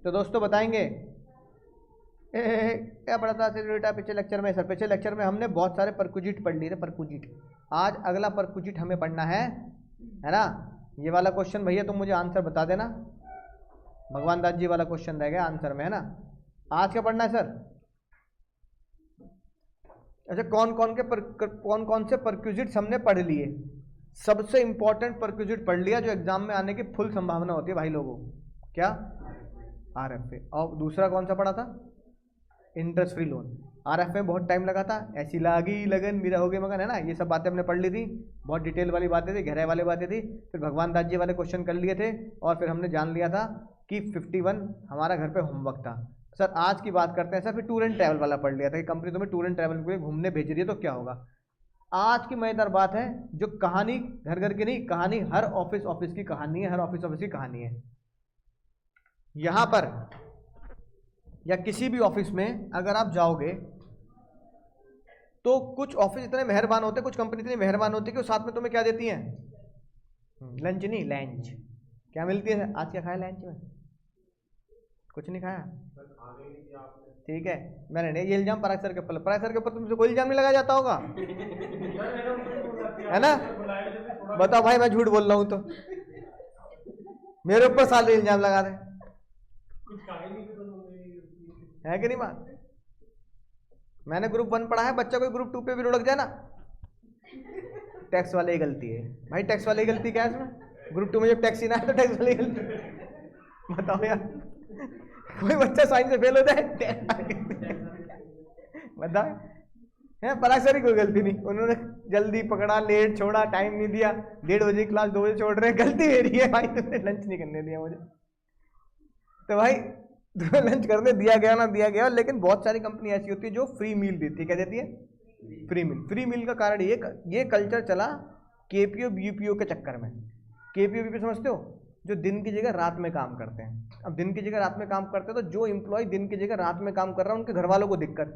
तो दोस्तों बताएंगे क्या पढ़ा था बेटा पिछले लेक्चर में? सर पिछले लेक्चर में हमने बहुत सारे परक्यूजिट पढ़ लिए थे, परक्यूजिट। आज अगला परक्यूजिट हमें पढ़ना है ना? ये वाला क्वेश्चन भैया तुम मुझे आंसर बता देना। भगवान दास जी वाला क्वेश्चन रह गया आंसर में, है ना? आज क्या पढ़ना है सर? अच्छा, कौन कौन से परक्यूजिट्स हमने पढ़ लिए? सबसे इंपॉर्टेंट परक्यूजिट पढ़ लिया जो एग्जाम में आने की फुल संभावना होती है भाई लोगों। क्या? आरएफए। और दूसरा कौन सा पढ़ा था? Interest free loan. आरएफ में बहुत टाइम लगा था, ऐसी लागी लगन मेरा हो गया मगन, है ना? ये सब बातें हमने पढ़ ली थी, बहुत डिटेल वाली बातें थी, गहराई वाली बातें थी। फिर भगवान दास जी वाले क्वेश्चन कर लिए थे और फिर हमने जान लिया था कि 51 हमारा घर पे होमवर्क था। सर आज की बात करते हैं सर, फिर टूर एंड ट्रैवल वाला पढ़ लिया था कि कंपनी तुम्हें टूर एंड ट्रैवल के लिए घूमने भेज रही है तो क्या होगा। आज की मजेदार बात है, जो कहानी घर घर की नहीं, कहानी हर ऑफिस ऑफिस की कहानी है, हर ऑफिस ऑफिस की कहानी है। यहां पर या किसी भी ऑफिस में अगर आप जाओगे तो कुछ ऑफिस इतने मेहरबान होते हैं, कुछ कंपनी इतनी मेहरबान होती है कि वो साथ में तुम्हें क्या देती हैं? लंच नहीं, लंच। क्या मिलती है? आज क्या खाया लंच में? कुछ नहीं खाया? ठीक है, मैंने नहीं, ये इल्जाम पराग सर के ऊपर, पराग सर के ऊपर तुमसे कोई इल्जाम नहीं लगाया जाता होगा, है ना? बताओ भाई, मैं झूठ बोल रहा हूं तो मेरे ऊपर सारे इल्जाम लगा रहे है कि नहीं बात? मैंने ग्रुप 1 पढ़ा है, बच्चा कोई ग्रुप 2 पे भी लुढ़क जाए ना, टैक्स वाले ही गलती है भाई। टैक्स वाले ही गलती क्या है इसमें? ग्रुप 2 में जब टैक्स ही ना है तो टैक्स वाले ही गलती। बताओ यार, कोई बच्चा साइंस से फेल हो जाए बताओ, है पराग सर की कोई गलती नहीं, उन्होंने जल्दी पकड़ा, लेट छोड़ा, टाइम नहीं दिया, 1:30 बजे क्लास 2 बजे छोड़ रहे हैं, गलती मेरी है भाई, तुमने लंच नहीं करने दिया मुझे। तो भाई तुम्हें लंच करने दिया गया ना दिया गया, लेकिन बहुत सारी कंपनी ऐसी होती है जो फ्री मील देती है। क्या देती है? फ्री मील। फ्री मील का कारण ये कल्चर चला केपीओ बीपीओ के चक्कर में। केपीओ बीपीओ समझते हो? जो दिन की जगह रात में काम करते हैं। अब दिन की जगह रात में काम करते हैं तो जो एम्प्लॉय दिन की जगह रात में काम कर रहा है उनके घर वालों को दिक्कत।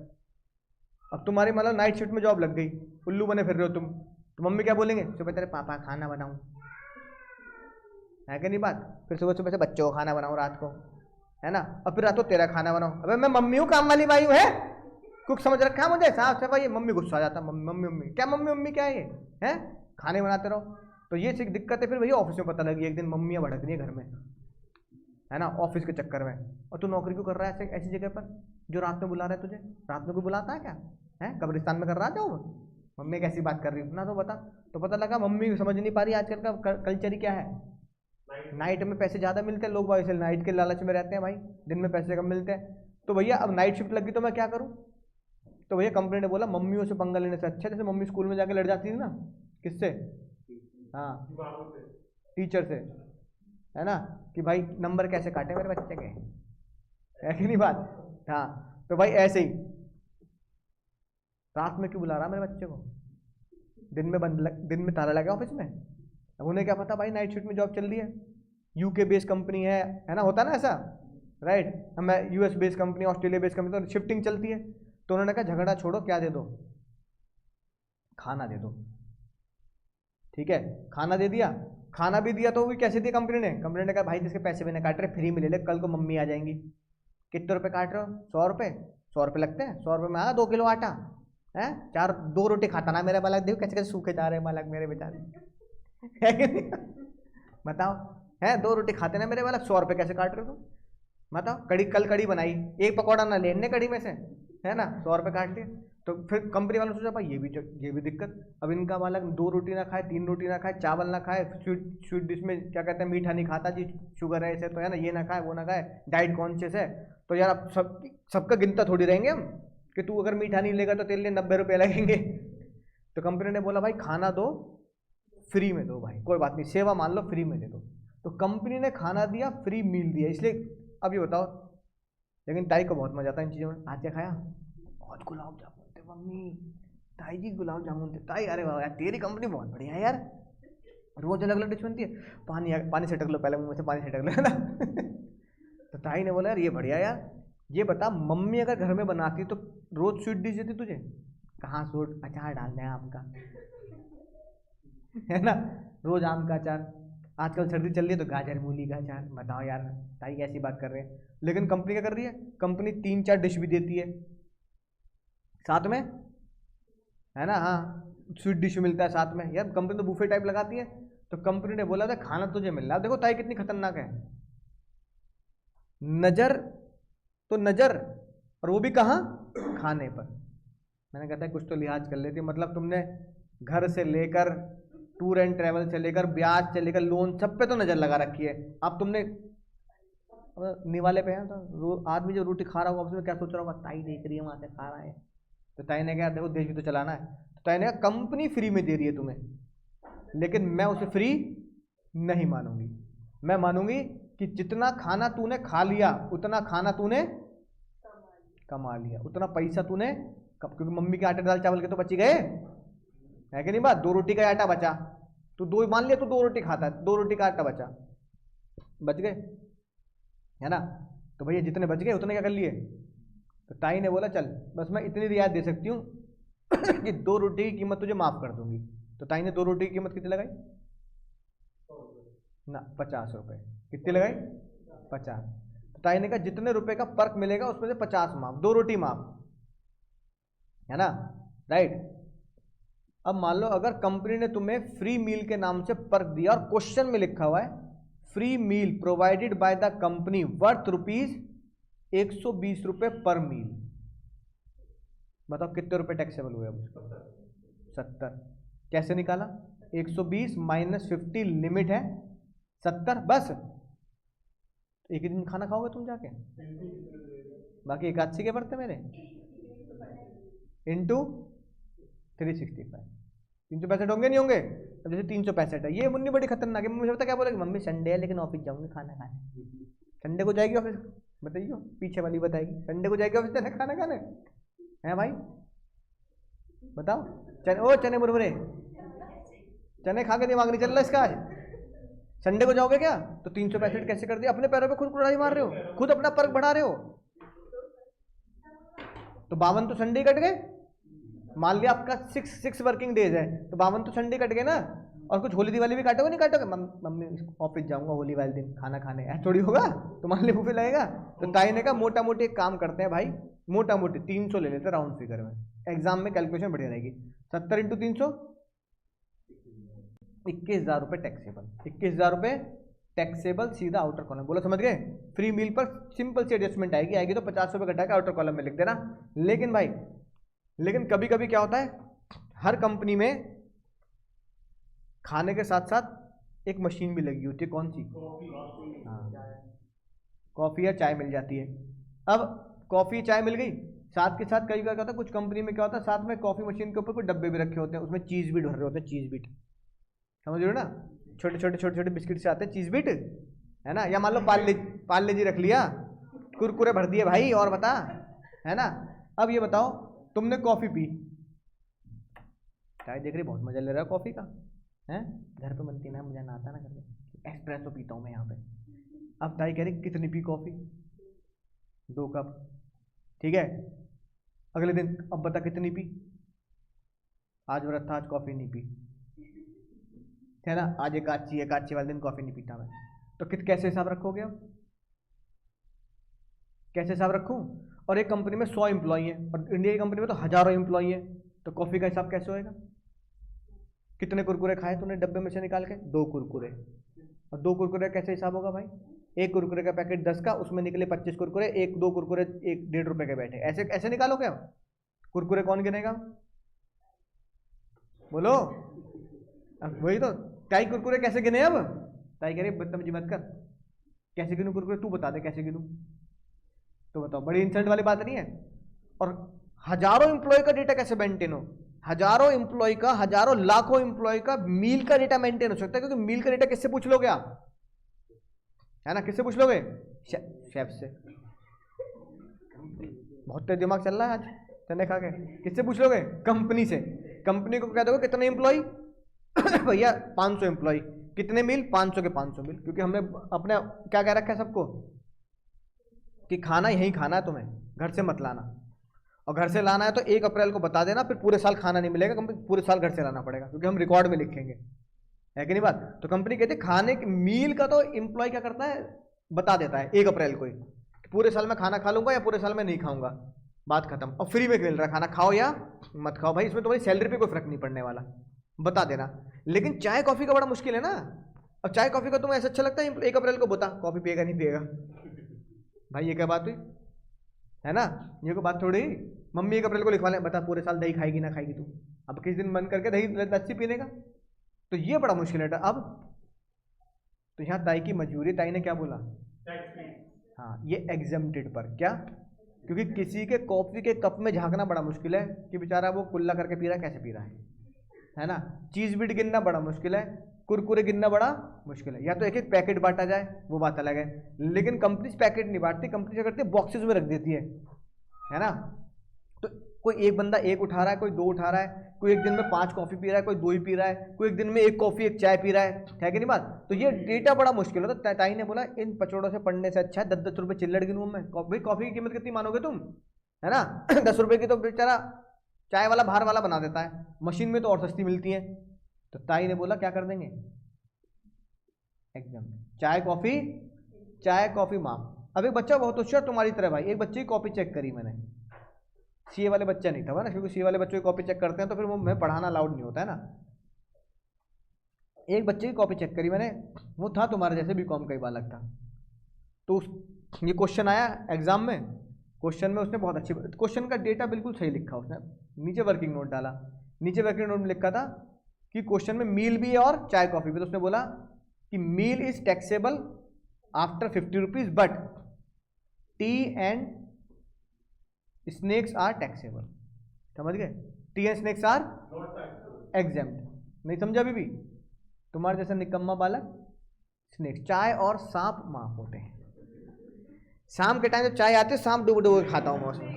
अब तुम्हारी मतलब नाइट शिफ्ट में जॉब लग गई, उल्लू बने फिर रहे हो तुम, तो मम्मी क्या बोलेंगे? सुबह तेरे पापा खाना बनाऊं, है कि नहीं बात? फिर सुबह सुबह से बच्चों को खाना बनाऊं रात को, है ना? और फिर रात को तेरा खाना बनाओ। अबे मैं मम्मी हूँ, काम वाली बाई हूँ, है? कुक समझ रखा है मुझे, साफ सफाई। मम्मी गुस्सा आ जाता, मम्मी मम्मी मम्मी क्या, मम्मी मम्मी क्या है? हैं खाने बनाते रहो। तो ये चीज दिक्कत है। फिर भैया ऑफिस में पता लगी एक दिन मम्मियाँ भड़क रही है घर में, है ना, ऑफिस के चक्कर में। और तू नौकरी क्यों कर रहा है ऐसी जगह पर जो रात में बुला रहा है तुझे? रात में कोई बुलाता है क्या? है कब्रिस्तान में कर रहा है जॉब? मम्मी कैसी बात कर रही है ना, तो बता। तो पता लगा मम्मी समझ नहीं पा रही आजकल का कल्चर ही क्या है। नाइट में पैसे ज़्यादा मिलते हैं, लोग भाई इसे नाइट के लालच में रहते हैं भाई, दिन में पैसे कम मिलते हैं। तो भैया अब नाइट शिफ्ट लगी तो मैं क्या करूं? तो भैया कंपनी ने बोला मम्मियों से पंगा लेने से अच्छा, जैसे मम्मी स्कूल में जाके लड़ जाती थी ना, किससे? हाँ, टीचर से, है ना, कि भाई नंबर कैसे काटे मेरे बच्चे के, है कि नहीं बात? हाँ, तो भाई ऐसे ही रात में क्यों बुला रहा मेरे बच्चे को? दिन में ताला लगा ऑफिस में। अब उन्हें क्या पता भाई नाइट शिफ्ट में जॉब चल रही है, यूके बेस्ड कंपनी है ना, होता ना ऐसा, राइट? मैं US based company, Australia based company, तो शिफ्टिंग चलती है। तो उन्होंने कहा झगड़ा छोड़ो, क्या दे दो? खाना दे दो। ठीक है, खाना दे दिया। खाना भी दिया तो भी कैसे दिया कंपनी ने? कंपनी ने कहा भाई जिसके पैसे भी नहीं काट रहे फ्री में ले ले, कल को मम्मी आ जाएंगी। कितने रुपए काट रहे हो? 100 रुपये। 100 रुपये लगते हैं? 100 रुपये में आया 2 किलो आटा, है? 2 रोटी खाता ना मेरा बालक, देखो कैसे कैसे सूखे जा रहे हैं बालक मेरे बेचारे है कि नहीं? बताओ, है 2 रोटी खाते ना मेरे वाला, 100 रुपये कैसे काट रहे हो तुम? बताओ। कड़ी, कल कड़ी बनाई, एक पकौड़ा ना लेने कड़ी में से, है ना, 100 रुपये काट लिए। तो फिर कंपनी वालों ने सोचा भाई ये भी दिक्कत। अब इनका बालक 2 रोटी ना खाए, 3 रोटी ना खाए, चावल ना खाए, स्वीट डिश में क्या कहते हैं मीठा नहीं खाता जी, शुगर है इसे, तो है ना, ये ना खाए वो ना खाए, डाइट कॉन्शियस है। तो यार अब सबका गिनता थोड़ी रहेंगे हम कि तू अगर मीठा नहीं लेगा तो तेरे लिए 90 रुपये लगेंगे। तो कंपनी ने बोला भाई खाना दो, फ्री में दो भाई, कोई बात नहीं, सेवा मान लो, फ्री में दे दो। तो कंपनी ने खाना दिया, फ्री मील दिया। इसलिए अब ये बताओ, लेकिन ताई को बहुत मजा आता है इन चीज़ों में। आज क्या खाया? बहुत गुलाब जामुन थे मम्मी, ताई जी गुलाब जामुन थे। ताई अरे वाह यार तेरी कंपनी बहुत बढ़िया है यार, रोज अलग अलग डिश बनती है। पानी से टक लो, पहले मुँह से पानी से टक लो, है ना तो ताई ने बोला यार ये बढ़िया यार, ये बता मम्मी अगर घर में बनाती तो रोज स्वीट डिश देती तुझे? कहाँ स्वीट, अचार डाल दें आम का है ना, रोज आम का अचार। आजकल सर्दी चल रही है तो गाजर मूली का अचार, बताओ यार ताई कैसी बात कर रहे हैं। लेकिन कंपनी क्या कर रही है, कंपनी 3-4 डिश भी देती है साथ में, है ना। हाँ, स्वीट डिश मिलता है साथ में यार, कंपनी तो बुफे टाइप लगाती है। तो कंपनी ने बोला था खाना तुझे मिल रहा है। देखो ताई कितनी खतरनाक है, नजर तो नजर, और वो भी कहाँ, खाने पर। मैंने कहा था कुछ तो लिहाज कर लेती, मतलब तुमने घर से लेकर टूर एंड ट्रैवल से लेकर ब्याज से लेकर लोन सब पे तो नजर लगा रखी है। अब तुमने निवाले पे है तो आदमी जो रोटी खा रहा होगा उसमें क्या सोच रहा होगा, ताई देख रही है वहां से खा रहा है। तो ताई ने कहा देखो देश भी तो चलाना है। तो ताई ने कहा कंपनी फ्री में दे रही है तुम्हें, लेकिन मैं उसे फ्री नहीं मानूंगी। मैं मानूंगी कि जितना खाना तूने खा लिया उतना खाना तूने कमा लिया, उतना पैसा तूने, क्योंकि मम्मी के आटे दाल चावल के तो बच ही गए, है कि नहीं बात। 2 रोटी का आटा बचा, तू 2 मान लिया, तू 2 रोटी खाता है, 2 रोटी का आटा बच गए, है ना। तो भैया जितने बच गए उतने क्या कर लिए। तो ताई ने बोला चल बस मैं इतनी रियायत दे सकती हूँ कि 2 रोटी की कीमत तुझे माफ कर दूंगी। तो ताई ने 2 रोटी की कीमत कितनी लगाई ना, 50 रुपए। कितनी लगाई, 50। तो ताई ने कहा जितने रुपए का फर्क मिलेगा उसमें से 50 माफ, 2 रोटी माफ, है ना, राइट। अब मान लो अगर कंपनी ने तुम्हें फ्री मील के नाम से पर्क दिया और क्वेश्चन में लिखा हुआ है free meal provided by the company worth ₹120 per मील, बताओ कितने रुपए टैक्सेबल हुए। अब 70। कैसे निकाला, 120 माइनस 50 लिमिट है 70, बस एक ही दिन खाना खाओगे तुम जाके, बाकी एकादशी के बढ़ते मेरे इंटू 365, 365 होंगे नहीं होंगे। अब जैसे 365 है, ये मुन्नी बड़ी खतरनाक है। मम्मी से पता क्या बोलेगी, मम्मी संडे है लेकिन ऑफिस जाऊंगी खाना खाने। संडे को जाएगी ऑफिस, बताइए पीछे वाली बताएगी, संडे को जाएगी ऑफिस खाना खाने, है भाई बताओ। चने मुरमुरे चने खा के दिमाग नहीं चल रहा इसका आज। संडे को जाओगे क्या, तो 365 कैसे कर दिया, अपने पैरों पे खुद कुड़ाई मार रहे हो, खुद अपना पर्क बढ़ा रहे हो। तो 52 तो संडे कट गए, मान लिया आपका 6 वर्किंग डेज है तो 52 तो संडे कट गए ना। और कुछ होली दिवाली भी काटोगे नहीं काटोगे, मम्मी ऑफिस जाऊंगा होली वाले दिन खाना खाने, ऐसा थोड़ी होगा, तो मान लिया बुफे लगेगा। तो ताई ने कहा मोटा मोटी एक काम करते हैं भाई, मोटा मोटी 300 ले लेते राउंड फिगर में, एग्जाम में कैलकुलेशन बढ़िया रहेगी। 70 इंटू 300 21,000 रुपये टैक्सेबल, 21,000 रुपये टैक्सेबल सीधा आउटर कॉलम। बोला समझ गए, फ्री मील पर सिंपल सी एडजस्टमेंट आएगी तो 50 रुपये घटा के आउटर कॉलम में लिख देना। लेकिन भाई लेकिन कभी कभी क्या होता है, हर कंपनी में खाने के साथ साथ एक मशीन भी लगी होती है, कौन सी, कॉफ़ी या चाय मिल जाती है। अब कॉफ़ी चाय मिल गई, साथ के साथ कई क्या होता है, कुछ कंपनी में क्या होता है साथ में कॉफ़ी मशीन के ऊपर कुछ डब्बे भी रखे होते हैं, उसमें चीज़ बीट भर रहे होते हैं, चीज़ बीट समझ रहे हो ना, छोटे छोटे बिस्किट से आते हैं चीज़ बीट, है ना। या मान लो पार्ले जी रख लिया, कुरकुरे भर दिए भाई, और बता, है ना। अब ये बताओ तुमने कॉफ़ी पी, चाय देख रही बहुत मजा ले रहा है कॉफ़ी का, है घर पे बनती ना, मजा ना आता ना घर में, एस्प्रेसो पीता हूँ मैं यहाँ पे। अब ताई कह रही कितनी पी कॉफ़ी, 2 कप, ठीक है। अगले दिन अब बता कितनी पी, आज व्रत था आज कॉफ़ी नहीं पी, है ना, आज एकादशी है, एकादशी वाले दिन कॉफ़ी नहीं पीता मैं। तो कैसे हिसाब रखोगे, अब कैसे हिसाब रखूँ। और एक कंपनी में 100 एम्प्लॉई हैं और इंडिया की कंपनी में तो हजारों एम्प्लॉई हैं, तो कॉफ़ी का हिसाब कैसे होएगा। कितने कुरकुरे खाए तूने डब्बे में से निकाल के, 2 कुरकुरे, और 2 कुरकुरे कैसे हिसाब होगा भाई, 1 कुरकुरे का पैकेट 10 का, उसमें निकले 25 कुरकुरे, 1-2 कुरकुरे 1-1.5 रुपए के बैठे, ऐसे ऐसे निकालोगे। कुरकुरे कौन गिनेगा, बोलो। अब वही तो, ताई कुरकुरे कैसे गिने, अब ताई कह रही बदतमीजी मत कर, कैसे गिनूं कुरकुरे, तू बता दे कैसे गिनूं, तो बताओ, बड़ी इंसल्ट वाली बात नहीं है। और हजारों एम्प्लॉय का डेटा कैसे मेंटेन हो, हजारों एम्प्लॉय का, हजारों लाखों एम्प्लॉय का मील का डेटा मेंटेन हो सकता है, क्योंकि मील का डेटा किससे पूछ लोगे आप, है ना, किससे पूछ लोगे, शेफ से। बहुत तेज दिमाग चल रहा है आज चने खा के, किससे पूछ लोगे, कंपनी से। कंपनी को कह दोगे कितने एम्प्लॉय भैया 500 एम्प्लॉय, कितने मील, 500 के 500 मील, क्योंकि हमने अपने क्या कह रखा है सबको कि खाना यहीं खाना है तुम्हें, घर से मत लाना, और घर से लाना है तो 1 अप्रैल को बता देना, फिर पूरे साल खाना नहीं मिलेगा, पूरे साल घर से लाना पड़ेगा, क्योंकि हम रिकॉर्ड में लिखेंगे, है कि नहीं बात। तो कंपनी कहती है खाने की मील का तो एम्प्लॉय क्या करता है, बता देता है 1 अप्रैल को ही, पूरे साल में खाना खा लूंगा या पूरे साल में नहीं खाऊंगा, बात खत्म। और फ्री में मिल रहा है खाना, खाओ या मत खाओ भाई, इसमें तुम्हारी सैलरी पे कोई फर्क नहीं पड़ने वाला, बता देना। लेकिन चाय कॉफी का बड़ा मुश्किल है ना। और चाय कॉफी का तुम्हें ऐसा अच्छा लगता है 1 अप्रैल को बता कॉफी पिएगा नहीं पिएगा, भाई ये क्या बात हुई, है ना, ये कोई बात थोड़ी। मम्मी 1 अप्रैल को लिखवा ले, बता पूरे साल दही खाएगी ना खाएगी तू, अब किस दिन बंद करके दही लस्सी पीने का, तो ये बड़ा मुश्किल है। अब तो यहाँ ताई की मजबूरी, ताई ने क्या बोला, हाँ ये एग्जम्प्टेड पर, क्या, क्योंकि किसी के कॉफी के कप में झांकना बड़ा मुश्किल है कि बेचारा वो कुल्ला करके पी रहा है, कैसे पी रहा है ना। चीज बीट गिनना बड़ा मुश्किल है, कुरकुरे गिनना बड़ा मुश्किल है, या तो एक एक पैकेट बांटा जाए वो बात अलग है, लेकिन कंपनी पैकेट नहीं बांटती, कंपनी क्या करती है बॉक्सेस में रख देती है ना। तो कोई एक बंदा 1 उठा रहा है, कोई 2 उठा रहा है, कोई एक दिन में 5 कॉफी पी रहा है, कोई 2 ही पी रहा है, कोई एक दिन में 1 कॉफी 1 चाय पी रहा है कि नहीं बात। तो ये डेटा बड़ा मुश्किल होता है। ताई ने बोला इन पचोड़ों से पढ़ने से अच्छा है 10-10 रुपये चिल्लड़ गिनूं मैं, भाई कॉफी की कीमत कितनी मानोगे तुम, है ना 10 रुपये की तो बेचारा चाय वाला बाहर वाला बना देता है, मशीन में तो और सस्ती मिलती है। तो ताई ने बोला क्या कर देंगे एकदम चाय कॉफी माफ। अब एक बच्चा बहुत होशियार तुम्हारी तरह भाई, एक बच्चे की कॉपी चेक करी मैंने, सीए वाले बच्चा नहीं था ना, क्योंकि सीए वाले बच्चों की कॉपी चेक करते हैं तो फिर वो मैं पढ़ाना अलाउड नहीं होता है ना। एक बच्चे की कॉपी चेक करी मैंने, वो था तुम्हारे जैसे बीकॉम का ही बालक था। तो ये क्वेश्चन आया एग्जाम में, क्वेश्चन में उसने बहुत अच्छी, क्वेश्चन का डेटा बिल्कुल सही लिखा उसने, नीचे वर्किंग नोट डाला, नीचे वर्किंग नोट में लिखा था कि क्वेश्चन में मील भी है और चाय कॉफी भी। तो उसने बोला कि meal is taxable after 50 rupees but tea and snacks are taxable. समझ गए, tea and snacks are exempt. नहीं समझा अभी भी, तुम्हारे जैसा निकम्मा बालक स्नैक्स, चाय और सांप माफ होते हैं। शाम के टाइम जब चाय आती है सांप डूब डूब खाता हूं मैं उसमें।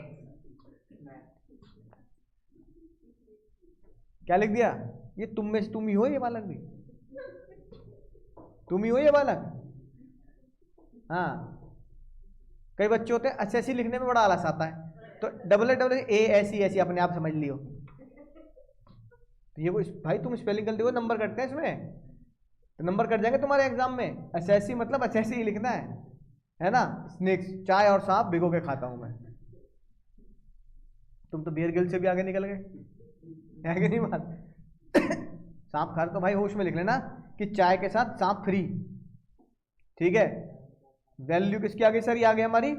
क्या लिख दिया, ये तुम में से तुम ही हो, ये बालक भी तुम ही हो ये बालक। हाँ कई बच्चे होते हैं एसएससी लिखने में बड़ा आलस आता है, तो AA अपने आप समझ लियो। तो ये वो भाई तुम स्पेलिंग गलती हो नंबर कटते हैं इसमें, तो नंबर कट जाएंगे तुम्हारे एग्जाम में। एसएससी मतलब एसएससी ही लिखना है ना। स्नेक्स चाय और सांप भिगो के खाता हूं मैं, तुम तो बियर गिल से भी आगे निकल गए, है कि नहीं बात सांप खा तो भाई होश में लिख लेना कि चाय के साथ सांप फ्री, ठीक है। वैल्यू किसकी आ गई सर, ये आ गई हमारी।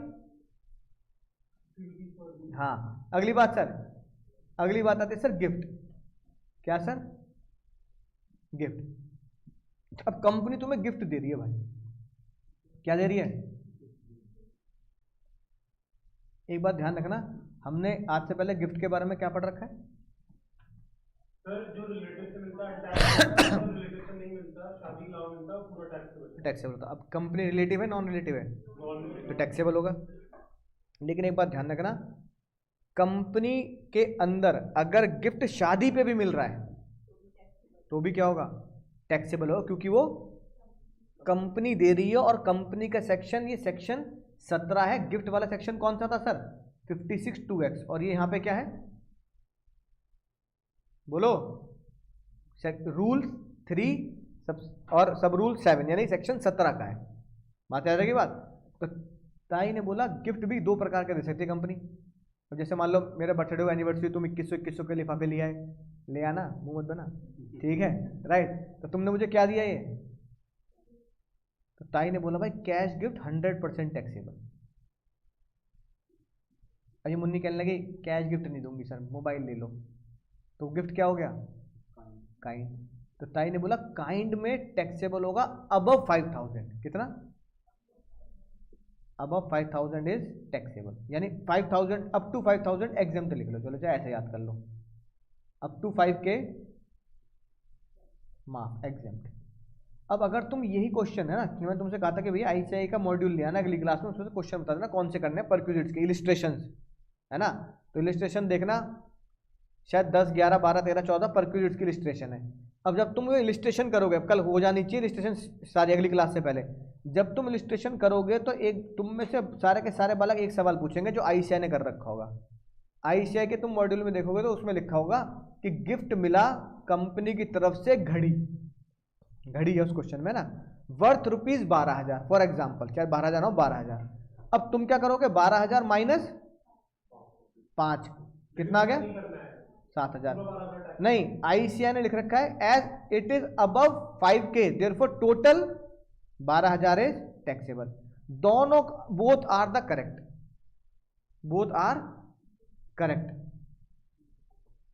हाँ अगली बात सर, अगली बात आती है सर गिफ्ट। क्या सर, गिफ्ट। अब कंपनी तुम्हें गिफ्ट दे रही है भाई, क्या दे रही है। एक बात ध्यान रखना, हमने आज से पहले गिफ्ट के बारे में क्या पढ़ रखा है सर, जो रिलेटिव से मिलता है टैक्स, जो रिलेटिव से नहीं मिलता शादी का मिलता है पूरा टैक्सेबल होता। अब कंपनी रिलेटिव है नॉन रिलेटिव है, तो टैक्सेबल होगा। लेकिन एक बात ध्यान रखना, कंपनी के अंदर अगर गिफ्ट शादी पे भी मिल रहा है तो भी क्या होगा, टैक्सेबल होगा, क्योंकि वो कंपनी दे रही है। और कंपनी का सेक्शन, ये सेक्शन 17 है। गिफ्ट वाला सेक्शन कौन सा था सर, 56(2)(x), और ये यहां पे क्या है बोलो, रूल 3 और सब रूल 7, यानी सेक्शन 17 का है। बात याद रखी बात। तो ताई ने बोला गिफ्ट भी 2 प्रकार के दे सकती है कंपनी। अब जैसे मान लो मेरा बर्थडे हो, एनिवर्सरी, तुम 2100 के लिफाफे ले आए, ले आना, मुंह मत बना, ठीक है राइट। तो तुमने मुझे क्या दिया ये, तो ताई ने बोला भाई कैश गिफ्ट 100% टैक्सेबल। अभी मुन्नी कहने लगी कैश गिफ्ट नहीं दूंगी सर, मोबाइल ले लो। तो गिफ्ट क्या हो गया, काइंड। तो ताई ने बोला काइंड में टैक्सेबल होगा अबव 5000। कितना, अबव 5000 इज टैक्सेबल, यानी 5000 अप टू 5000 एग्जाम्प्ट लिख लो, चलो चाहे ऐसे याद कर लो, अप टू 5K माफ एग्जाम्प्ट। अब अगर तुम यही क्वेश्चन है ना कि मैं तुमसे कहा था कि भैया ICAI का मॉड्यूल लिया ना अगली क्लास में, उसमें से क्वेश्चन बता देना कौन से करने हैं परक्यूजिट्स के, इलिस्ट्रेशन है ना। तो इलिस्ट्रेशन देखना शायद 10, 11, 12, 13, 14 परक्यूजिट्स की इलिस्ट्रेशन है। अब जब तुम इलिस्ट्रेशन करोगे, कल हो जानी चाहिए इलिस्ट्रेशन सारी अगली क्लास से पहले, जब तुम इलिस्ट्रेशन करोगे तो एक तुम में से सारे के सारे बालक एक सवाल पूछेंगे जो ICAI ने कर रखा होगा। ICAI के तुम मॉड्यूल में देखोगे तो उसमें लिखा होगा कि गिफ्ट मिला कंपनी की तरफ से घड़ी, घड़ी है उस क्वेश्चन में ना, वर्थ ₹12,000 फॉर एग्जाम्पल, क्या 12,000 हो, 12,000। अब तुम क्या करोगे, 12,000 माइनस 5 कितना आ गया, 7,000। नहीं, ICAI ने लिख रखा है as it is above 5K therefore total 12,000 is taxable. दोनों both are the correct, both are correct.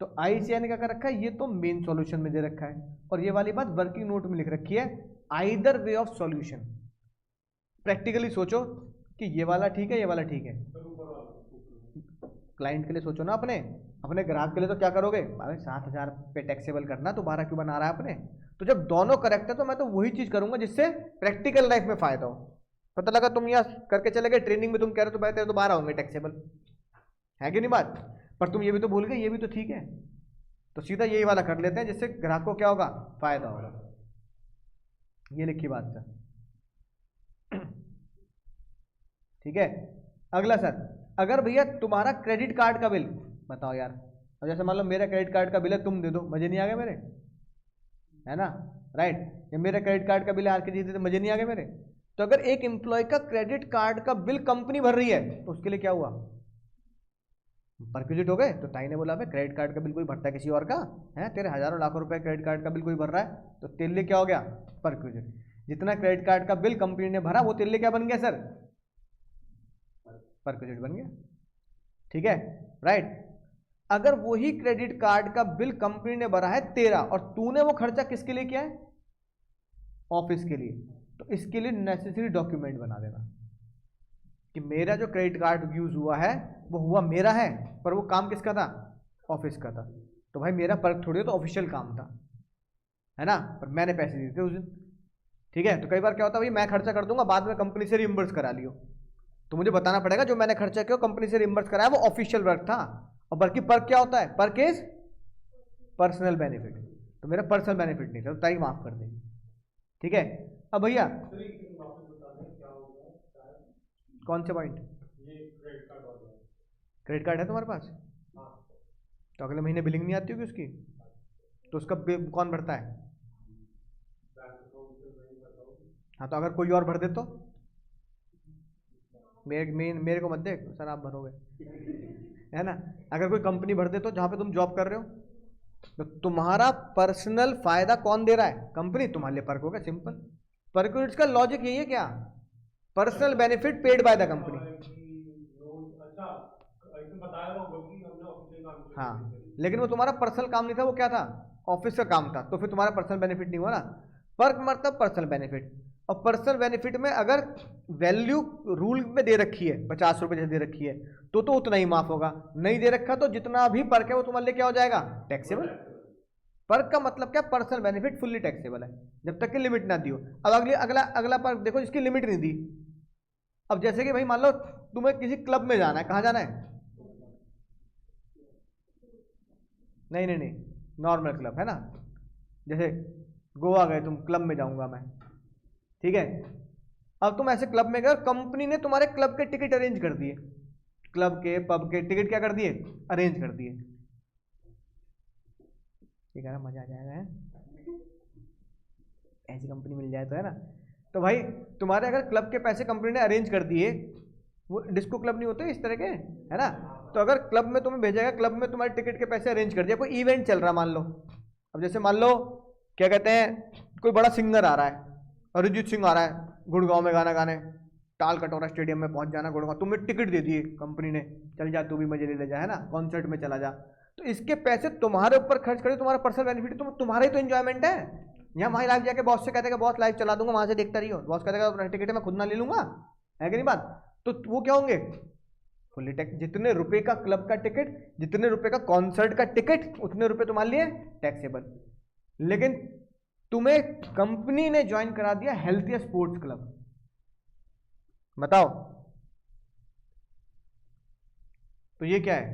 तो ICAI ने क्या कर रखा है, ये तो मेन सॉल्यूशन में दे रखा है, और ये वाली बात वर्किंग नोट में लिख रखी है, either way of solution. Practically सोचो कि ये वाला ठीक है, ये वाला ठीक है। क्लाइंट के लिए सोचो ना, अपने अपने ग्राहक के लिए तो क्या करोगे, अरे 7,000 पे टैक्सेबल करना, तो 12 क्यों बना रहा है अपने। तो जब दोनों करेक्ट है तो मैं तो वही चीज करूंगा जिससे प्रैक्टिकल लाइफ में फायदा हो। पता लगा तुम यहाँ करके चले गए ट्रेनिंग में, तुम कह रहे हो तो तेरे तो 12 होंगे टैक्सेबल, है कि नहीं बात, पर तुम ये भी तो भूल गए, ये भी तो ठीक है। तो सीधा यही वाला कर लेते हैं जिससे ग्राहक को क्या होगा, फायदा होगा। ये लिखी बात सर, ठीक है। अगला सर, अगर भैया तुम्हारा क्रेडिट कार्ड का बिल, बताओ यार, और जैसे मान लो मेरा क्रेडिट कार्ड का बिल है, तुम दे दो, मजे नहीं आ गए मेरे, है ना, राइट। ये मेरा क्रेडिट कार्ड का बिल है, RK जी दे दो, मजे नहीं आ गए मेरे। तो अगर एक एम्प्लॉय का क्रेडिट कार्ड का बिल कंपनी भर रही है तो उसके लिए क्या हुआ, परक्यूजिट हो गए। तो ताई ने बोला भाई क्रेडिट कार्ड का बिल कोई भरता है किसी और का, है तेरे हजारों लाखों रुपए क्रेडिट कार्ड का बिल कोई भर रहा है, तो तेरे लिए क्या हो गया, परक्यूजिट। जितना क्रेडिट कार्ड का बिल कंपनी ने भरा वो तेरे लिए क्या बन गया सर, परक्यूजिट बन गया, ठीक है, राइट। अगर वही क्रेडिट कार्ड का बिल कंपनी ने भरा है तेरा, और तूने वो खर्चा किसके लिए किया है, ऑफिस के लिए, तो इसके लिए नेसेसरी डॉक्यूमेंट बना देना कि मेरा जो क्रेडिट कार्ड यूज हुआ है वो हुआ मेरा है, पर वो काम किसका था, ऑफिस का था। तो भाई मेरा पर्क थोड़ी, तो ऑफिशियल काम था, है ना, पर मैंने पैसे दिए थे उस दिन, ठीक है। तो कई बार क्या होता है भाई, मैं खर्चा कर दूंगा, बाद में कंपनी से रिइंबर्स करा लियो, तो मुझे बताना पड़ेगा जो मैंने खर्चा किया कंपनी से रिइंबर्स कराया वो ऑफिशियल वर्क था। और बल्कि पर्क क्या होता है, पर्क इज पर्सनल बेनिफिट, तो मेरा पर्सनल बेनिफिट नहीं था, तो तारीख माफ कर देंगे, ठीक है। अब भैया कौन से पॉइंट, क्रेडिट कार्ड है तुम्हारे पास, तो अगले महीने बिलिंग नहीं आती होगी उसकी, तो उसका बिल कौन भरता है, हाँ, तो अगर कोई और भर दे तो मेरे को मत दे सर, आप भरोगे, है ना। अगर कोई कंपनी भर दे तो, जहां पे तुम जॉब कर रहे हो, तो तुम्हारा पर्सनल फायदा कौन दे रहा है, कंपनी, तुम्हारे लिए पर्क होगा, सिंपल। पर्क्यूजिट का लॉजिक यही है क्या, personal benefit paid by the company, हाँ, लेकिन वो तुम्हारा पर्सनल काम नहीं था, वो क्या था, ऑफिस का काम था, तो फिर तुम्हारा पर्सनल बेनिफिट नहीं हुआ ना। पर्क मतलब पर्सनल बेनिफिट, और पर्सनल बेनिफिट में अगर वैल्यू रूल में दे रखी है 50 रुपए जैसे दे रखी है, तो उतना ही माफ होगा, नहीं दे रखा तो जितना भी पर्क है वो तुम्हारे लिए क्या हो जाएगा, टैक्सेबल। पर्क का मतलब क्या, पर्सनल बेनिफिट फुल्ली टैक्सेबल है जब तक कि लिमिट ना दियो। अब अगला अगला पर्क देखो जिसकी लिमिट नहीं दी। अब जैसे कि भाई मान लो तुम्हें किसी क्लब में जाना है, कहाँ जाना है, नहीं नहीं नहीं, नॉर्मल क्लब, है ना, जैसे गोवा गए तुम, क्लब में जाऊंगा मैं, ठीक है। अब तुम ऐसे क्लब में गए और कंपनी ने तुम्हारे क्लब के टिकट अरेंज कर दिए, क्लब के पब के टिकट क्या कर दिए, अरेंज कर दिए, ठीक है ना, मजा आ जाएगा, है ऐसी कंपनी मिल जाए तो, है ना। तो भाई तुम्हारे अगर क्लब के पैसे कंपनी ने अरेंज कर दिए, वो डिस्को क्लब नहीं होते इस तरह के, है ना, तो अगर क्लब में तुम्हें भेजेगा, क्लब में तुम्हारे टिकट के पैसे अरेंज कर दिया, कोई इवेंट चल रहा मान लो, अब जैसे मान लो क्या कहते हैं, कोई बड़ा सिंगर आ रहा है, अरिजीत सिंह आ रहा है गुड़गांव में गाना गाने, टाल कटोरा स्टेडियम में पहुंच जाना गुड़गांव, तुम्हें टिकट दे दिए कंपनी ने, चल जा तू भी मजे ले जा, है ना, कॉन्सर्ट में चला जा, तो इसके पैसे तुम्हारे ऊपर खर्च करे, तुम्हारा पर्सनल बेनिफिट, तुम्हारा ही तो एंजॉयमेंट है। यहाँ वहां लाइव जाके बॉस से कहते हैं बॉस लाइव चला दूंगा, वहां से देखता रहियो, बॉस कहता टिकट मैं खुद ना ले लूंगा, है कि नहीं बात, तो वो क्या होंगे, फुल्ली टैक्स। जितने रुपए का क्लब का टिकट, जितने रुपए का कॉन्सर्ट का टिकट, उतने रुपए तुम्हारे लिए टैक्सेबल। लेकिन तुम्हें कंपनी ने ज्वाइन करा दिया हेल्थ या स्पोर्ट्स क्लब, बताओ, तो ये क्या है,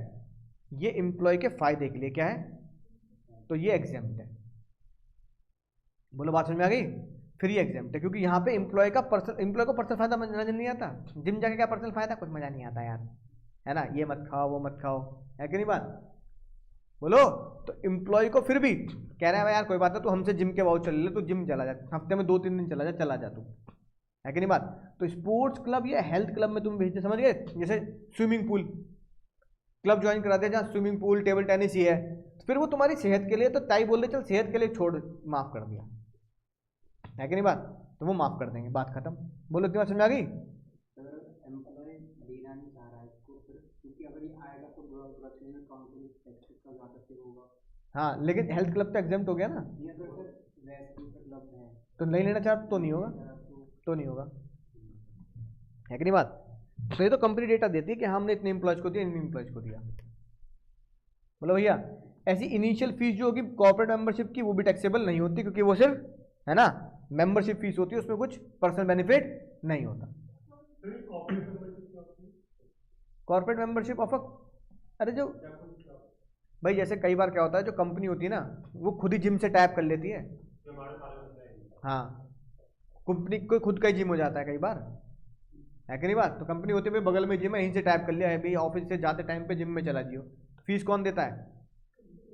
ये एम्प्लॉय के फायदे के लिए क्या है, तो ये एग्जेम्प्ट है। बोलो बात समझ में आ गई, फ्री एग्जाम्प्ट है, क्योंकि यहाँ पे एम्प्लॉय को पर्सनल फायदा नजर नहीं आता। जिम जाके क्या पर्सनल फायदा, कुछ मजा नहीं आता यार, है ना, ये मत खाओ वो मत खाओ, है कि नहीं बात। बोलो। तो एम्प्लॉय को फिर भी कह रहे हैं यार कोई बात है, तू हमसे जिम के वाउचर ले ले, तू जिम चला जा, हफ्ते में 2-3 दिन चला जा तू, है कि नहीं बात। तो स्पोर्ट्स क्लब या हेल्थ क्लब में तुम भेजते, समझ गए, जैसे स्विमिंग पूल क्लब ज्वाइन कराते हैं जहाँ स्विमिंग पूल टेबल टेनिस ही है, तो फिर वो तुम्हारी सेहत के लिए, तो ताई बोल रहे चल सेहत के लिए छोड़, माफ कर दिया, है कि नहीं बात, तो वो माफ कर देंगे, बात खत्म। बोलो तुम्हें समझ आ गई। एम्प्लॉय देना नहीं चाह रहा है इसको फिर, क्योंकि अगर ये आएगा तो प्रोडक्शन में काउंटिंग टैक्स का ज़्यादा फिर होगा। हाँ लेकिन हेल्थ क्लब तो एग्जाम्प्ट हो गया ना, ये अगर सर रेस्क्यू का क्लब है तो नहीं लेना चाहता तो नहीं होगा, तो नहीं होगा, है कि नहीं बात। तो ये तो कंपनी डेटा देती है कि हमने इतने एम्प्लॉयज को दिया, इतने एम्प्लॉयज को दिया। बोलो भैया, ऐसी इनिशियल फीस जो होगी कॉर्पोरेट मेंबरशिप की, वो भी टैक्सेबल नहीं होती, क्योंकि वो सिर्फ, है ना, मेंबरशिप फीस होती है, उसमें कुछ पर्सनल बेनिफिट नहीं होता। कॉर्पोरेट मेंबरशिप ऑफ अरे जो भाई, जैसे कई बार क्या होता है, जो कंपनी होती है ना, वो खुद ही जिम से टैप कर लेती है। हाँ, कंपनी को खुद का ही जिम हो जाता है कई बार, है कि नहीं बात। तो कंपनी होती है बगल में जिम है, यहीं से टैप कर लिया है, भाई ऑफिस से जाते टाइम पे जिम में चला जियो। फीस कौन देता है,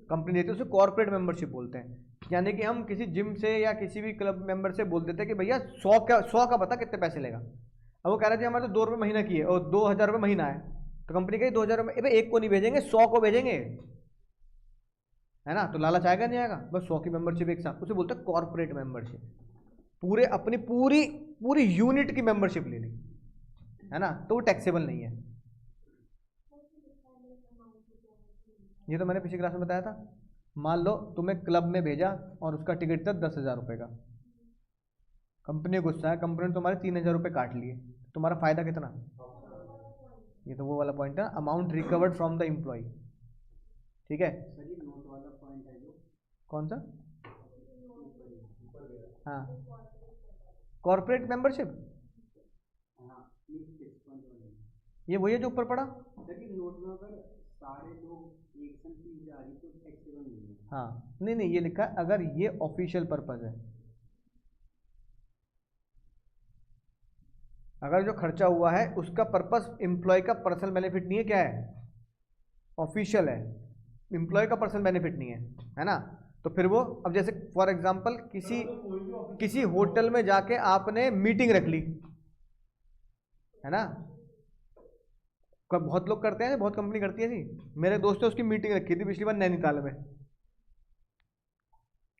कंपनी देती है, उसे कॉर्पोरेट मेंबरशिप बोलते हैं। यानी कि हम किसी जिम से या किसी भी क्लब मेंबर से बोल देते हैं कि भैया 100 का बता कितने पैसे लेगा। अब वो कह रहे थे हमारे तो 2 रुपये महीना की है और 2000 रुपये महीना है, तो कंपनी कही 2000 रुपये, एक को नहीं भेजेंगे 100 को भेजेंगे, है ना। तो लालच आएगा नहीं आएगा, बस 100 की मेंबरशिप एक साथ, उसे बोलते हैं कॉर्पोरेट मेंबरशिप। पूरे अपनी पूरी पूरी यूनिट की मेंबरशिप ले ली, है ना, तो वो टैक्सेबल नहीं है। ये तो मैंने पिछली क्लास में बताया था। मान लो तुम्हें क्लब में भेजा और उसका टिकट था 10,000 रुपये का, कंपनी गुस्सा है, कंपनी ने तुम्हारे 3,000 रुपये काट लिए, तुम्हारा फायदा कितना। ये तो वो वाला पॉइंट है, amount recovered from the employ, ठीक है। सर ये नोट वाला पॉइंट है जो, कौन सा, हाँ कॉर्पोरेट मेंबरशिप, हाँ ये 6.1 ये वही है जो ऊपर पड़ा। सर ये नोट में अगर सारे लोग एक संग फीस जा रही तो टैक्सेबल नहीं है। हाँ नहीं नहीं, ये लिखा है अगर ये ऑफिशियल पर्पज है, अगर जो खर्चा हुआ है उसका पर्पस एम्प्लॉय का पर्सनल बेनिफिट नहीं है, क्या है, ऑफिशियल है, एम्प्लॉय का पर्सनल बेनिफिट नहीं है ना। तो फिर वो, अब जैसे फॉर एग्जांपल किसी होटल में जाके आपने मीटिंग रख ली, है ना, बहुत लोग करते हैं, बहुत कंपनी करती है जी। मेरे दोस्त ने उसकी मीटिंग रखी थी पिछली बार नैनीताल में,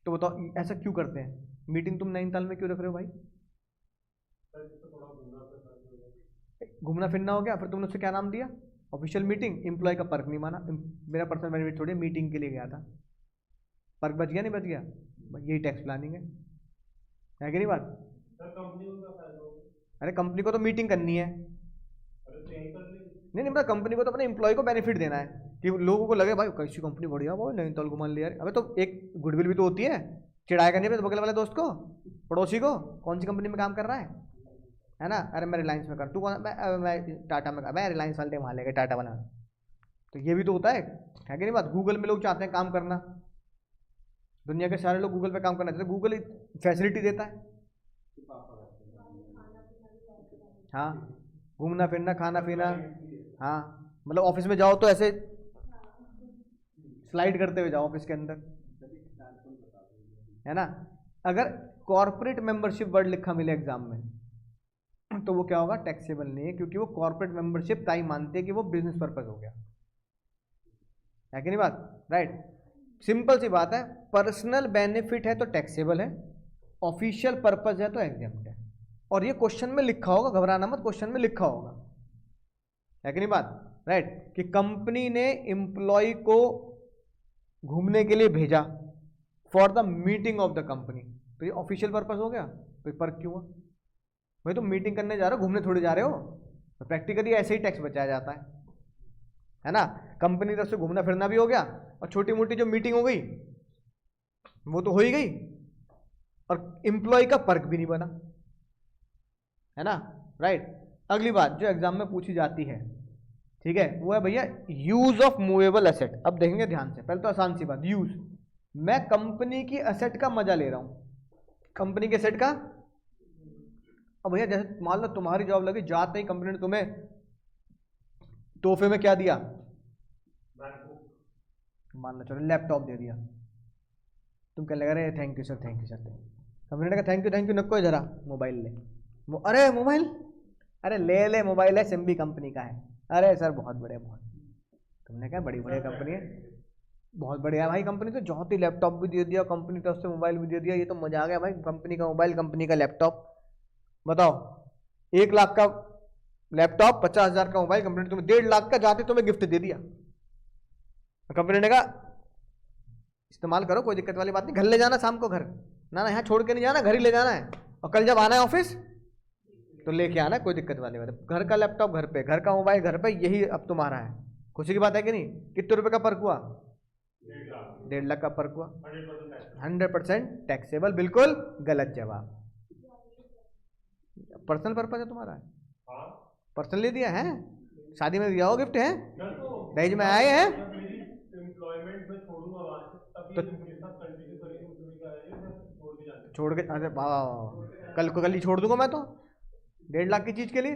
तो बताओ ऐसा क्यों करते हैं, मीटिंग तुम नैनीताल में क्यों रख रहे हो भाई, घूमना फिरना हो गया, फिर तुमने उससे क्या नाम दिया, ऑफिशियल मीटिंग, एम्प्लॉय का पर्क नहीं माना, मेरा पर्सनल बेनिफिट थोड़ी, मीटिंग के लिए गया था, पर्क बच गया नहीं बच गया, यही टैक्स प्लानिंग है कि नहीं बात। अरे कंपनी को तो मीटिंग करनी है, नहीं मतलब कंपनी को तो अपने एम्प्लॉय को बेनिफिट देना है, कि लोगों को लगे भाई कैसी कंपनी बढ़िया, वो नैनीताल घुमा लिया। अबे तो एक गुडविल भी तो होती है, चिढ़ाएगा नहीं बगल वाले दोस्त को, पड़ोसी को, कौन सी कंपनी में काम कर रहा है ना। अरे मैं रिलायंस में कर, तू कौन, मैं टाटा में कर, मैं रिलायंस वाले वहाँ लेके टाटा बना, तो ये भी तो होता है कि नहीं बात। गूगल में लोग चाहते हैं काम करना, दुनिया के सारे लोग गूगल पे काम करना चाहते हैं, गूगल फैसिलिटी देता है, हाँ घूमना फिरना खाना पीना, हाँ मतलब ऑफिस में जाओ तो ऐसे स्लाइड करते हुए जाओ ऑफिस के अंदर, है ना। अगर कॉर्पोरेट मेंबरशिप वर्ड लिखा मिले एग्जाम में तो वो क्या होगा, टैक्सेबल नहीं है, क्योंकि वो कॉर्पोरेट मेंबरशिप ताई मानते हैं कि वो बिजनेस पर्पस हो गया, है कि नहीं बात, राइट। सिंपल सी बात है, पर्सनल बेनिफिट है तो टैक्सेबल है, ऑफिशियल पर्पस है तो एग्जेम्प्ट है। और ये क्वेश्चन में लिखा होगा, घबराना मत, क्वेश्चन में लिखा होगा, है कि नहीं बात, राइट, कि कंपनी ने एम्प्लॉय को घूमने के लिए भेजा for the meeting of the company, तो ये ऑफिशियल पर्पस हो गया, तो ये पर्क क्यों हुआ भाई, तुम मीटिंग करने जा रहे हो, घूमने थोड़ी जा रहे हो, तो प्रैक्टिकली ऐसे ही टैक्स बचाया जाता है ना। कंपनी की तरफ से घूमना फिरना भी हो गया, और छोटी मोटी जो मीटिंग हो गई वो तो हो ही गई, और एम्प्लॉय का पर्क भी नहीं बना, है ना, राइट। अगली बात जो एग्जाम में पूछी जाती है, ठीक है, वो है भैया यूज ऑफ मूवेबल एसेट। अब देखेंगे ध्यान से, पहले तो आसान सी बात, यूज, मैं कंपनी की एसेट का मजा ले रहा हूं, कंपनी के एसेट का। अब भैया जैसे मान लो तुम्हारी जॉब लगी, जाते ही कंपनी ने तुम्हें तोहफे में क्या दिया, मान लो चलो लैपटॉप दे दिया, तुम क्या लगा रहे thank you sir thank you sir, company ने कहा थैंक यू नको जरा मोबाइल ले, अरे मोबाइल, अरे ले मोबाइल है सिम्बी कंपनी का है, अरे सर बहुत बढ़िया बहुत, तुमने कहा बड़ी बढ़िया कंपनी है, बहुत बढ़िया भाई कंपनी, तो जो ही लैपटॉप भी दे दिया कंपनी तरफ से, मोबाइल भी दे दिया, ये तो मजा आ गया भाई, कंपनी का मोबाइल कंपनी का लैपटॉप। बताओ 1 लाख का लैपटॉप 50,000 का मोबाइल, कंपनी ने तुम्हें 1.5 लाख का जाते तुम्हें गिफ्ट दे दिया। कंपनी ने कहा इस्तेमाल करो कोई दिक्कत वाली बात नहीं, घर ले जाना शाम को, घर ना यहाँ छोड़ के नहीं जाना, घर ही ले जाना है, और कल जब आना है ऑफिस तो लेके आना, कोई दिक्कत वाली बात है। घर का लैपटॉप घर पे, घर का मोबाइल घर पे, यही अब तुम्हारा है। खुशी की बात है कि नहीं? कितने रुपए का फर्क हुआ? 1.5 लाख का फर्क हुआ। 100% टैक्सेबल, बिल्कुल गलत जवाब। पर्सनल पर्पज है तुम्हारा, पर्सनली दिया है, शादी में दिया हो गिफ्ट है, दहेज में आए हैं छोड़ के, अरे कल ही छोड़ दूंगा मैं तो 1.5 लाख की चीज के लिए।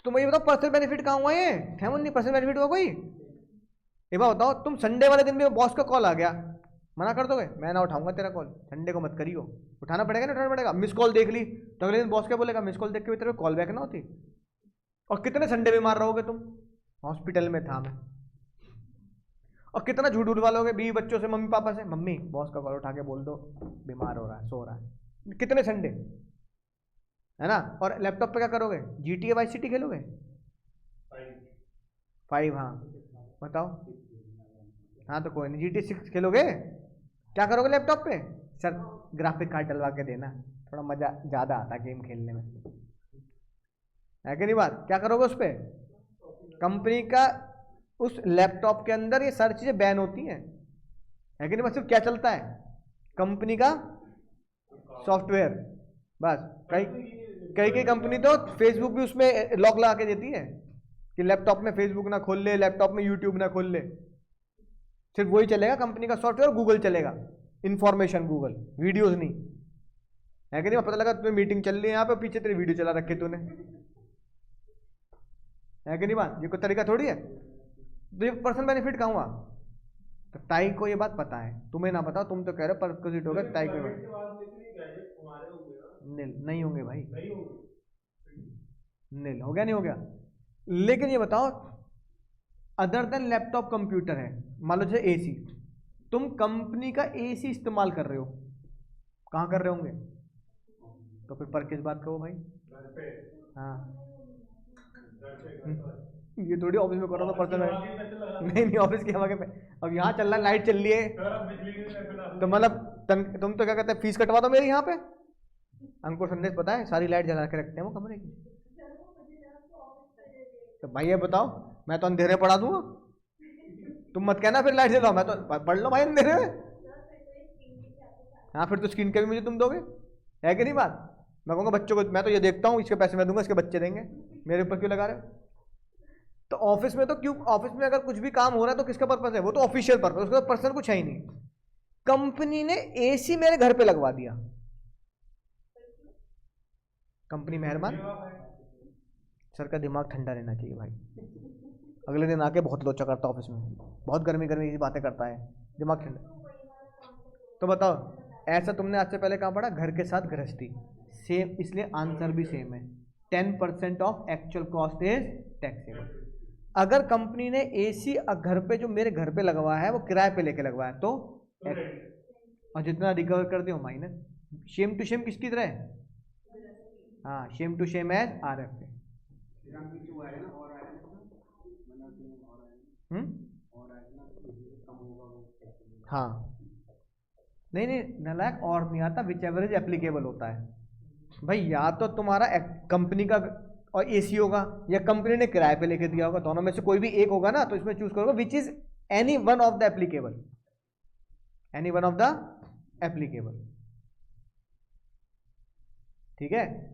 तुम मुझे बताओ पर्सनल बेनिफिट कहाँ हुआ? ये नहीं पर्सनल बेनिफिट हुआ कोई? एक बार बताओ, तुम संडे वाले दिन भी बॉस का कॉल आ गया, मना कर दोगे? मैं ना उठाऊंगा तेरा कॉल, संडे को मत करियो। उठाना पड़ेगा ना, उठाना पड़ेगा। मिस कॉल देख ली तो अगले दिन बॉस क्या बोलेगा? मिस कॉल देख के भी तेरे को कॉल बैक ना होती। और कितने संडे भी मार रहोगे तुम? हॉस्पिटल में था मैं। और कितना झूठ उठवा लोगे बीवी बच्चों से, मम्मी पापा से, मम्मी बॉस का कॉल उठा के बोल दो बीमार हो रहा है, सो रहा है। कितने संडे है ना? और लैपटॉप पे क्या करोगे? GTA वाई सिटी खेलोगे? 5 हाँ बताओ। हाँ तो कोई नहीं, GTA 6 खेलोगे? क्या करोगे लैपटॉप पे? सर ग्राफिक कार्ड डलवा के देना, थोड़ा मजा ज्यादा आता गेम खेलने में, है कि नहीं बात? क्या करोगे उस पर? कंपनी का उस लैपटॉप के अंदर ये सारी चीजें बैन होती हैं, है कि नहीं? बस सिर्फ क्या चलता है? कंपनी का सॉफ्टवेयर बस। कई कंपनी तो फेसबुक भी उसमें लॉक लगा के देती है कि लैपटॉप में फेसबुक ना खोल ले, लैपटॉप में यूट्यूब ना खोल ले, सिर्फ वही चलेगा कंपनी का सॉफ्टवेयर। गूगल चलेगा, इंफॉर्मेशन गूगल, वीडियोस नहीं, है कि नहीं? पता लगा तुम्हें मीटिंग चल रही है यहाँ पे, पीछे तेरी वीडियो चला रखे तूने, है कि नहीं बात? ये कोई तरीका थोड़ी है। तो ये पर्सनल बेनिफिट कहाँ हुआ? तो ताई को ये बात पता है, तुम्हें ना पता, तुम तो कह रहे हो परक्विजिट हो गए, ताई को नहीं होंगे भाई, नील हो गया, नहीं हो गया। लेकिन ये बताओ, अदर देन लैपटॉप कंप्यूटर है, मान लो जैसे AC, तुम कंपनी का AC इस्तेमाल कर रहे हो, कहाँ कर रहे होंगे? तो फिर पर किस बात का हो भाई? हाँ ये थोड़ी ऑफिस में करो तो पर्सनल, नहीं ऑफिस की हवा के पे। अब यहाँ चल रहा है, लाइट चल रही है, तो मतलब तुम तो क्या कहते हैं, फीस कटवा दो मेरी यहाँ पे। अंकुर संदेश पता है, सारी लाइट जला के रखते हैं वो कमरे की। तो भाई ये बताओ, मैं तो अंधेरे पढ़ा दूंगा, तुम मत कहना फिर लाइट जलाओ, मैं तो पढ़ लो भाई अंधेरे में। हाँ फिर तो स्क्रीन के भी मुझे तुम दोगे, है कि नहीं बात? मैं कहूँगा बच्चों को, मैं तो ये देखता हूँ, इसके पैसे मैं दूंगा, इसके बच्चे देंगे, मेरे ऊपर क्यों लगा रहे हो? तो ऑफिस में तो क्यों, ऑफिस में अगर कुछ भी काम हो रहा है तो किसका पर्पस है? वो तो ऑफिशियल पर्पस, उसका पर्सनल कुछ है ही नहीं। कंपनी ने AC मेरे घर पे लगवा दिया, कंपनी मेहरबान। सर का दिमाग ठंडा रहना चाहिए भाई, अगले दिन आके बहुत लोचा करता ऑफिस में, बहुत गर्मी की बातें करता है, दिमाग ठंडा। तो बताओ, ऐसा तुमने आज से पहले कहाँ पढ़ा? घर के साथ गृहस्थी, सेम, इसलिए आंसर भी सेम है। 10% of actual cost is taxable. अगर कंपनी ने AC घर पे, जो मेरे घर पे लगवाया है, वो किराए पे लेके लगवाया तो और जितना रिकवर कर दो माइनस, सेम टू सेम किसकी तरह है? हाँ same to same as RF पे। हाँ नहीं नालायक, और नहीं आता, विच एवर इज एप्लीकेबल होता है भाई। या तो तुम्हारा कंपनी का और AC होगा, या कंपनी ने किराए पे लेके दिया होगा, दोनों में से कोई भी एक होगा ना, तो इसमें चूज करोगे which is any one of the applicable, any one of the applicable, ठीक है?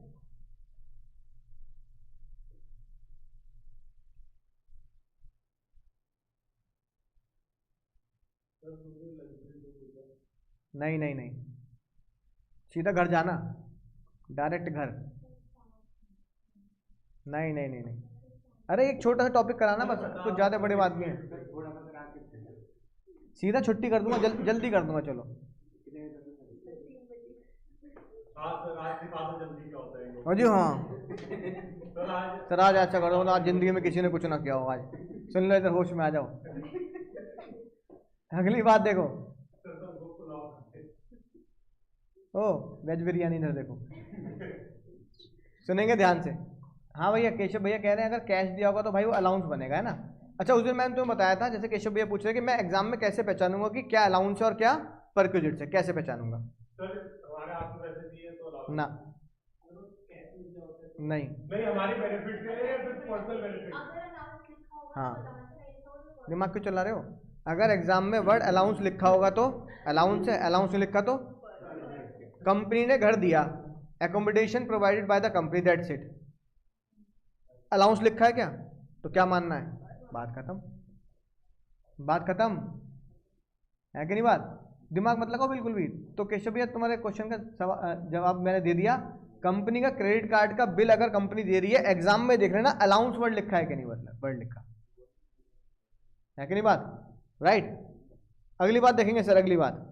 नहीं सीधा घर जाना, डायरेक्ट घर। नहीं अरे एक छोटा सा टॉपिक कराना बस, कुछ ज्यादा बड़ी बात नहीं है। सीधा छुट्टी कर दूंगा, जल्दी कर दूंगा। चलो आज सर आज दिखा दो जल्दी क्या होता है ये। हाँ जी हाँ सर आज सर, आज अच्छा कर दो ना, आज जिंदगी में किसी ने कुछ ना किया हो। आज सुन लो, इधर होश में आ जाओ। अगली बात देखो, सर सबको पुलाव खाते। ओ वेज बिरयानी इधर देखो, सुनेंगे ध्यान से। हाँ भैया, केशव भैया कह रहे हैं अगर कैश दिया होगा तो भाई वो अलाउंस बनेगा, है ना। अच्छा, उस दिन मैंने तुम्हें बताया था, जैसे केशव भैया पूछ रहे हैं कि मैं एग्जाम में कैसे पहचानूंगा कि क्या अलाउंस है और क्या परक्यूजिट है, कैसे पहचानूंगा। सर हमारे हाथ में वैसे दिए तो अलाउ ना नहीं, नहीं, हमारी बेनिफिट के लिए या फिर पर्सनल बेनिफिट। हाँ दिमाग क्यों चला रहे हो। अगर एग्जाम में वर्ड अलाउंस लिखा होगा तो अलाउंस है, अलाउंस नहीं लिखा तो कंपनी ने घर दिया, accommodation provided by the company, that's it. Allowance लिखा है क्या, तो क्या मानना है, बात खत्म, बात खत्म है कि नहीं। बात दिमाग मत लगाओ बिल्कुल भी। तो केशव भैया तुम्हारे क्वेश्चन का जवाब मैंने दे दिया। कंपनी का क्रेडिट कार्ड का बिल अगर कंपनी दे रही है, एग्जाम में देख लेना अलाउंस वर्ड लिखा है कि नहीं, मतलब वर्ड लिखा है कि नहीं, बात राइट। अगली बात देखेंगे सर, अगली बात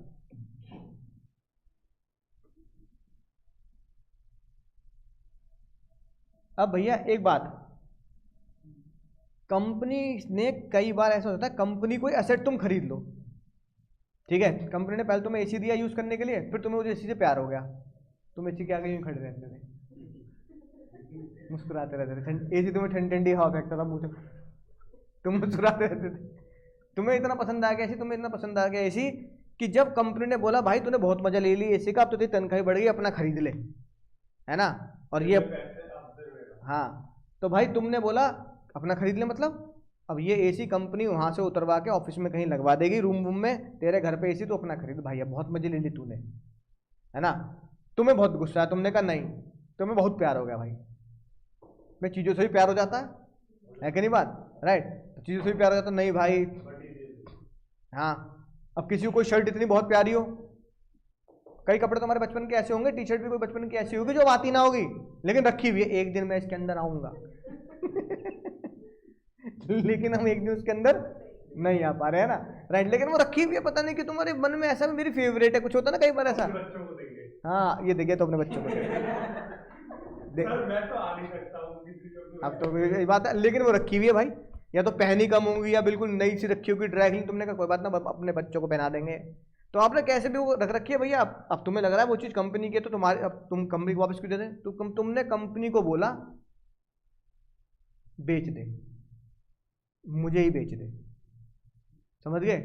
अब भैया एक बात, कंपनी ने कई बार ऐसा होता है, कंपनी कोई एसेट तुम खरीद लो, ठीक है, कंपनी ने पहले तुम्हें एसी दिया यूज करने के लिए, फिर तुम्हें उस एसी से प्यार हो गया, तुम एसी के आगे यूं खड़े रहते थे, मुस्कुराते रहते थे, एसी तुम्हें ठंडी ठंडी हवा फेंकता था मुंह से, तुम मुस्कुराते रहते थे। तुम्हें इतना पसंद आ गया एसी, तुम्हें इतना पसंद आ गया एसी कि जब कंपनी ने बोला भाई तूने बहुत मजा ले ली एसी का, अब तो तेरी तनख्वाही बढ़ गई, अपना खरीद ले, है ना। और ये हाँ, तो भाई तुमने बोला अपना खरीद ले, मतलब अब ये एसी कंपनी वहां से उतरवा के ऑफिस में कहीं लगवा देगी, रूम वूम में, तेरे घर पे एसी, तो अपना खरीद भाई, अब बहुत मजे ले ली तूने, है ना। तुम्हें बहुत गुस्सा है, तुमने कहा नहीं, तुम्हें बहुत प्यार हो गया भाई, मैं चीज़ों से भी प्यार हो जाता है कि नहीं, बात राइट। तो चीज़ों से भी प्यार हो जाता, नहीं भाई, हाँ। अब किसी को कोई शर्ट इतनी बहुत प्यारी हो, कई कपड़े तो हमारे बचपन के ऐसे होंगे, टी शर्ट भी कोई बचपन की ऐसी होगी जो आती ना होगी, लेकिन रखी हुई है, एक दिन मैं इसके अंदर आऊंगा लेकिन हम एक दिन उसके अंदर नहीं आ पा रहे हैं ना, राइट। लेकिन वो रखी हुई है, पता नहीं कि तुम्हारे मन में ऐसा मेरी फेवरेट है, कुछ होता ना कई बार ऐसा। बच्चों को देंगे। हाँ ये देखिए, तो अपने बच्चों को सर मैं तो आ नहीं सकता हूँ किसी को। अब तो ये बात है, लेकिन वो रखी हुई है भाई, या तो पहनी कम होगी या बिल्कुल नई सी रखी होगी, ड्राई क्लीन, तुमने कहा कोई बात ना, अपने बच्चों को पहना देंगे, तो आपने कैसे भी वो रख रखी है भैया। अब तुम्हें लग रहा है वो चीज़ कंपनी की है, तो तुम्हारे, अब तुम कंपनी को वापस क्यों दे दें, तुमने कंपनी को बोला बेच दे, मुझे ही बेच दे, समझ गए,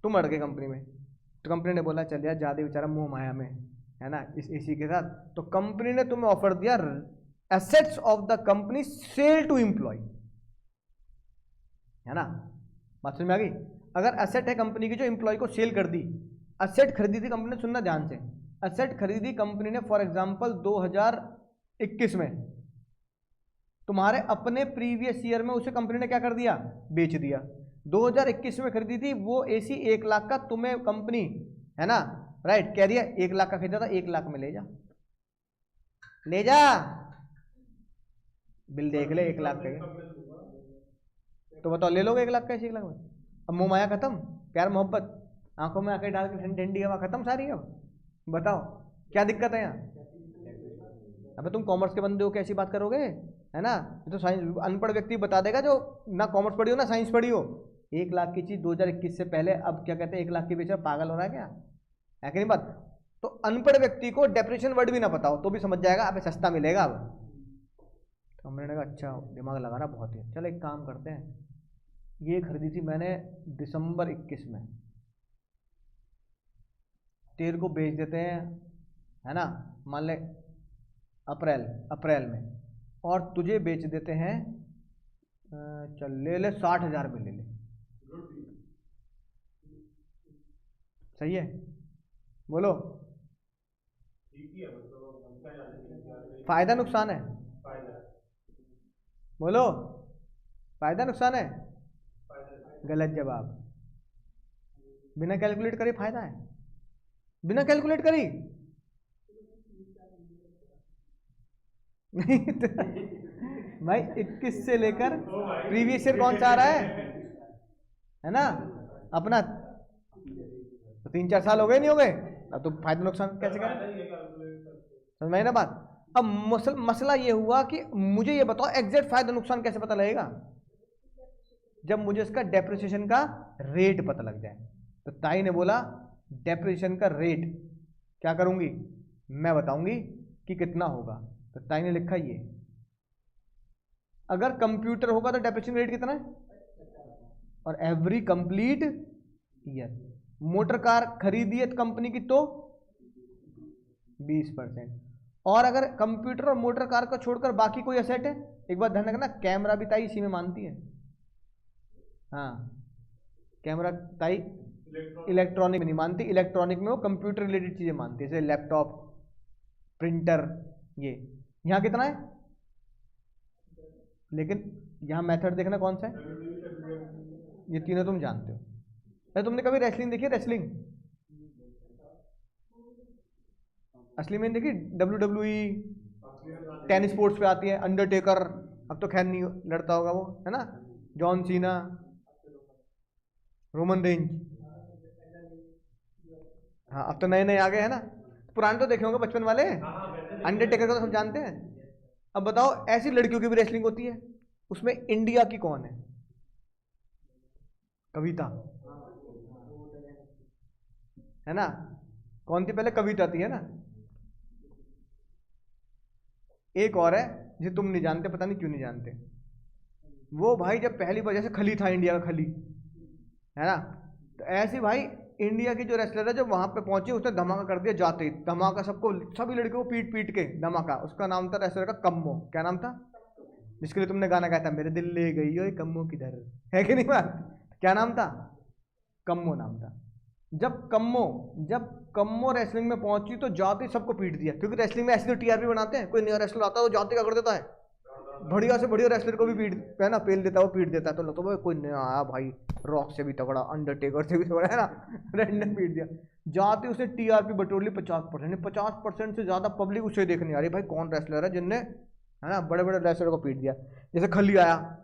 तुम अड़ गए कंपनी में, तो कंपनी ने बोला चल यार ज्यादा बेचारा मोह माया में है ना इस एसी के साथ, तो कंपनी ने तुम्हें ऑफर दिया assets of the company sale to employ, है ना। बात समझ में आ गई। अगर एसेट है कंपनी की जो एम्प्लॉय को सेल कर दी, एसेट खरीदी थी कंपनी ने, सुनना ध्यान से, एसेट खरीदी कंपनी ने फॉर एग्जांपल 2021 में, तुम्हारे अपने प्रीवियस ईयर में उसे कंपनी ने क्या कर दिया, बेच दिया। 2021 में खरीदी थी वो एसी 1 लाख का, तुम्हें कंपनी, है ना, राइट, कह रही है 1 लाख का खरीदा था, 1 लाख में ले जा, ले जा, बिल देख ले 1 लाख का, तो बताओ ले लोगे 1 लाख का एसी 1 लाख में। अब मोह माया खत्म, प्यार मोहब्बत आंखों में आके डाल के ठंडी ठंडी हवा खत्म सारी। अब बताओ क्या दिक्कत है यहाँ। अबे तुम कॉमर्स के बंदे हो, कैसी बात करोगे, है ना। तो साइंस अनपढ़ व्यक्ति बता देगा जो ना कॉमर्स पढ़ी हो ना साइंस पढ़ी हो, 1 लाख की चीज 2021 से पहले अब क्या कहते हैं 1 लाख की बेचा, पागल हो रहा है क्या, है कि नहीं बात। तो अनपढ़ व्यक्ति को डेप्रेशन वर्ड भी ना पता हो तो भी समझ जाएगा अबे सस्ता मिलेगा। अब तो हमने कहा अच्छा दिमाग लगाना बहुत ही, चलो एक काम करते हैं, ये खरीदी थी मैंने दिसंबर 21 में, तेरे को बेच देते हैं, है ना, मान ले अप्रैल में, और तुझे बेच देते हैं, चल ले ले 60,000 में ले ले, सही है, बोलो फायदा नुकसान है, बोलो फायदा नुकसान है, गलत जवाब, बिना कैलकुलेट करे फायदा है, बिना कैलकुलेट करी नहीं तो भाई 21 से लेकर प्रीवियस ईयर कौन सा आ रहा है ना, अपना तो 3-4 साल हो गए, नहीं हो गए? अब तो फायदा नुकसान कैसे करें? समझ में आई ना बात? अब मसला ये हुआ कि मुझे ये बताओ एग्जैक्ट फायदा नुकसान कैसे पता लगेगा? जब मुझे इसका डेप्रिसिएशन का रेट पता लग जाए। तो ताई ने बोला डेप्रिसिएशन का रेट क्या करूंगी, मैं बताऊंगी कि कितना होगा। तो ताई ने लिखा ये, अगर कंप्यूटर होगा तो डेप्रिसिएशन रेट कितना है, और every complete year. Motor car खरीदी है कंपनी की तो 20%। और अगर कंप्यूटर और मोटर कार को छोड़कर बाकी कोई एसेट है, एक बात ध्यान रखना, कैमरा भी ताई इसी में मानती है। हाँ, कैमरा ताई इलेक्ट्रॉनिक में नहीं मानती, इलेक्ट्रॉनिक में वो कंप्यूटर रिलेटेड चीजें मानती है, जैसे लैपटॉप, प्रिंटर। ये यहाँ कितना है, लेकिन यहाँ मेथड देखना कौन सा है, ये तीनों तुम जानते हो। अरे तुमने कभी रेसलिंग देखी है? रेसलिंग असली में देखी, WWE, टेनिस स्पोर्ट्स पे आती है, अंडरटेकर, अब तो खैर नहीं लड़ता होगा वो, है ना, जॉन सीना, रोमन रेंज। हाँ अब तो नए नए आ गए हैं ना, पुराने तो देखे होंगे बचपन वाले, अंडरटेकर को तो सब जानते हैं। अब बताओ ऐसी लड़कियों की भी रेसलिंग होती है, उसमें इंडिया की कौन है? कविता, है ना, कौन थी पहले? कविता थी, है ना। एक और है जिसे तुम नहीं जानते, पता नहीं क्यों नहीं जानते। वो भाई जब पहली बार, जैसे खली था इंडिया का खली, है ना, तो ऐसे भाई इंडिया की जो रेसलर है जब वहां पे पहुंची, उसने धमाका कर दिया जाते ही, धमाका सबको, सभी लड़कियों को पीट पीट के धमाका। उसका नाम था रेसलर का कम्मो। क्या नाम था? जिसके लिए तुमने गाना गाया था, मेरे दिल ले गई ओए कम्मो किधर, है कि नहीं बात? क्या नाम था? कम्मो नाम था। जब कम्मो रेसलिंग में पहुंची तो जाते ही सबको पीट दिया, क्योंकि रेसलिंग में ऐसे तो टीआरपी बनाते हैं, कोई नया रेसलर आता है तो जाते क्या कर देता है, बढ़िया से बढ़िया रेसलर को भी पीट, है ना, पेल देता है, वो पीट देता है। तो लगता है कोई नया आया भाई, रॉक से भी तगड़ा, अंडरटेकर से भी तगड़ा, है ना, रैंडम पीट दिया। जाते उसने टीआरपी बटोर ली 50%, 50% से ज्यादा पब्लिक उसे देखने आ रही, भाई कौन रेसलर है जिनने, है ना, बड़े बड़े रेसलर को पीट दिया। जैसे खली आया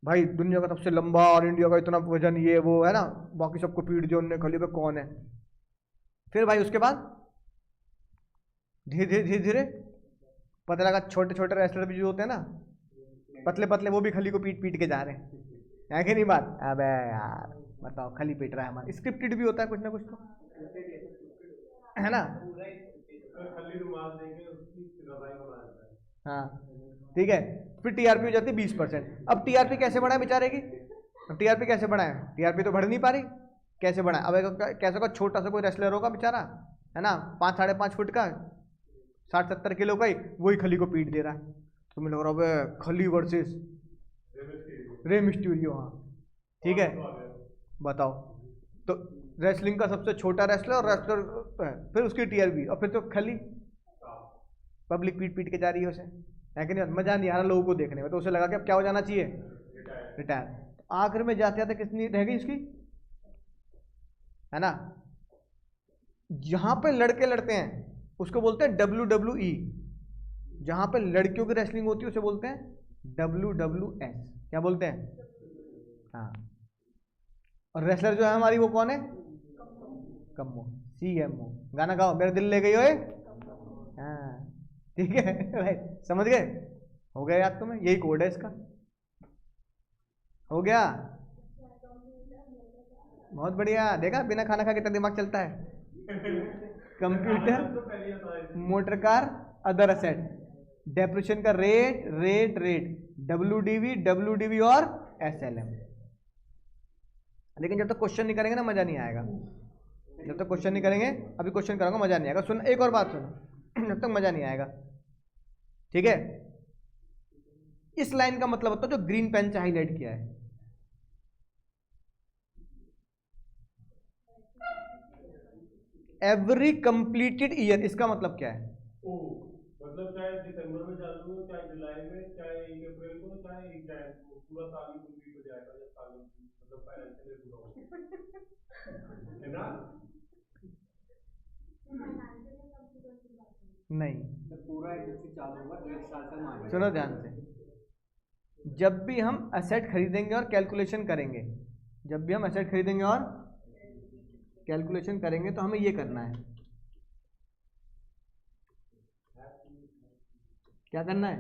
भाई, दुनिया का सबसे लंबा और इंडिया का इतना वजन, ये वो, है ना, बाकी सबको पीट दिया उनने, खली पे कौन है। फिर भाई उसके बाद धीरे धीरे धीरे धीरे पता लगा छोटे छोटे रेसलर भी जो होते हैं ना, पतले पतले, वो भी खली को पीट पीट के जा रहे हैं, है कि नहीं बात? अबे यार बताओ, खली पीट रहा है हमारा, स्क्रिप्टेड भी होता है कुछ ना कुछ तो, है ना। हाँ ठीक है, फिर टीआरपी हो जाती है 20%। अब टीआरपी कैसे बढ़ाए बेचारे की, अब टीआरपी कैसे बढ़ाए? टीआरपी तो बढ़ नहीं पा रही, कैसे बढ़ाए? अब कैसे का छोटा सा कोई रेसलर होगा बेचारा, है ना, 5-5.5 फुट का, 60-70 किलो का ही, वही खली को पीट दे रहा है। तुम्हें लग रहा है खली वर्सेस रे मिस्टीरियो। हाँ ठीक है, बताओ। तो रेसलिंग का सबसे छोटा रेसलर और रेसलर, फिर उसकी टीआरपी, और फिर तो खली, पब्लिक पीट पीट के जा रही है उसे, है कि नहीं? मजा नहीं आ रहा लोगों को देखने में, तो उसे लगा कि अब क्या हो जाना चाहिए, रिटायर। तो आखिर में जाते जाते कितनी रह गई उसकी, है ना, जहां पे लड़के लड़ते हैं उसको बोलते हैं WWE, जहां पे लड़कियों की रेसलिंग होती है उसे बोलते हैं WWS। क्या बोलते हैं? हाँ, और रेसलर जो है हमारी वो कौन है? कम्मो, CMO। गाना गाओ, मेरे दिल ले गई ओए। हाँ ठीक है भाई, समझ गए? हो गया याद तुम्हें? यही कोड है इसका, हो गया, बहुत बढ़िया। देखा, बिना खाना खा कितना दिमाग चलता है। Computer, motor car, other asset, depreciation का रेट रेट रेट, WDV और SLM। लेकिन जब तक क्वेश्चन नहीं करेंगे ना मजा नहीं आएगा, जब तक क्वेश्चन नहीं करेंगे, अभी क्वेश्चन करूंगा मजा नहीं आएगा। सुन, एक और बात सुनो, जब तक मजा नहीं आएगा, ठीक है। इस लाइन का मतलब होता है जो ग्रीन पेन से हाईलाइट किया है, एवरी कंप्लीटेड ईयर, इसका मतलब क्या है? मतलब चाहे दिसंबर में चालू हो, चाहे जुलाई में, चाहे 1 अप्रैल को, चाहे 1 जनवरी को, पूरा साल ही कंप्लीट हो जाएगा जब साल मतलब फाइनेंशियल ईयर पूरा हो, है ना? नहीं, पूरा जब से चालू हुआ 1 साल तक मान, सुनो ध्यान से, जब भी हम एसेट खरीदेंगे और कैलकुलेशन करेंगे, जब भी हम एसेट खरीदेंगे और कैलकुलेशन करेंगे तो हमें ये करना है, क्या करना है,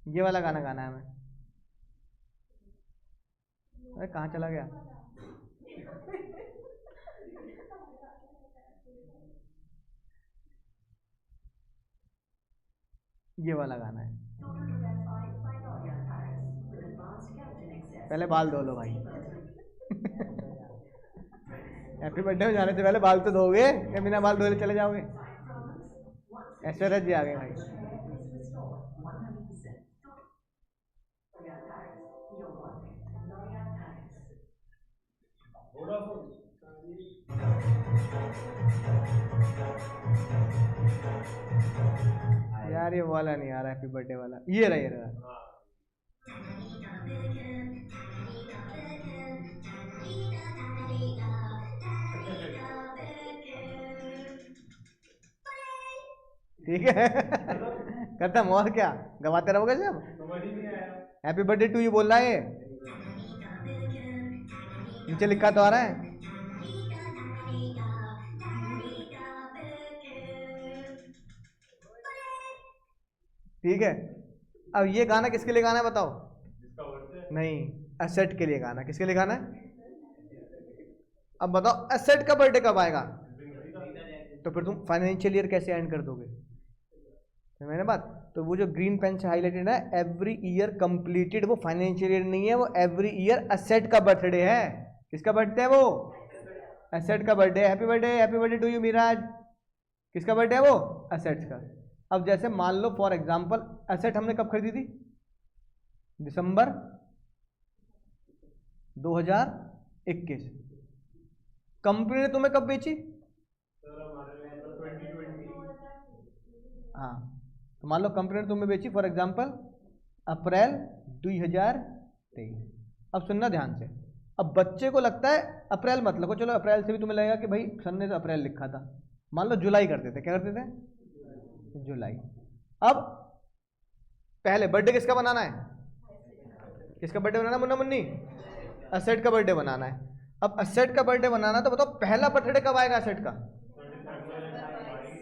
ये वाला गाना गाना है हमें। अरे कहाँ चला गया, ये वाला गाना है। पहले बाल धो लो भाई। हैप्पी बर्थडे में जाने से पहले बाल तो धोगे या बिना बाल धोए चले जाओगे? ऐश्वर्या जी आ गए भाई। यार ये वाला नहीं आ रहा, हैप्पी बर्थडे वाला, ये रहा, ये रहा। ठीक है। खत्म, और क्या गवाते रहोगे जब? समझ ही नहीं आया। हैप्पी बर्थडे टू यू बोल रहा है, नीचे लिखा तो आ रहा है। ठीक है, अब ये गाना किसके लिए गाना है बताओ? जिसका बर्थडे नहीं, एसेट के लिए गाना। किसके लिए गाना है? अब बताओ एसेट का बर्थडे कब आएगा? तो फिर तुम फाइनेंशियल ईयर कैसे एंड कर दोगे? मैंने बात, तो वो जो ग्रीन पेन से हाईलाइटेड है एवरी ईयर कंप्लीटेड, वो फाइनेंशियल ईयर नहीं है, वो एवरी ईयर एसेट का बर्थडे है। किसका बर्थडे है वो? एसेट का birthday. Happy birthday to you Miraj. किसका बर्थडे है वो? एसेट्स का। अब जैसे मान लो फॉर एग्जांपल एसेट हमने कब खरीदी थी? दिसंबर 2021। कंपनी ने तुम्हें कब बेची? सर हमारे 2020। हाँ, तो मान लो कंपनी ने तुम्हें बेची फॉर एग्जांपल अप्रैल 2023। अब सुनना ध्यान से, अब बच्चे को लगता है अप्रैल मत लगो, चलो अप्रैल से भी तुम्हें लगेगा कि भाई सर ने तो अप्रैल लिखा था, मान लो जुलाई करते थे। क्या करते थे? जुलाई। अब पहले बर्थडे किसका बनाना है? किसका बर्थडे बनाना है मुन्ना मुन्नी? एसेट का बर्थडे बनाना है। अब एसेट का बर्थडे बनाना है तो बताओ पहला बर्थडे कब आएगा एसेट का?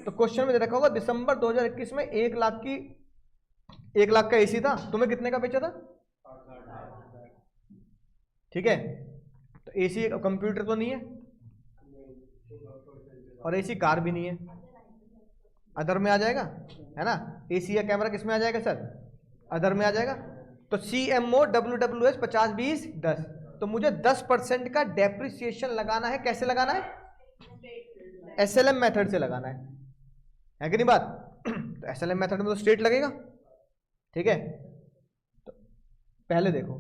तो क्वेश्चन में दे रखा होगा दिसंबर 2021 में 1 लाख का एसी था, तुम्हें कितने का बेचा था? ठीक है, तो एसी कंप्यूटर तो नहीं है और एसी कार भी नहीं है, अदर में आ जाएगा, है ना? एसी या कैमरा किस में आ जाएगा सर? अदर में आ जाएगा। तो CMO WWS 50-20-10, तो मुझे 10% का डेप्रिसिएशन लगाना है। कैसे लगाना है? SLM मेथड से लगाना है कि नहीं बात? तो SLM मेथड में तो स्ट्रेट लगेगा। ठीक है, तो पहले देखो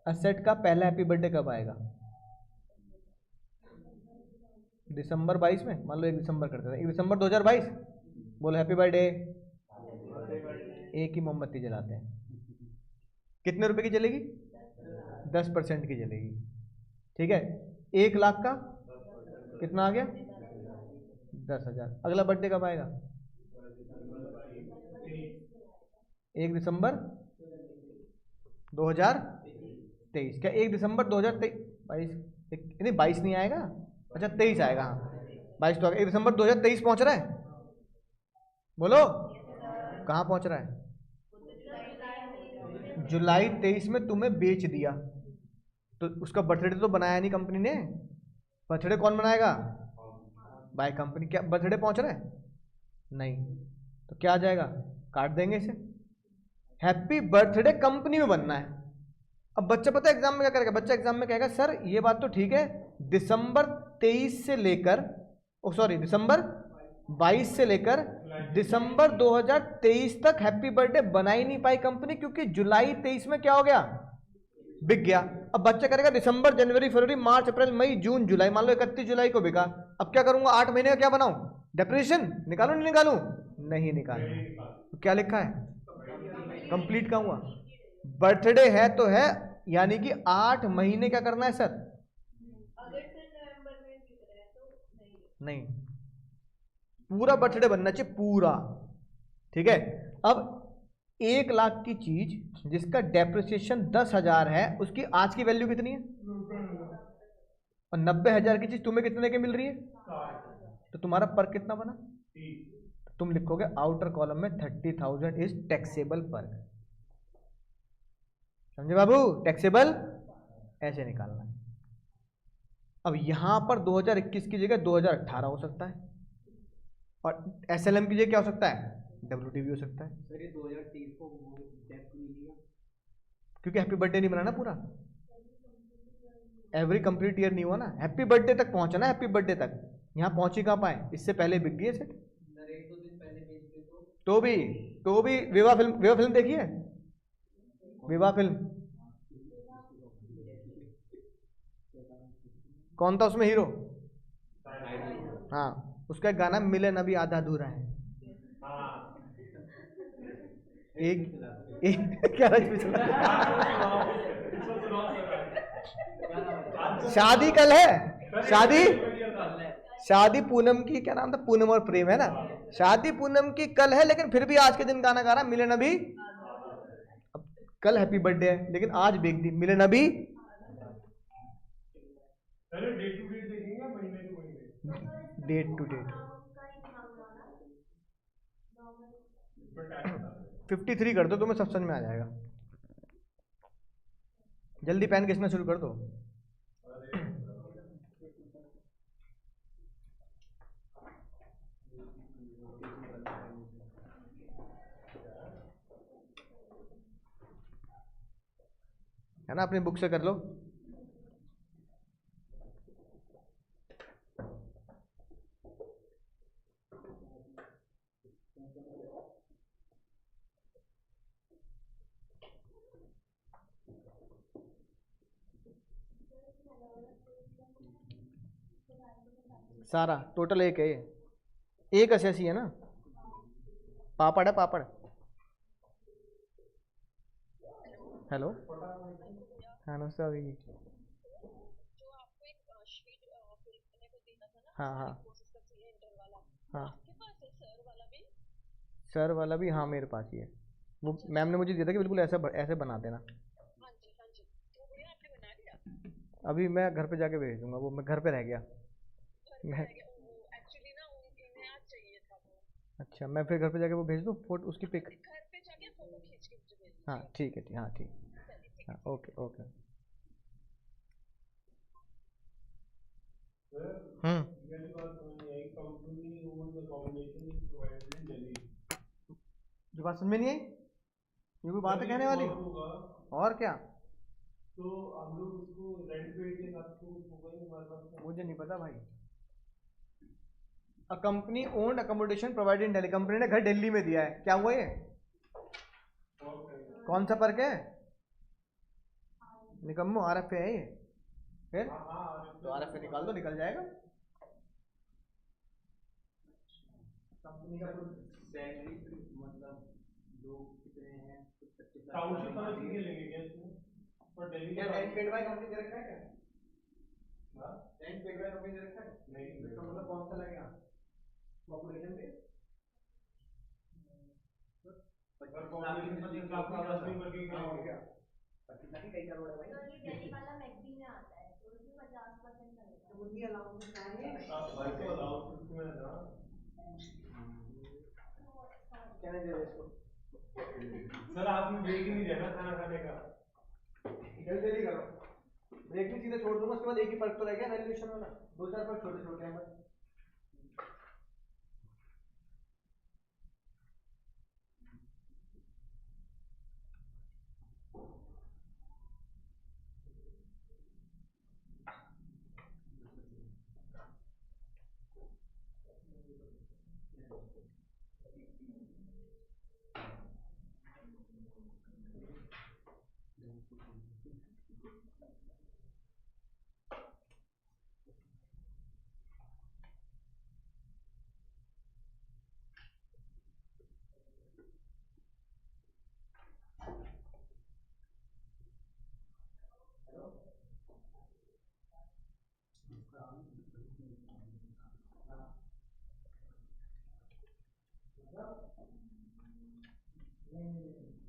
एसेट का पहला हैप्पी बर्थडे कब आएगा? दिसंबर 22 में। मान लो 1 दिसंबर करते थे, 1 दिसंबर 2022। बोलो हैप्पी बर्थडे। एक ही मोमबत्ती जलाते हैं, कितने रुपए की जलेगी? 10% की जलेगी। ठीक है, 1 लाख का कितना आ गया? 10,000। अगला बर्थडे कब आएगा? 1 दिसंबर 2023। क्या 1 दिसंबर 2023 नहीं 22 नहीं आएगा? अच्छा 23 आएगा। हाँ 22 तो आएगा। 1 दिसंबर 2023 पहुंच रहा है? बोलो कहाँ पहुंच रहा है? जुलाई 23 में तुम्हें बेच दिया, तो उसका बर्थडे तो बनाया नहीं कंपनी ने। बर्थडे कौन बनाएगा? By company. क्या बर्थडे पहुंच रहा है? नहीं, तो क्या आ जाएगा? काट देंगे इसे। हैप्पी बर्थडे कंपनी में बनना है। अब बच्चा पता है एग्जाम में क्या करेगा? बच्चा एग्जाम में कहेगा सर ये बात तो ठीक है, दिसंबर 23 से लेकर दिसंबर 22 से लेकर दिसंबर 2023 तक हैप्पी बर्थडे बना ही नहीं पाई कंपनी, क्योंकि जुलाई 23 में क्या हो गया? बिक गया। अब बच्चा करेगा दिसंबर जनवरी फरवरी मार्च अप्रैल मई जून जुलाई, मान लो 31 जुलाई को बिका। अब क्या करूंगा? 8 महीने का क्या बनाऊं? डेप्रिसिएशन निकालू नहीं निकालू? नहीं निकालू। तो क्या लिखा है? कंप्लीट का हुआ। बर्थडे है तो है, यानी कि 8 महीने क्या करना है सर? नहीं, पूरा बर्थडे बनना चाहिए पूरा। ठीक है, अब 1 लाख की चीज जिसका डेप्रिसिएशन 10,000 है, उसकी आज की वैल्यू कितनी है? और 90,000 की चीज तुम्हें कितने की मिल रही है? तो तुम्हारा पर कितना बना? तो तुम लिखोगे आउटर कॉलम में 30,000 इज टैक्सेबल पर। समझे बाबू? टैक्सेबल ऐसे निकालना। अब यहां पर 2021 की जगह 2018 हो सकता है, और SLM की जगह क्या हो सकता है? WTV हो सकता है। सर ये 2023 को डेप्ट मिली है क्योंकि हैप्पी बर्थडे नहीं बनाना पूरा, एवरी कंप्लीट ईयर नहीं हुआ ना, हैप्पी बर्थडे तक पहुंचा ना, हैप्पी बर्थडे तक। यहाँ पहुंची कहाँ पाए? इससे पहले बिक गई है सेट। एक दो दिन पहले बेच दिए तो भी विवाह फिल्म देखी है? विवाह फिल्म कौन था उसमें हीरो? हाँ, उसका एक गाना मिले न भी आधा अधूरा है। एक क्या शादी कल है, शादी पूनम की, क्या नाम था? पूनम और प्रेम है ना। शादी पूनम की कल है, लेकिन फिर भी आज के दिन गाना गा रहा मिले न भी। अब कल हैप्पी बर्थडे है, लेकिन आज बेच दी मिले न भी। डेट टू डेट देखेंगे, महीने टू महीने, डेट टू डेट 53 कर दो, तुम्हें सब समझ में आ जाएगा। जल्दी पेन खींचना शुरू कर दो। है ना, अपनी बुक से कर लो। सारा टोटल एक है ये, एक असेसी है ना। पापड़ है, पापड़। हेलो, हाँ नमस्ते अभी। हाँ हाँ हाँ, सर वाला भी हाँ मेरे पास ही है। वो मैम ने मुझे दिया था कि बिल्कुल ऐसा ऐसे बना देना। अभी मैं घर पे जाके भेज दूंगा, वो मैं घर पे रह गया। मैं अच्छा, मैं फिर घर पे जाके वो भेज दूँ फोटो उसकी पिक। हाँ ठीक है, हाँ ठीक, हाँ ओके ओके। जो बात समझ में नहीं आई, ये कोई बात है कहने वाली? और क्या? तो हम लोग उसको रेंट पे के साथ तो कुछ होगा ही हमारे पास। मुझे नहीं पता भाई। A company owned accommodation provided in Delhi, company ने घर दिल्ली में दिया है, क्या हुआ ये? कौन सा पर्क है? निकम्मो, RF है ये। फिर तो RF निकाल दो, निकल जाएगा। कंपनी का सैलरी मतलब लोग कितने हैं, टाउनशिप समझ के लेंगे क्या इसमें? पर दिल्ली क्या का रेंट पेड बाय कंपनी दे रखा है क्या? हाँ, रेंट पेड बाय कंपनी दे रखा है? नहीं, इसका मतलब कौन सा लगेगा? पॉपुलेशन पे पर पॉपुलेशन 25 लाख का 10 दिन करके हाँ, हो क्या गया 25 लाख ही कई करोड़ है भाई। तो ये दिल्ली वाला मैकडी में आता है, तो उसमें 50% लगेगा। तो उनकी अलाउंस है भाई तो अलाउंस में है ना। कहने दे रहे इसको। सर आपने ब्रेक ही नहीं दिया ना खाना खाने का। जल्दी जल्दी करो, ब्रेक भी सीधे छोड़ दूंगा, उसके बाद एक ही फर्क तो रह गया वैल्यूएशन वाला, 2-4 फर्क छोटे छोटे हैं बस। नहीं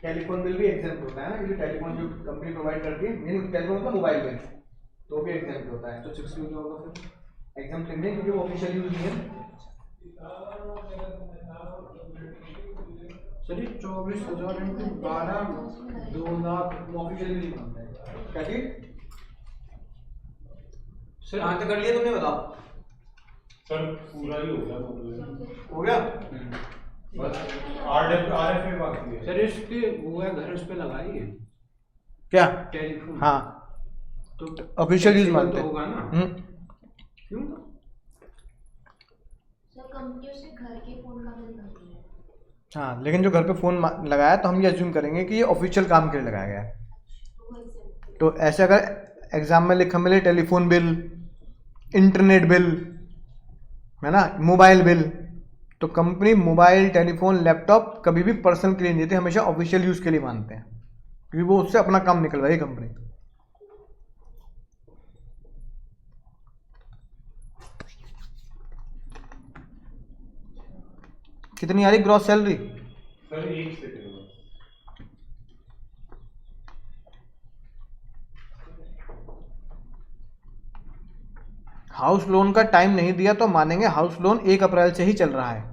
टेलीफोन बिल भी एग्जाम्प्ट होता है ना, क्योंकि टेलीफोन जो कंपनी प्रोवाइड करती है, यानी टेलीफोन मतलब मोबाइल बिल, तो भी एग्जाम्प्ट होता है। तो 60 क्या होगा फिर, एग्जाम्प्ट लिख दें क्योंकि वो ऑफिशियल यूज नहीं है। सर ये 24,000 इंटू 12 2 लाख ऑफिशियल यूज बनता है। क्या चीज सर कहाँ तक कर लिया तुमने, बताओ। सर पूरा ही हो गया मतलब, हो गया। बस RF बाकी है। सर इसके वो है घर उस पे लगाई है क्या, टेलीफोन। हाँ तो ऑफिशियल यूज taxable मानते तो हैं। होगा ना, हम्म। क्यों? सर कंपनियों से घर के फोन का बिल भरती है। हाँ लेकिन जो घर पे फोन लगाया तो हम ये अज्यूम करेंगे कि ये ऑफिशियल काम के लिए लगाया गया है। तो वो exempt है। तो ऐसे अगर एग्जाम में लिखा मिले टेलीफोन बिल, इंटरनेट बिल, है ना, मोबाइल बिल, तो कंपनी मोबाइल, टेलीफोन, लैपटॉप कभी भी पर्सनल के लिए नहीं देती, हमेशा ऑफिशियल यूज के लिए मानते हैं, क्योंकि वो उससे अपना काम निकलवाएगी कंपनी। कितनी आ रही ग्रॉस सैलरी? सर एक सेकंड में, हाउस लोन का टाइम नहीं दिया तो मानेंगे हाउस लोन 1 अप्रैल से ही चल रहा है।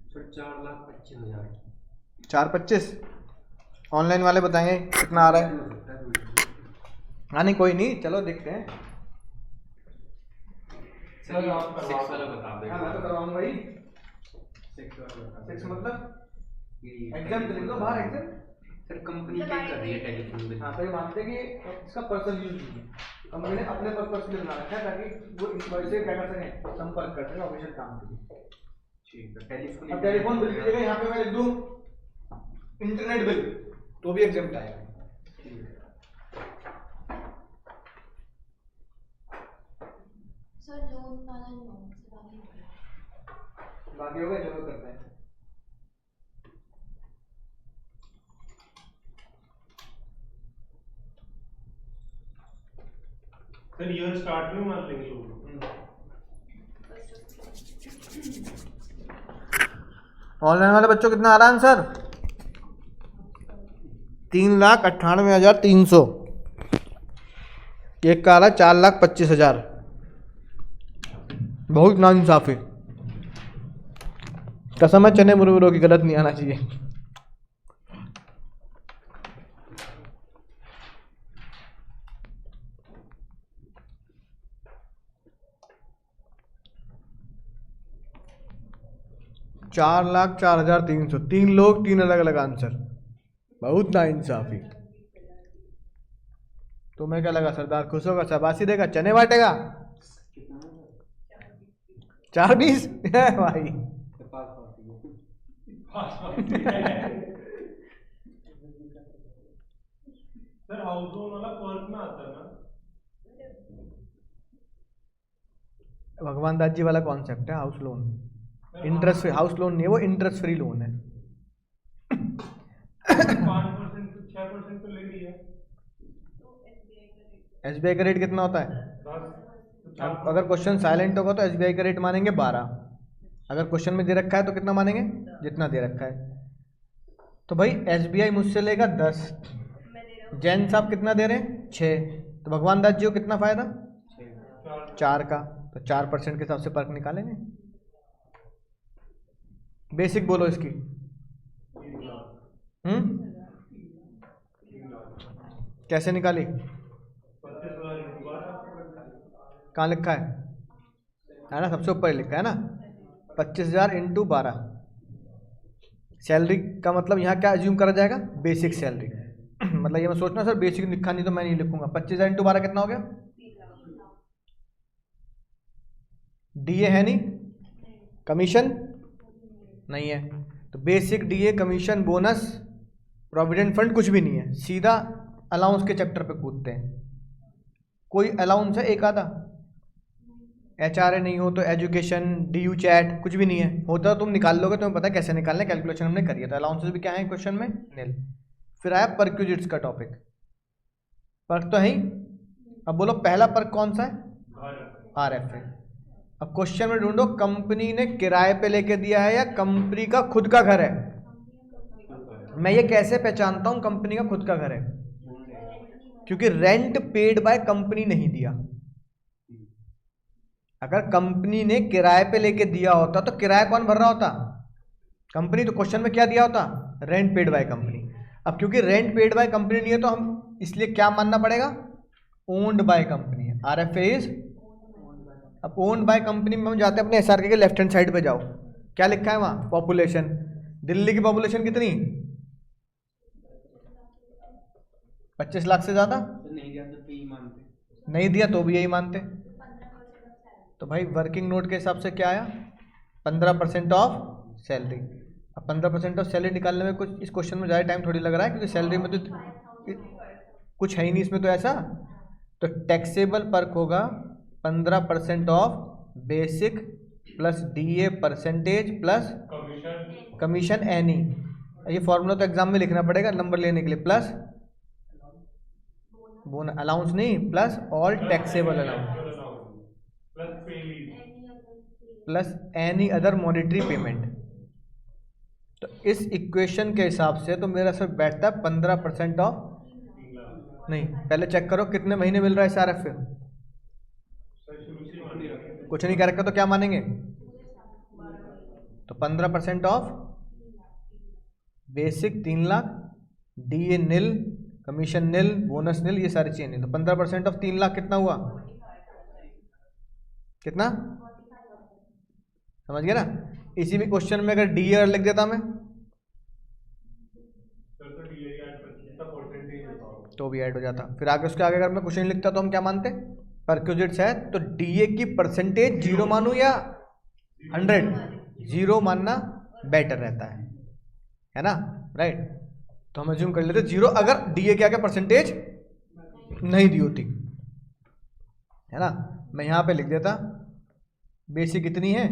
सर 4,25,000 4,25 ऑनलाइन वाले बताएंगे कितना आ रहा है। हाँ नहीं कोई नहीं, चलो देखते हैं। सर आप करवा 6 वाला बता दें। हाँ मैं तो करवाऊंगा ही। 6 वाला बता 6 दें। मतलब ये एग्जाम लिख लो बाहर, एग्जाम। सर कंपनी क्या कर रही है टेलीफोन बिल? हाँ तो ये मानते हैं कि इसका पर्सनल यूज नहीं है, कंपनी ने अपने पर्पज के लिए बना रखा है ताकि वो इम्प्लॉय से क्या कर सकें, संपर्क कर सकें ऑफिशियल काम के लिए। ठीक है, टेलीफोन। अब टेलीफोन बिल की जगह यहाँ पे मैं लिख दूँ इंटरनेट बिल, तो भी एग्जाम्प्ट आएगा। सर लोन वाला लोन से बाकी हो गया। बाकी हो गया, चलो करते हैं। सर ईयर स्टार्ट में मान लेंगे लोग। ऑनलाइन वाले बच्चों कितना आ रहा है आंसर? 3,98,300। एक का आ रहा है 4,25,000। बहुत नाइंसाफी, कसम है चने मुरमुरों की गलत नहीं आना चाहिए। $4,04,300, 3 लोग 3 अलग अलग आंसर, बहुत नाइंसाफी। तुम्हें क्या लगा सरदार खुश होगा, शाबाशी देगा, चने बांटेगा? 4,20 भाई। सर हाउस लोन वाला पर्क में आता है ना? भगवान दास जी वाला कॉन्सेप्ट है house loan, interest free house loan नहीं है वो, इंटरेस्ट फ्री लोन है। 5% से 6% तो ले रही है। एसबीआई का रेट कितना होता है? 10 अब अगर क्वेश्चन साइलेंट होगा तो एसबीआई का रेट मानेंगे 12, अगर क्वेश्चन में दे रखा है तो कितना मानेंगे, जितना दे रखा है। तो भाई एसबीआई मुझसे लेगा 10, जैन साहब कितना दे रहे हैं 6, तो भगवान दास जी को कितना फायदा 4 का, तो 4% के हिसाब से पर्क निकालेंगे। बेसिक बोलो इसकी। कैसे निकाली, 25,000 कहाँ लिखा है ना, सबसे ऊपर लिखा है ना 25,000 इंटू 12। सैलरी का मतलब यहाँ क्या एज्यूम करा जाएगा, बेसिक सैलरी। मतलब ये मैं सोचना सर बेसिक लिखा नहीं तो मैं नहीं लिखूंगा। 25,000 इंटू 12 कितना हो गया, डीए है नहीं, कमीशन नहीं है, तो basic DA commission bonus provident fund कुछ भी नहीं है, सीधा अलाउंस के चैप्टर पे कूदते हैं। कोई अलाउंस है एक आधा, HRA नहीं हो तो एजुकेशन, DU चैट कुछ भी नहीं है, होता तो तुम निकाल लोगे, तुम्हें पता है कैसे निकालना है, कैलकुलेशन हमने करी है। तो अलाउंसेस भी क्या है क्वेश्चन में, नील। फिर आया परक्यूजिट्स का टॉपिक, पर्क तो है ही। अब बोलो पहला पर्क कौन सा है, RFA। अब क्वेश्चन में ढूंढो कंपनी ने किराए पे लेके दिया है या कंपनी का खुद का घर है। मैं ये कैसे पहचानता हूं कंपनी का खुद का घर है, क्योंकि रेंट पेड बाय कंपनी नहीं दिया। अगर कंपनी ने किराए पे लेके दिया होता तो किराया कौन भर रहा होता, कंपनी। तो क्वेश्चन में क्या दिया होता, रेंट पेड बाय कंपनी। अब क्योंकि रेंट पेड बाय कंपनी नहीं है तो हम इसलिए क्या मानना पड़ेगा, ओन्ड बाय कंपनी है। RFA इज, अब ओन्ड बाय कंपनी में हम जाते हैं अपने SRK के लेफ्ट हैंड साइड पे जाओ, क्या लिखा है वहां, पॉपुलेशन। दिल्ली की पॉपुलेशन कितनी, 25 लाख से ज्यादा, नहीं दिया तो यही मानते, नहीं दिया तो भी यही मानते। तो भाई वर्किंग नोट के हिसाब से क्या आया, 15% ऑफ सैलरी। अब 15% ऑफ सैलरी निकालने में कुछ इस क्वेश्चन में ज़्यादा टाइम थोड़ी लग रहा है, क्योंकि सैलरी में तो कुछ है ही नहीं इसमें तो ऐसा। तो टैक्सेबल पर्क होगा 15% of basic plus DA percentage plus commission any. ये फॉर्मूला तो एग्जाम में लिखना पड़ेगा नंबर लेने के लिए, प्लस बोनस अलाउंस नहीं, plus all taxable allowance plus any other monetary payment. तो इस इक्वेशन के हिसाब से तो मेरा सब बैठता है 15% ऑफ, नहीं पहले चेक करो कितने महीने मिल रहा है SRFA। कुछ नहीं कर रखा तो क्या मानेंगे, तो 15% of basic 3 lakh, DA nil, commission nil, bonus nil, ये सारी चीजें नहीं। तो 15% ऑफ 3 लाख कितना हुआ, कितना समझ गया ना। इसी भी क्वेश्चन में अगर DA लिख देता मैं तो भी ऐड हो जाता। फिर आगे उसके आगे अगर मैं क्वेश्चन लिखता तो हम क्या मानते, परक्यूजिट्स है तो DA की परसेंटेज 0 मानू या 100, 0 मानना बेटर रहता है ना, राइट। तो हम अज्यूम कर लेते 0 अगर DA के आगे परसेंटेज नहीं दी होती, है ना। मैं यहां पे लिख देता बेसिक कितनी है,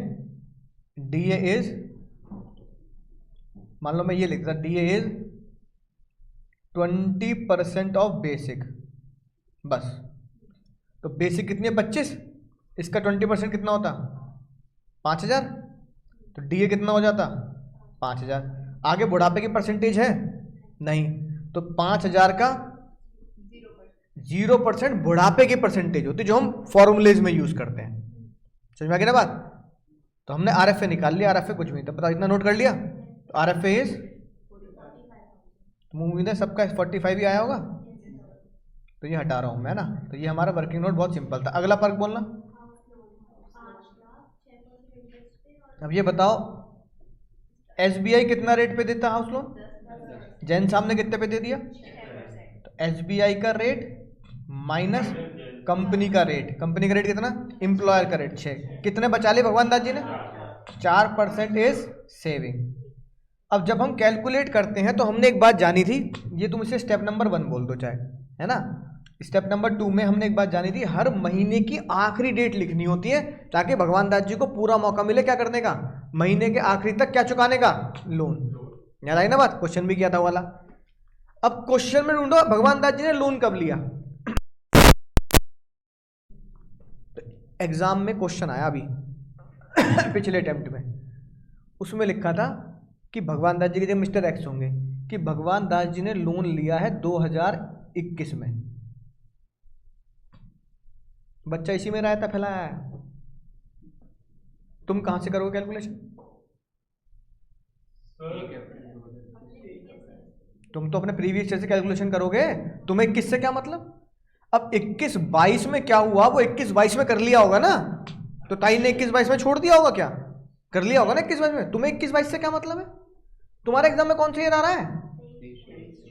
DA इज, मान लो मैं ये लिख देता DA इज 20% ऑफ बेसिक, बस। तो बेसिक कितनी है 25, इसका 20% कितना होता 5000, तो DA कितना हो जाता 5000। आगे बुढ़ापे की परसेंटेज है नहीं, तो 5000 का 0% बुढ़ापे की परसेंटेज होती जो हम फॉर्मूलेज में यूज करते हैं। समझ में आ गई ना बात। तो हमने RFA निकाल लिया, RFA कुछ भी नहीं था, पता इतना नोट कर लिया। तो RFA इज, उम्मीद है सबका 45 ही आया होगा, तो ये हटा रहा हूं मैं ना। तो ये हमारा वर्किंग नोट बहुत सिंपल था। अगला पर्क बोलना। अब ये बताओ SBI कितना रेट पे देता हाउस लोन, जैन साहब ने कितने पे दे दिया, तो SBI का रेट माइनस कंपनी का रेट, कंपनी का रेट कितना, एम्प्लॉयर का रेट 6, कितने बचा लिए भगवान दास जी ने, 4% इज सेविंग। अब जब हम कैलकुलेट करते हैं तो हमने एक बात जानी थी, ये तुम इसे स्टेप नंबर 1 बोल दो चाहे, है ना। स्टेप नंबर 2 में हमने एक बात जानी थी, हर महीने की आखिरी डेट लिखनी होती है ताकि भगवान दास जी को पूरा मौका मिले क्या करने का, महीने के आखिरी तक क्या चुकाने का, लोन। याद आई ना बात, क्वेश्चन भी किया था वाला। अब क्वेश्चन में ढूंढो भगवान दास जी ने लोन कब लिया। तो एग्जाम में क्वेश्चन आया अभी पिछले अटेम्प्ट में, उसमें लिखा था कि भगवान दास जी के जब मिस्टर एक्स होंगे कि भगवान दास जी ने लोन लिया है 2021 में। बच्चा इसी में रायता फैलाया है, तुम कहां से करोगे कैलकुलेशन, तुम तो अपने प्रीवियस ईयर से कैलकुलेशन करोगे, तुम्हें 21 से क्या मतलब। अब 21-22 में क्या हुआ, वो 21-22 में कर लिया होगा ना, तो ताई ने 21-22 में छोड़ दिया होगा, क्या कर लिया होगा ना 21-22 में। तुम्हें 21-22 से क्या मतलब है, तुम्हारे एग्जाम में कौन सा ईयर आ रहा है,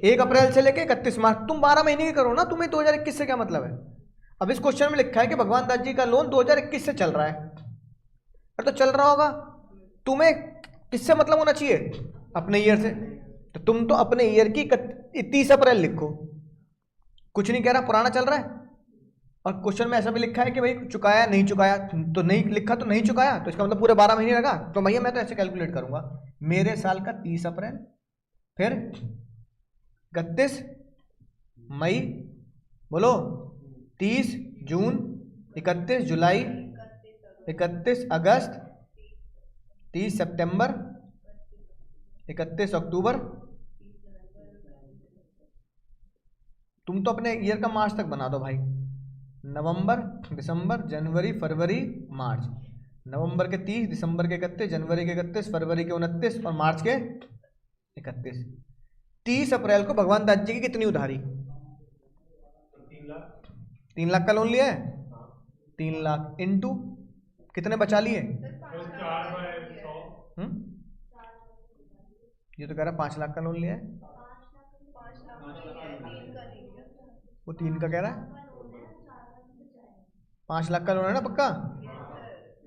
1 अप्रैल से लेके 31 मार्च, तुम 12 महीने की करो ना, तुम्हें 2021 से क्या मतलब है। अब इस क्वेश्चन में लिखा है कि भगवान दास जी का लोन 2021 से चल रहा है, तो चल रहा होगा, तुम्हें किससे मतलब होना चाहिए, अपने ईयर से। तो तुम तो अपने ईयर की 30 अप्रैल लिखो, कुछ नहीं कह रहा, पुराना चल रहा है, और क्वेश्चन में ऐसा भी लिखा है कि भाई चुकाया नहीं चुकाया, तो नहीं लिखा तो नहीं चुकाया, तो इसका मतलब पूरे 12 महीने लगा। तो भैया मैं तो ऐसे कैलकुलेट करूंगा, मेरे साल का 30 अप्रैल, फिर 31 मई, बोलो 30 जून, 31 जुलाई, 31 अगस्त, 30 सितंबर, 31 अक्टूबर। तुम तो अपने ईयर का मार्च तक बना दो भाई, नवंबर, दिसंबर, जनवरी, फरवरी, मार्च। नवंबर के 30, दिसंबर के 31, जनवरी के 31, फरवरी के 29 और मार्च के 31। 30 अप्रैल को भगवान दत्त जी की कितनी उधारी? 3 लाख। 3 लाख का लोन लिया है। हाँ 3 लाख इंटू कितने बचा लिए? तो 4/100। ये तो कह रहा है 5 लाख का लोन लिया है, वो 3 का कह रहा है। 5 लाख का लोन है ना पक्का?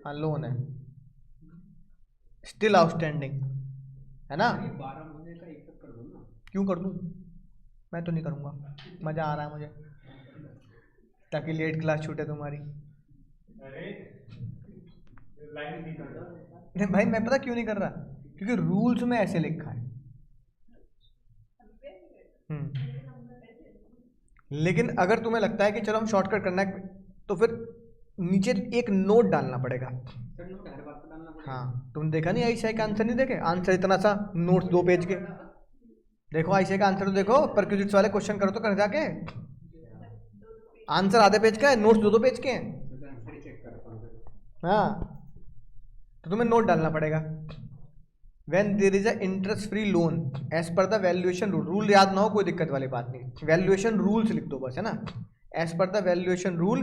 हाँ लोन है, स्टिल आउटस्टैंडिंग है ना। 12 महीने का एक कर दो ना। क्यों कर दूं? मैं तो नहीं करूंगा, मजा आ रहा है मुझे, ताकि लेट क्लास छूटे तुम्हारी। अरे लाइन नहीं कर रहा। नहीं भाई, मैं पता क्यों नहीं कर रहा, क्योंकि रूल्स में ऐसे लिखा है। लेकिन अगर तुम्हें लगता है कि चलो हम शॉर्टकट करना है, तो फिर नीचे एक नोट डालना पड़ेगा। सर नोट हर बात पर डालना पड़ेगा। हाँ तुम देखा नहीं आईसीआई का आंसर नहीं देखे? आंसर इतना सा, नोट्स 2 पेज के। देखो आईसीआई का आंसर तो देखो, परक्यूजिट्स वाले क्वेश्चन करो तो कर जाके, आंसर आधे पेज का है, नोट्स 2 पेज के हैं। आंसर ही चेक करता हूँ। हाँ तो तुम्हें नोट डालना पड़ेगा। When there is a interest free loan as per the valuation rule, rule याद ना हो कोई दिक्कत वाली बात नहीं, वैल्यूएशन रूल्स लिख दो बस, है ना। As per the valuation rule,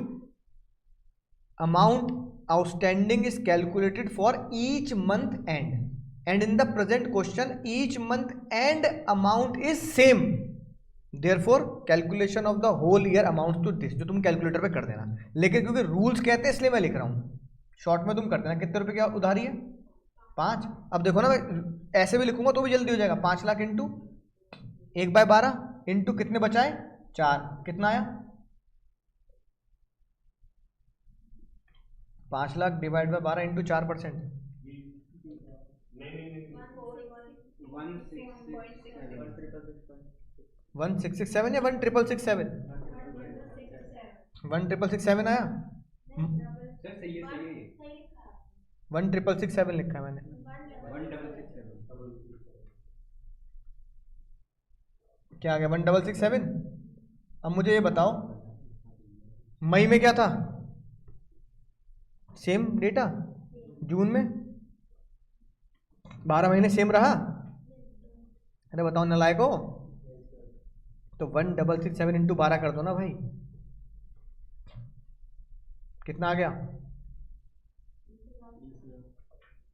amount outstanding is calculated for each month end, and in the present question each month end amount is same, therefore calculation of the whole year amounts to this। जो तुम calculator पे कर देना, लेकिन क्योंकि rules कहते हैं इसलिए मैं लिख रहा हूँ, शॉर्ट में तुम कर देना। कितने रुपए की उधारी है? 5। अब देखो ना, मैं ऐसे भी लिखूंगा तो भी जल्दी हो जाएगा। 5 लाख इंटू 1/12 इंटू कितने बचाए? 4। कितना आया? 5 लाख डिवाइड बाय 12 इंटू 4%। नहीं 1667 या 1667? 1667 आया। सर सही है 1667 लिखा है मैंने। 1667। क्या आ गया? 1667। अब मुझे ये बताओ, मई में क्या था? Same data. जून में 12 महीने सेम रहा। अरे बताओ नलायको, तो 1667 इंटू 12 कर दो ना भाई। कितना आ गया?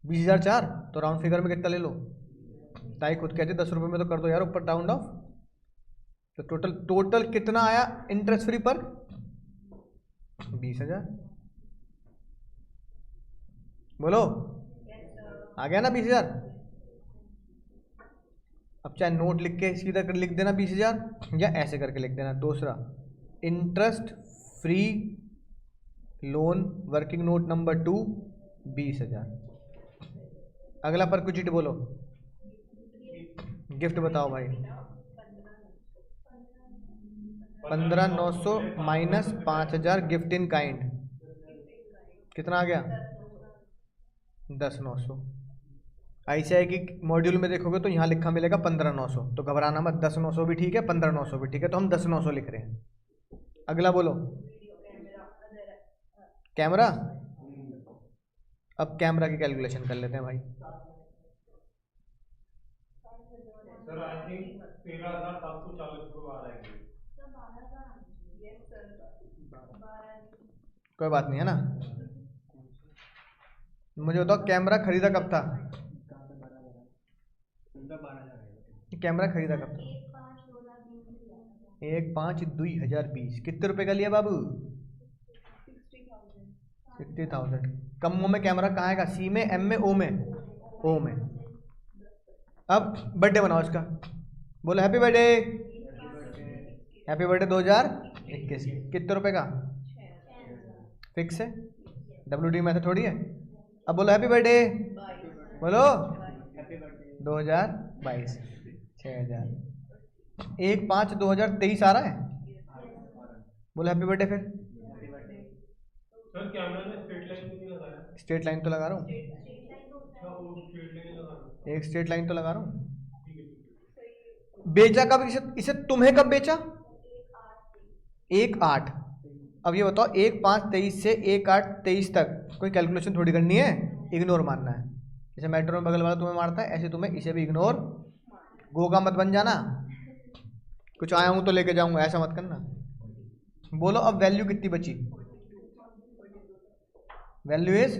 20,004। तो राउंड फिगर में कितना ले लो? ताई खुद कहते 10 रुपये में तो कर दो यार, ऊपर राउंड ऑफ। तो टोटल कितना आया इंटरेस्ट फ्री पर? 20,000। बोलो आ गया ना 20,000। अब चाहे नोट लिख के सीधा कर लिख देना 20,000, या ऐसे करके लिख देना। दूसरा, interest free loan working note number 2 20,000। अगला पर कुछ बोलो, गिफ्ट बताओ भाई। 15,900 माइनस 5,000 गिफ्ट इन काइंड, कितना आ गया? 10,900। आईसीआई की मॉड्यूल में देखोगे तो यहाँ लिखा मिलेगा 15,900, तो घबराना मत। 10,900 भी ठीक है, 15,900 भी ठीक है, तो हम 10,900 लिख रहे हैं। अगला बोलो, कैमरा। अब कैमरा की कैलकुलेशन कर लेते हैं भाई। सर आई थिंक 13,740 रुपये बाहर आएंगे। कोई बात नहीं है ना। मुझे बताओ कैमरा खरीदा कब था? कैमरा खरीदा कब था? 1/5/2020। कितने रुपए का लिया बाबू? 60,000। कम में कैमरा कहाँ आएगा? सी में, एम में, ओ में? ओ में। अब बर्थडे बनाओ इसका, बोलो हैप्पी बर्थडे। Happy birthday 2021। कितने रुपए का? फिक्स है, WD मेथड थोड़ी है। अब बोलो हैप्पी बर्थडे, बोलो हैप्पी बर्थडे। 2022 6000 1/5/2023 आ रहा है, बोलो हैप्पी बर्थडे फिर। Happy birthday. सर कैमरा ने स्ट्रेट लाइन क्यों नहीं लगाया? स्ट्रेट लाइन तो लगा रहा हूँ, अच्छा वो स्ट्रेट लाइन लगाना। एक स्ट्रेट लाइन तो लगा रहा हूँ। ठीक है ठीक है। बेचा कब इसे तुम्हें कब बेचा? 1/8। अब ये बताओ 1/5/23 से 1/8/23 तक कोई कैलकुलेशन थोड़ी करनी है, इग्नोर मारना है। जैसे मेट्रो में बगल वाला तुम्हें मारता है, ऐसे तुम्हें इसे भी इग्नोर, गोगा मत बन जाना, कुछ आया हूँ तो लेके जाऊंगा ऐसा मत करना। बोलो अब वैल्यू कितनी बची? वैल्यू इज,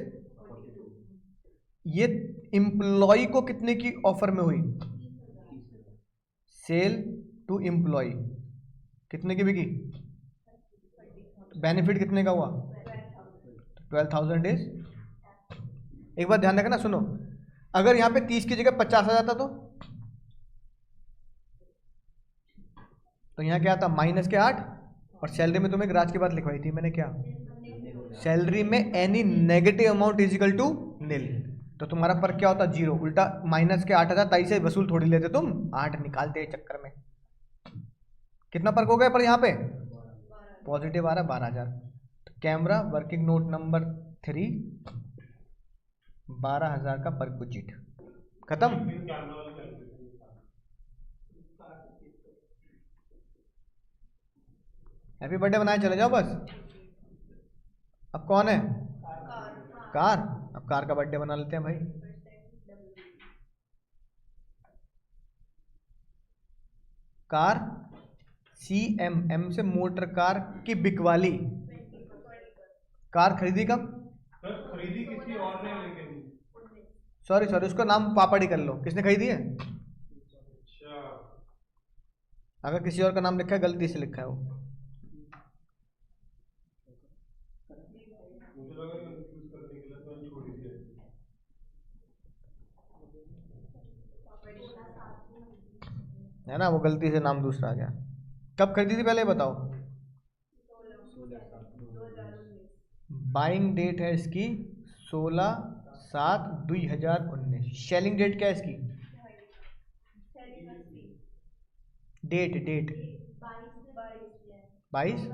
ये एम्प्लॉय को कितने की ऑफर में हुई? सेल टू एम्प्लॉय कितने की बिकी? बेनिफिट कितने का हुआ? 12,000 डेज। एक बात ध्यान रखना, सुनो, अगर यहाँ पे 30 की जगह 50 आ जाता तो यहाँ क्या आता? -8। और सैलरी में तुम्हें ग्राज की बात लिखवाई थी मैंने, क्या? सैलरी में any negative amount is equal to nil. तो तुम्हारा पर क्या होता? 0। उल्टा -8,000 ताई से वसूल थोड़ी लेते तुम, 8 निकालते चक्कर में। कितना पर्क हो गया पर यहाँ पे? पॉजिटिव आ रहा है 12,000। तो कैमरा वर्किंग नोट नंबर 3, 12,000 का पर्क बुचिट खत्म। कैमरा वाली कैलकुलेशन हैप्पी बर्थडे बनाए चले जाओ बस। अब कौन है? कार। अब कार का बर्थडे बना लेते हैं भाई। कार CMM से मोटर कार की बिकवाली। कार खरीदी कब? सर खरीदी किसी और ने, लेकिन सॉरी उसका नाम पापड़ी कर लो, किसने खरीदी है? अच्छा अगर किसी और का नाम लिखा है गलती से लिखा है वो। मुझे लगा कंफ्यूज करने के लिए तो मैंने छोड़ दिया। है ना, वो गलती से नाम दूसरा आ गया। कब खरीदी थी पहले बताओ? बाइंग डेट है इसकी 16/7/2019। सेलिंग डेट क्या है इसकी? डेट 22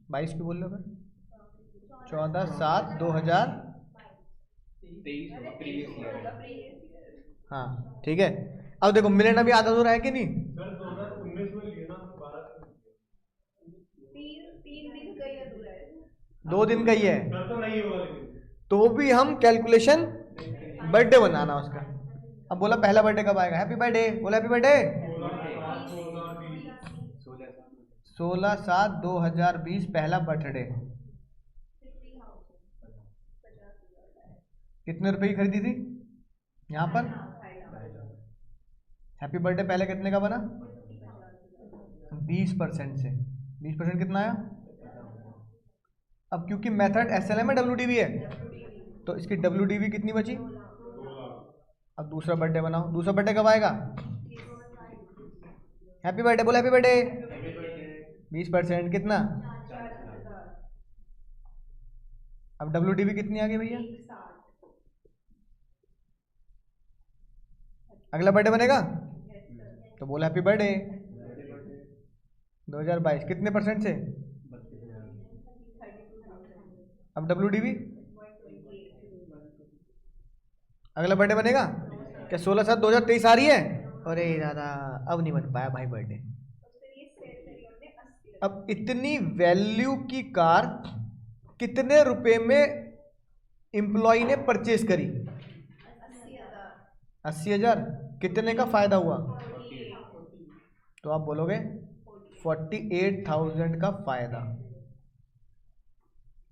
22 क्यों बोल रहे हो फिर? 14/7/2023। हाँ ठीक है। अब देखो मिलन अभी आधा अधूरा है कि नहीं? सर 2019 में लिए ना, 12 में 2 दिन का ही है, सर तो नहीं होगा लेकिन। तो भी हम कैलकुलेशन बर्थडे बनाना उसका। अब बोला पहला बर्थडे कब आएगा? हैप्पी बर्थडे, बोला हैप्पी बर्थडे। 16/7/2020 पहला बर्थडे। कितने रुपए की खरीदी थी यहाँ पर? हैप्पी बर्थडे पहले कितने का बना? 20% से। 20% कितना आया? अब क्योंकि मेथड SLM में WDV है तो इसकी WDV कितनी बची? अब दूसरा बर्थडे बनाओ। दूसरा बर्थडे कब आएगा? हैप्पी बर्थडे, बोला हैप्पी बर्थडे। 20% कितना? अब WDV कितनी आ गई भैया? अगला बर्थडे बनेगा तो बोला हैप्पी बर्थडे 2022 कितने % से? अब WDV अगला बर्थडे बनेगा क्या? 16/7/2023 आ रही है। अरे दादा अब नहीं बन पाया भाई बर्थडे। अब इतनी वैल्यू की कार कितने रुपए में एम्प्लॉय ने परचेज करी? 80,000। कितने का फायदा हुआ? तो आप बोलोगे 48,000 का फायदा।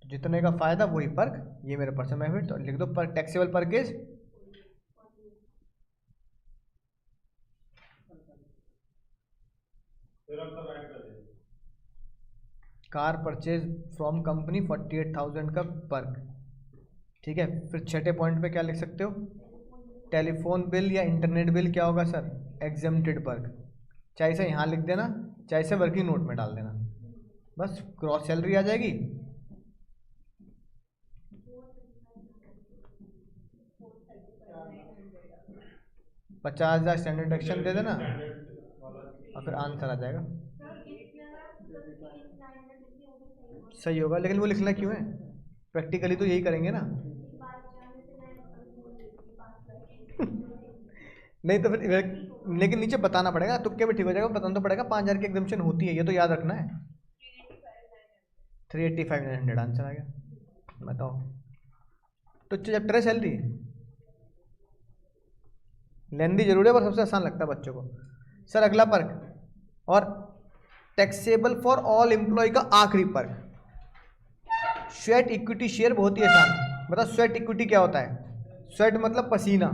जितने का फायदा वही पर्क, ये मेरे पर्सन बेनिफिट। तो लिख दो पर taxable purchase car purchase from company 48,000 का पर्क। ठीक है, फिर छठे पॉइंट पे क्या लिख सकते हो? टेलीफोन बिल या इंटरनेट बिल क्या होगा सर? Exempted Perk. चाहे इसे यहाँ लिख देना, चाहे इसे वर्किंग नोट में डाल देना, बस ग्रॉस सैलरी आ जाएगी। $50,000 स्टैंडर्ड डिडक्शन दे देना और फिर आंसर आ जाएगा। सही होगा, लेकिन वो लिखना क्यों है? प्रैक्टिकली तो यही करेंगे ना। नहीं तो फिर लेकिन नीचे बताना पड़ेगा, तुक्के में ठीक हो जाएगा, बताना तो पड़ेगा 5,000 की एग्जाम्पशन होती है, ये तो याद रखना है। 385,900 आंसर आ गया। बताओ, तो चैप्टर है सैलरी, लेंदी जरूर है पर सबसे आसान लगता है बच्चों को। सर अगला पर्क, और टैक्सेबल फॉर ऑल एम्प्लॉय का आखिरी पर्क, स्वेट इक्विटी शेयर, बहुत ही आसान। बताओ स्वेट इक्विटी क्या होता है? स्वेट मतलब पसीना,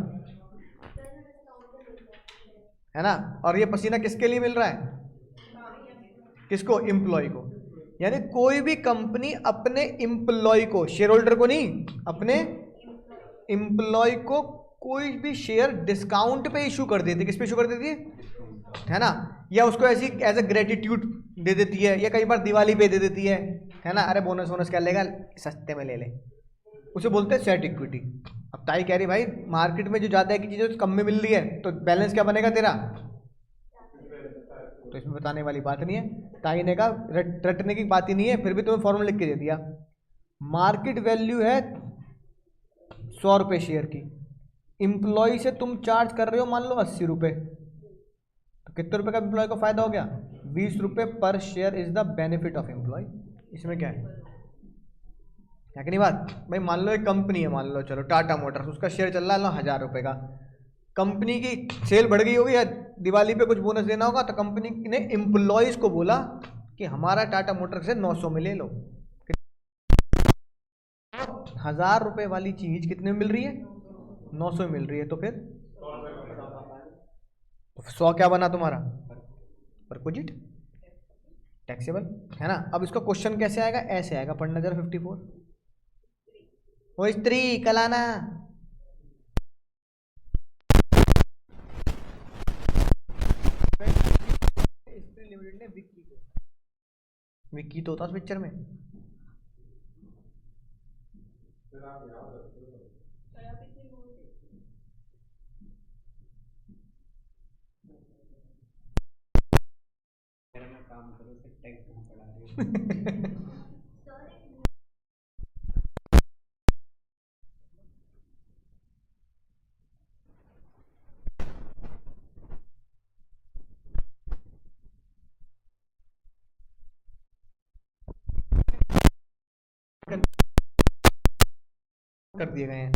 है ना, और ये पसीना किसके लिए मिल रहा है? किसको? एम्प्लॉय को। यानी कोई भी कंपनी अपने एम्प्लॉय को, शेयर होल्डर को नहीं, अपने एम्प्लॉय को कोई भी शेयर डिस्काउंट पे इशू कर देती है। किस पे इशू कर देती है ना, या उसको ऐसी एज ए ग्रेटिट्यूड दे देती है, या कई बार दिवाली पे दे देती है ना, अरे बोनस वोनस क्या लेगा, सस्ते में ले ले, उसे बोलते हैं स्वेट इक्विटी। अब ताई कह रही भाई मार्केट में जो ज़्यादा की चीज़ें कम में मिल रही है, तो बैलेंस क्या बनेगा तेरा? तो इसमें बताने वाली बात नहीं है। ताई ने कहा रटने की बात ही नहीं है, फिर भी तुम्हें फॉर्मूला लिख के दे दिया। मार्केट वैल्यू है 100 रुपये शेयर की, एम्प्लॉय से तुम चार्ज कर रहे हो मान लो 80 रुपये, तो कितने रुपए का एम्प्लॉय को फायदा हो गया? 20 रुपये per share is the benefit of employ. इसमें क्या है, क्या कि नहीं बात भाई? मान लो एक कंपनी है, मान लो चलो टाटा मोटर्स, उसका शेयर चल रहा है 1,000 रुपये का, कंपनी की सेल बढ़ गई होगी या दिवाली पे कुछ बोनस देना होगा, तो कंपनी ने एम्प्लॉयज को बोला कि हमारा टाटा मोटर्स से 900 में ले लो। 1,000 रुपये वाली चीज कितने में मिल रही है? 900 में मिल रही है, तो फिर 100 क्या बना तुम्हारा? परक्विजिट, टैक्सेबल, है ना। अब इसका क्वेश्चन कैसे आएगा? ऐसे आएगा, पढ़ना जरा 54, वो स्त्री कलाना, लिमिटेड ने विक्की तो होता उस पिक्चर में। काम करो, टैक्स कहाँ पढ़ा रहे हो? कर दिए गए हैं।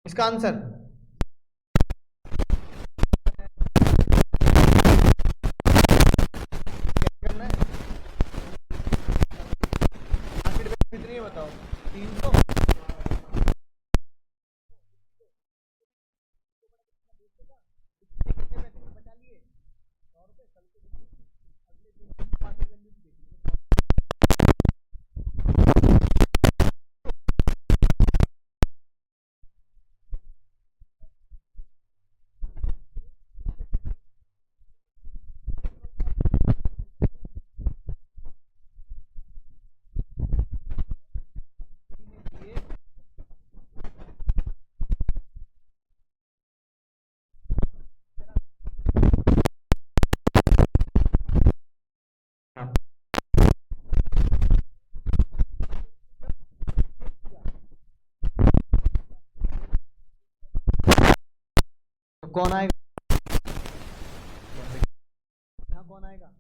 इसका आंसर करना है, कितनी है बताओ? 300। बचा लिए 100 रुपये, कल को अगले दिन मार्केट वैल्यू देख लीजिए। कौन आएगा? यहाँ कौन आएगा?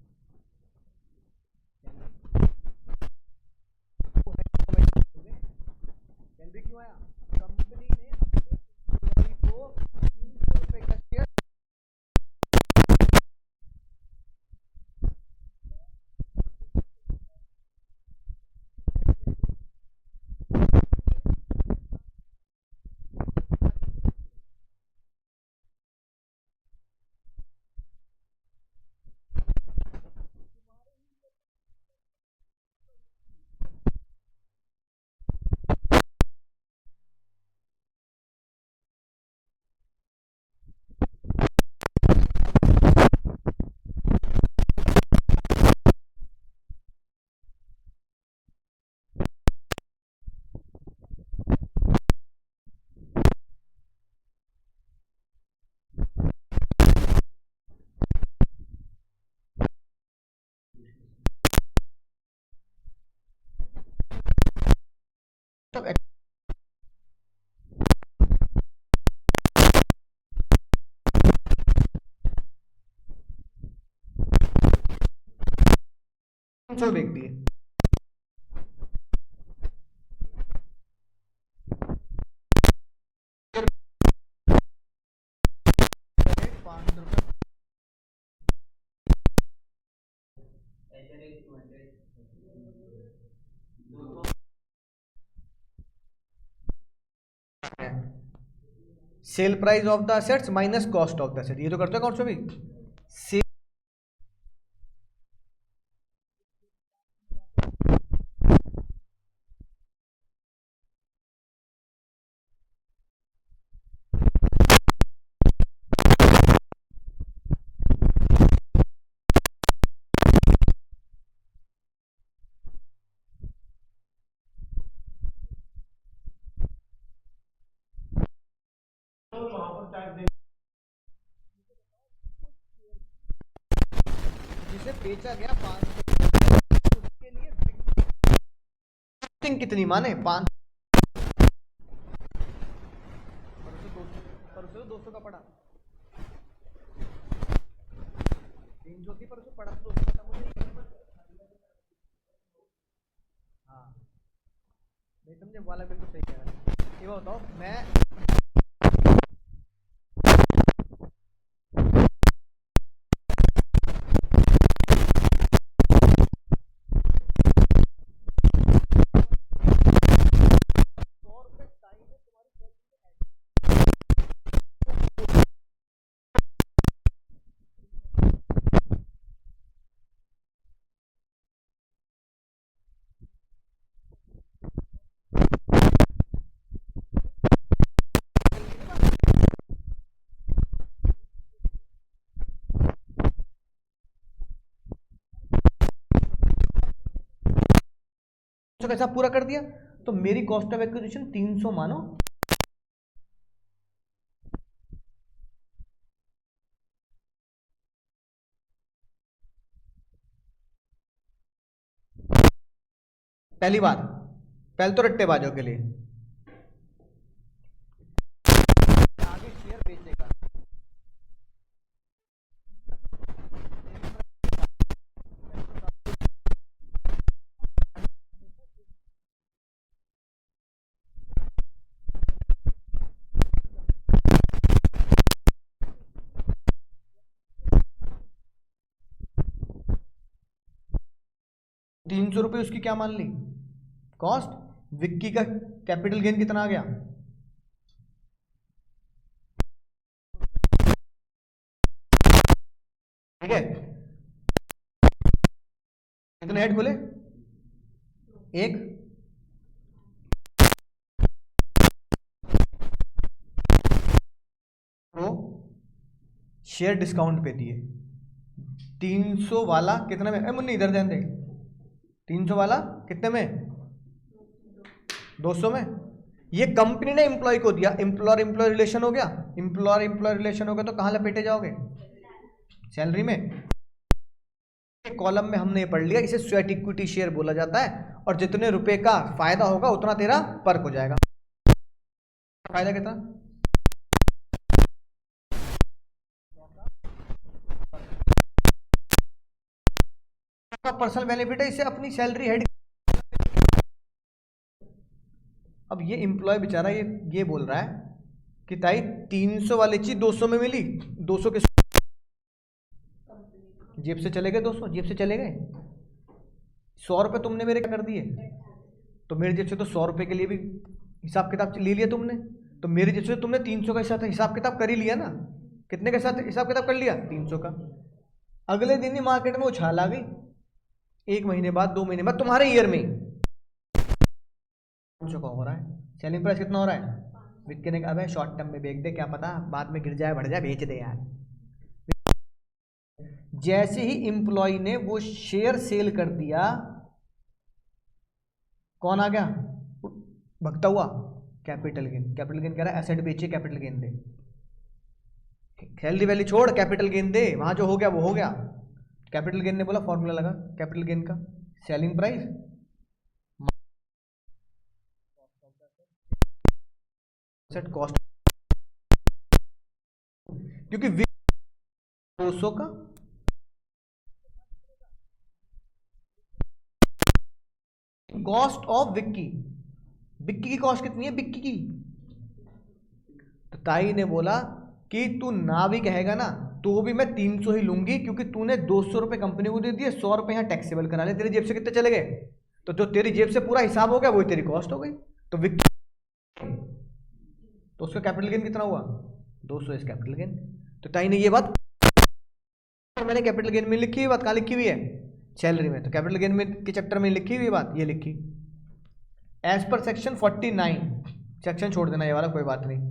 सैलरी क्यों आया? कंपनी ने अपने एम्प्लॉय को 300 रुपए का शेयर सब 300 व्यक्ति है। Sale price of the assets minus cost of the asset, ये तो करते हो कौन सा भी सेल वहाँ पर टैक्स दे जिसे बेचा गया 500 उसके लिए बिक्री कितनी माने 500 परसों 200 का पड़ा 300 थी परसों पड़ा 200 का था हाँ नहीं समझे वाला बिल्कुल सही कह रहा है। ये बताओ मैं कैसा पूरा कर दिया तो मेरी कॉस्ट ऑफ एक्विजिशन 300 मानो पहली बात पहले तो रट्टेबाजों के लिए आगे शेयर बेचेगा 300 रुपये उसकी क्या मान ली कॉस्ट, विक्की का कैपिटल गेन कितना आ गया, ठीक है कितने हेड खोले एक, तो शेयर डिस्काउंट पे दिए 300 वाला कितने में, मुन्नी इधर ध्यान दे 300 वाला कितने में 200 में, ये कंपनी ने एम्प्लॉय को दिया, एम्प्लॉयर एम्प्लॉय रिलेशन हो गया, एम्प्लॉयर एम्प्लॉय रिलेशन हो गया तो कहां लपेटे जाओगे सैलरी में। कॉलम में हमने पढ़ लिया इसे स्वेट इक्विटी शेयर बोला जाता है और जितने रुपए का फायदा होगा उतना तेरा पर्क हो जाएगा। फायदा कितना पर्सनल बेनिफिट है, इसे अपनी सैलरी हेड। अब ये एम्प्लॉय बेचारा ये बोल रहा है कि ताई 300 वाली चीज 200 में मिली, 200 के जेब से चले गए, 200 जेब से चले गए, 100 रुपये तुमने मेरे क्या कर दिए, तो मेरी जेब से तो 100 रुपये के लिए भी हिसाब किताब ले लिया तुमने, तो मेरी जेब से तुमने 300 का हिसाब किताब कर ही लिया ना। कितने के साथ हिसाब किताब कर लिया, 300 का। अगले दिन ही मार्केट में उछाल आ गई, 1 महीने बाद 2 महीने बाद तुम्हारे ईयर में 500 का हो रहा है, सेलिंग प्राइस कितना हो रहा है, बिकने का। अब शॉर्ट टर्म में बेच दे, क्या पता बाद में गिर जाए बढ़ जाए, बेच दे यार। जैसे ही एम्प्लॉय ने वो शेयर सेल कर दिया, कौन आ गया भगता हुआ, कैपिटल गेन। कैपिटल गेन कह रहा है एसेट बेचिए, कैपिटल गेन दे, सैलरी वैल्यू छोड़, कैपिटल गेन दे, वहां जो हो गया वो हो गया। कैपिटल गेन ने बोला, फॉर्मूला लगा कैपिटल गेन का, सेलिंग प्राइस कॉस्ट, क्योंकि 200 का कॉस्ट ऑफ विक्की, विक्की की कॉस्ट कितनी है, विक्की की। तो ताई ने बोला कि तू ना भी कहेगा ना तो भी मैं 300 ही लूंगी, क्योंकि तूने 200 रुपये कंपनी को दे दिए, 100 रुपये यहाँ टैक्सेबल करा ले, तेरी जेब से कितने चले गए, तो जो तेरी जेब से पूरा हिसाब हो गया वही तेरी कॉस्ट हो गई। तो विक्की, तो उसका कैपिटल गेन कितना हुआ, 200 इस कैपिटल गेन। तो ताई ने ये बात, मैंने कैपिटल गेन में लिखी हुई बात, कहाँ लिखी हुई है, सैलरी में। तो कैपिटल गेन में के चैप्टर में लिखी हुई बात, ये लिखी एज पर सेक्शन 49, सेक्शन छोड़ देना ये वाला, कोई बात नहीं।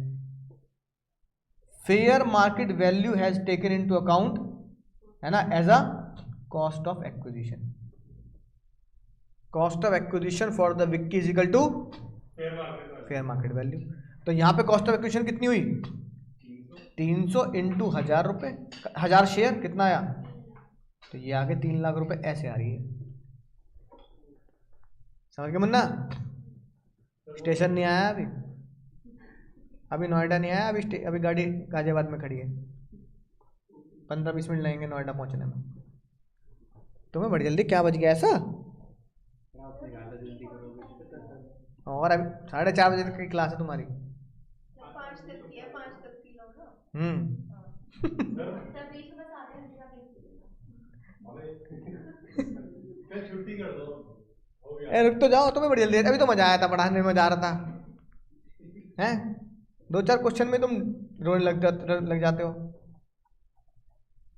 Fair market value has taken into account, है ना, as a cost of acquisition. Cost of acquisition for the विक्की is equal to fair market value. तो यहाँ पे कॉस्ट ऑफ एक्विजिशन कितनी हुई, 300 इंटू 1000 रुपये, 1000 शेयर कितना आया, तो ये आगे 3 लाख रुपए ऐसे आ रही है। समझ गए मुन्ना, स्टेशन नहीं आया अभी नोएडा नहीं आया, अभी गाड़ी गाजियाबाद में खड़ी है, 15-20 मिनट लगेंगे नोएडा पहुंचने में। तुम्हें बड़ी जल्दी, क्या बज गया ऐसा, और अभी 4:30 बजे तक की क्लास है तुम्हारी। 5 तक की है, 5 तक की लो ना। छुट्टी कर दो, हो गया। रुक तो जाओ, तुम्हें बड़ी जल्दी, अभी तो मजा आया था पढ़ाने में, मजा आ रहा था, हैं 2-4 क्वेश्चन में तुम रोने लग जाते हो।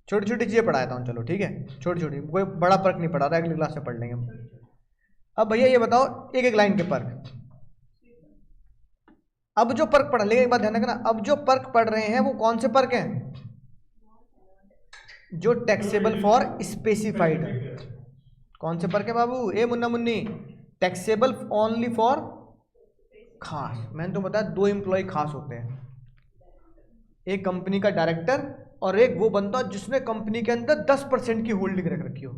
छोटी छोटी चीजें पढ़ाता हूँ, चलो ठीक है, छोटी छोटी, कोई बड़ा फर्क नहीं पड़ा रहा, अगली क्लास में पढ़ लेंगे हम। अब भैया ये बताओ एक एक लाइन के फर्क। अब जो पर्क पढ़ लेंगे, एक बात ध्यान रखना, अब जो पर्क पढ़ रहे हैं वो कौन से पर्क हैं, जो टैक्सेबल फॉर स्पेसिफाइड। कौन से पर्क है बाबू, ए मुन्ना मुन्नी, टैक्सेबल ओनली फॉर खास। मैंने तो बताया 2 एम्प्लॉय खास होते हैं, एक कंपनी का डायरेक्टर और एक वो बंदा जिसने कंपनी के अंदर 10% की होल्डिंग रख रखी हो,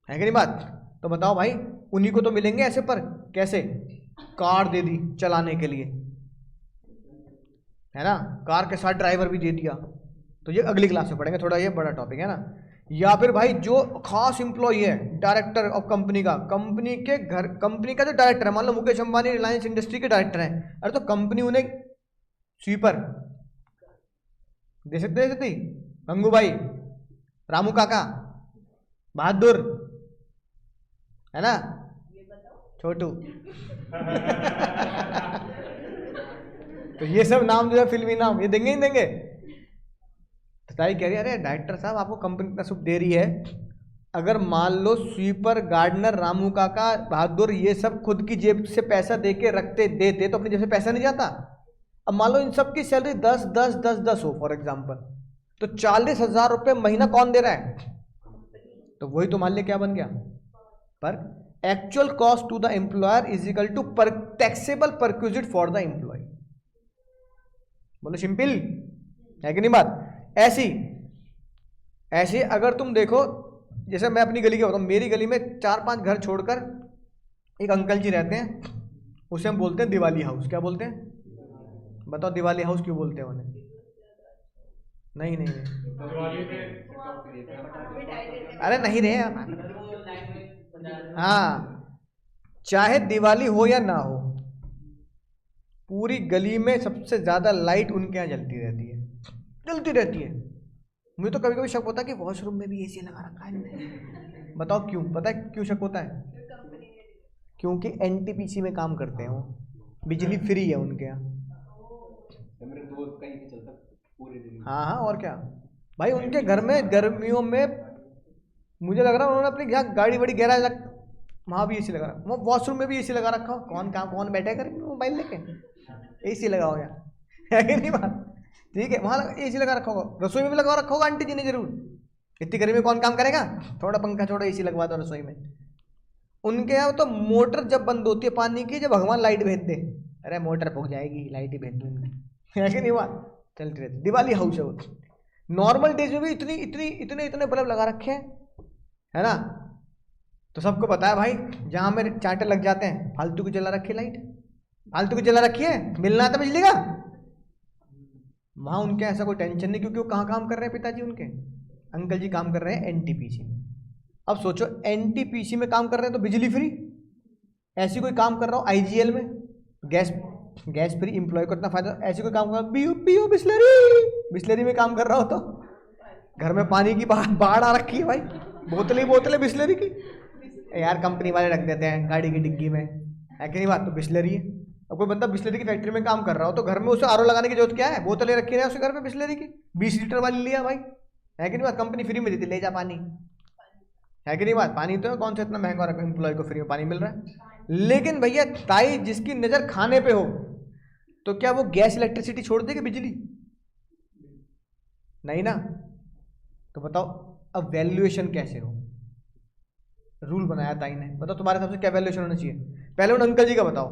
है कि नहीं बात। तो बताओ भाई, उन्हीं को तो मिलेंगे ऐसे पर, कैसे, कार दे दी चलाने के लिए, है ना, कार के साथ ड्राइवर भी दे दिया। तो ये अगली क्लास में पढ़ेंगे, थोड़ा ये बड़ा टॉपिक है ना। या फिर भाई जो खास एम्प्लॉय है, डायरेक्टर ऑफ कंपनी का, कंपनी के घर, कंपनी का जो डायरेक्टर है, मान लो मुकेश अंबानी रिलायंस इंडस्ट्री के डायरेक्टर हैं, अरे तो कंपनी उन्हें स्वीपर दे सकती, गंगू भाई, रामू काका, बहादुर, है ना, छोटू तो ये सब नाम जो है फिल्मी नाम, ये देंगे ही देंगे। तो ताई कह रही है, अरे डायरेक्टर साहब आपको कंपनी इतना सुख दे रही है, अगर मान लो स्वीपर, गार्डनर, रामू काका, बहादुर, ये सब खुद की जेब से पैसा दे के रखते देते तो अपनी जेब से पैसा नहीं जाता। अब मान लो इन सब की सैलरी 10 हो फॉर एग्जाम्पल, तो 40,000 रुपये महीना कौन दे रहा है, तो वही तो मान लिया क्या बन गया, पर actual cost to the employer is equal to taxable perquisite for the employee. बोलो सिंपल है कि नहीं बात। ऐसी अगर तुम देखो, जैसे मैं अपनी गली का बताऊँ, मेरी गली में 4-5 घर छोड़कर एक अंकल जी रहते हैं, उसे हम बोलते हैं दिवाली हाउस। क्या बोलते हैं बताओ, दिवाली हाउस क्यों बोलते हैं उन्हें, नहीं नहीं नहीं, दिवाली पे अरे नहीं रे। हाँ, चाहे दिवाली हो या ना हो, पूरी गली में सबसे ज्यादा लाइट उनके यहाँ जलती रहती है, जलती रहती है। मुझे तो कभी कभी शक होता है कि वॉशरूम में भी एसी लगा रखा है इन्होंने। बताओ क्यों? पता है क्यों शक होता है? क्योंकि एनटीपीसी में काम करते हैं वो, बिजली फ्री है उनके यहाँ। मेरे दोस्त का ही चलता पूरे दिन। हाँ हाँ, और क्या भाई, उनके घर में गर्मियों में मुझे लग रहा है उन्होंने अपनी यहाँ गाड़ी बड़ी गैराज रख, वहाँ भी एसी लगा रखा, वो वॉशरूम में भी एसी लगा रखा हो। कौन बैठे करेंगे मोबाइल लेके, एसी लगा हो यार, है कि नहीं बात? ठीक है, वहाँ एसी लगा रखा होगा, रसोई में भी लगा रखा होगा आंटी जी ने जरूर। इतनी गर्मी में कौन काम करेगा, थोड़ा पंखा छोड़ो एसी लगवा दो रसोई में। उनके यहाँ तो मोटर जब बंद होती है पानी की, जब भगवान लाइट भेज दे, अरे मोटर फूक जाएगी, लाइट ही भेज दूंगी, है कि नहीं बात? चलती रहती। दिवाली हाउस है वो। नॉर्मल डेज में भी इतने बल्ब लगा रखे हैं, है ना? तो सबको पता है भाई, जहाँ मेरे चांटे लग जाते हैं फालतू की जला रखी लाइट, फालतू की जला रखी है, मिलना आता बिजली का। वहाँ उनके ऐसा कोई टेंशन नहीं, क्योंकि वो कहाँ काम कर रहे हैं पिताजी उनके? अंकल जी काम कर रहे हैं एनटीपीसी में। अब सोचो, एनटीपीसी में काम कर रहे हैं तो बिजली फ्री। ऐसी कोई काम कर रहा हो आईजीएल में, गैस फ्री, एम्प्लॉय को इतना फायदा। ऐसी कोई काम कर रहा हो बीओ बिस्लरी में काम कर रहा हो, तो घर में पानी की बाढ़ आ रखी है भाई, बोतलें बिस्लरी की यार, कंपनी वाले रख देते हैं गाड़ी की डिग्गी में, है कि नहीं बात? तो बिस्लरी है। अब कोई बंदा बिस्लरी की फैक्ट्री में काम कर रहा हो तो घर में उसे आरओ लगाने की जरूरत क्या है? बोतलें रखी है उसके घर पे बिस्लरी की, 20 लीटर वाली लिया भाई, है कि नहीं बात? कंपनी फ्री में देती, ले जा पानी, है कि नहीं बात? पानी तो कौन सा इतना महंगा रखा, एम्प्लॉय को फ्री में पानी मिल रहा है। लेकिन भैया ताई जिसकी नजर खाने पे हो, तो क्या वो गैस इलेक्ट्रिसिटी छोड़ देगी बिजली? नहीं ना। तो बताओ अब वैल्यूएशन कैसे हो? रूल बनाया ताई ने, बताओ तुम्हारे हिसाब से क्या वैल्यूएशन होना चाहिए? पहले उन अंकल जी का बताओ,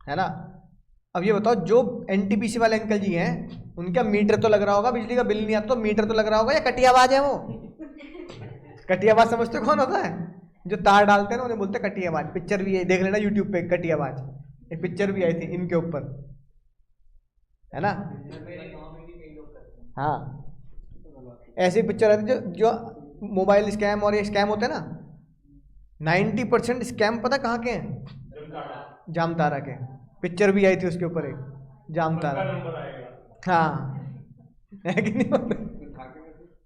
है ना? अब ये बताओ, जो एनटीपीसी वाले अंकल जी हैं, उनका मीटर तो लग रहा होगा, बिजली का बिल नहीं आता तो मीटर तो लग रहा होगा, या कटियाबाज है वो? कटियाबाज समझते हो कौन होता है? जो तार डालते हैं ना, उन्हें बोलते हैं कटियाबाज। पिक्चर भी है, देख लेना यूट्यूब पे, कटियाबाज एक पिक्चर भी आई थी इनके ऊपर, है ना? हाँ, ऐसी पिक्चर आती है जो मोबाइल स्कैम और ये स्कैम होते हैं ना, 90% स्कैम पता कहाँ के हैं? जामतारा के। पिक्चर भी आई थी उसके ऊपर एक, जामतारा। हाँ, है कि नहीं?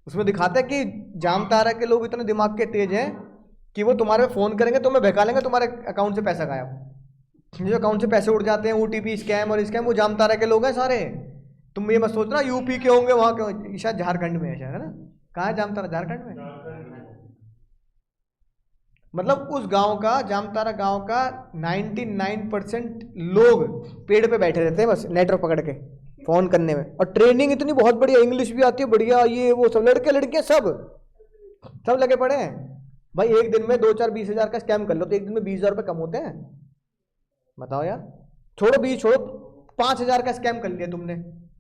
उसमें दिखाता है कि जामतारा के लोग इतने दिमाग के तेज हैं कि वो तुम्हारे फोन करेंगे, तुम्हें बहका लेंगे, तुम्हारे अकाउंट से पैसा गायब। जो अकाउंट से पैसे उड़ जाते हैं, ओटीपी स्कैम और स्कैम, वो जामतारा के लोग हैं सारे। तुम ये मत सोचना यूपी के होंगे, वहां के, शायद झारखंड में है शायद, है ना? कहाँ है जामतारा? झारखंड में। मतलब उस गांव का, जामतारा गांव का 99% लोग पेड़ पे बैठे रहते हैं बस नेटवर्क पकड़ के फोन करने में, और ट्रेनिंग इतनी बहुत बढ़िया, इंग्लिश भी आती है बढ़िया, ये वो सब, लड़के लड़कियां सब लगे पड़े हैं भाई। एक दिन में 2-4-20 हजार का स्कैम कर लो तो एक दिन में 20,000 रुपये कम होते हैं, बताओ यार। छोड़ो 5,000 का स्कैम कर लिया तुमने,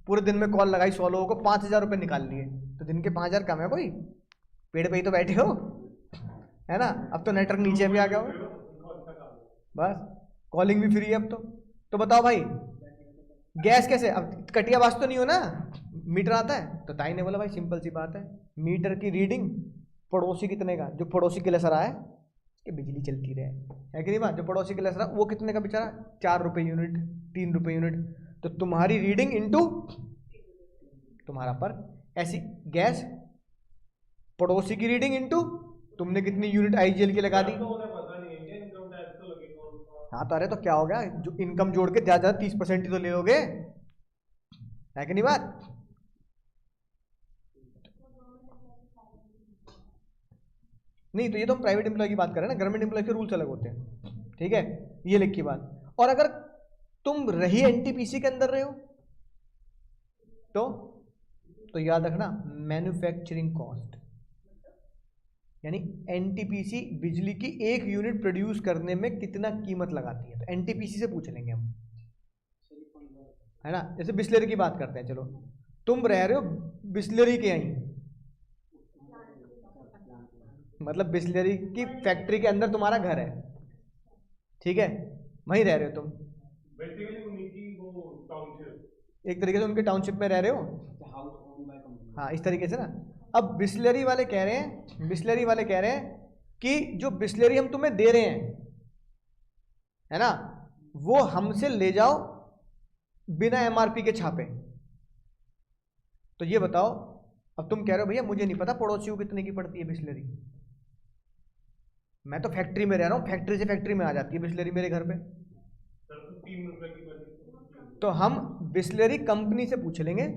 पूरे दिन में कॉल लगाई 100 लोगों को, 5,000 रुपये निकाल लिए, तो दिन के 5,000 कम है कोई? पेड़ पे ही तो बैठे हो, है ना? अब तो नेटवर्क नीचे भी आ गया हो, बस कॉलिंग भी फ्री है अब तो बताओ भाई गैस कैसे? अब कटियाबाज तो नहीं हो ना, मीटर आता है। तो ताई ने बोला भाई सिंपल सी बात है, मीटर की रीडिंग पड़ोसी कितने का, जो पड़ोसी के लेसर आए कि बिजली चलती रहे, है कि नहीं बात? जो पड़ोसी के लेसर वो कितने का बेचारा, 4 रुपये यूनिट, 3 रुपये यूनिट, तो तुम्हारी रीडिंग इंटू तुम्हारा पर, ऐसी गैस पड़ोसी की रीडिंग इंटू तुमने कितनी यूनिट आईजीएल की लगा दी। हाँ तो अरे तो क्या हो गया, जो इनकम जोड़ के ज्यादा 30% ही तो ले लोगे, है कि नहीं बात? नहीं तो ये तो हम प्राइवेट एम्प्लॉय की बात कर रहे हैं ना, गवर्नमेंट एम्प्लॉय के रूल्स अलग होते हैं, ठीक है? ये लिखी बात। और अगर तुम रही एनटीपीसी के अंदर रहे हो तो याद रखना, मैन्युफैक्चरिंग कॉस्ट, यानी एनटीपीसी बिजली की 1 यूनिट प्रोड्यूस करने में कितना कीमत लगाती है, तो एनटीपीसी से पूछ लेंगे हम, है ना? जैसे बिस्लरी की बात करते हैं, चलो तुम रह रहे हो बिस्लरी के यहीं, मतलब बिस्लरी की फैक्ट्री के अंदर तुम्हारा घर है, ठीक है? वहीं रह रहे हो तुम, बेसिकली उन्हीं की वो टाउनशिप, एक तरीके से उनके टाउनशिप में रह रहे हो। House own by company. हाँ इस तरीके से ना। अब बिस्लरी वाले कह रहे हैं कि जो बिस्लरी हम तुम्हें दे रहे हैं है ना, वो हमसे ले जाओ बिना एमआरपी के छापे। तो ये बताओ, अब तुम कह रहे हो भैया मुझे नहीं पता पड़ोसियों को कितने की पड़ती है बिस्लरी, मैं तो फैक्ट्री में रह रहा हूँ, फैक्ट्री से फैक्ट्री में आ जाती है बिस्लरी मेरे घर पे। सर तो 3 रुपए की बनी। तो हम बिस्लरी कंपनी से पूछ लेंगे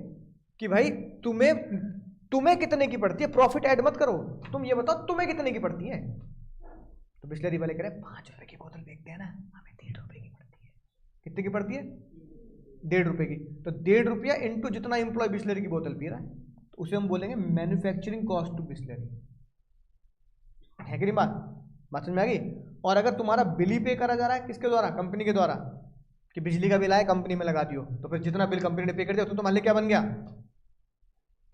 कि भाई तुम्हें कितने की पड़ती है, प्रॉफिट ऐड मत करो, तुम ये बताओ तुम्हें कितने की पड़ती है। तो बिस्लरी वाले कह रहे हैं 5 रुपए की बोतल बेचते हैं ना, हमें 1.5 रुपए की पड़ती है। कितने की पड़ती है? 1.5 रुपए की। तो 1.5 रुपया इंटू जितना एम्प्लॉय बिस्लरी की बोतल पी रहा है, तो उसे हम बोलेंगे मैन्युफैक्चरिंग कॉस्ट टू बिस्लरी। है कि नहीं बात समझ में आ गई। और अगर तुम्हारा बिल ही पे करा जा रहा है किसके द्वारा, कंपनी के द्वारा, कि बिजली का बिल आया कंपनी में लगा दियो, तो फिर जितना बिल कंपनी ने पे कर दिया तो तुम्हारे लिए क्या बन गया,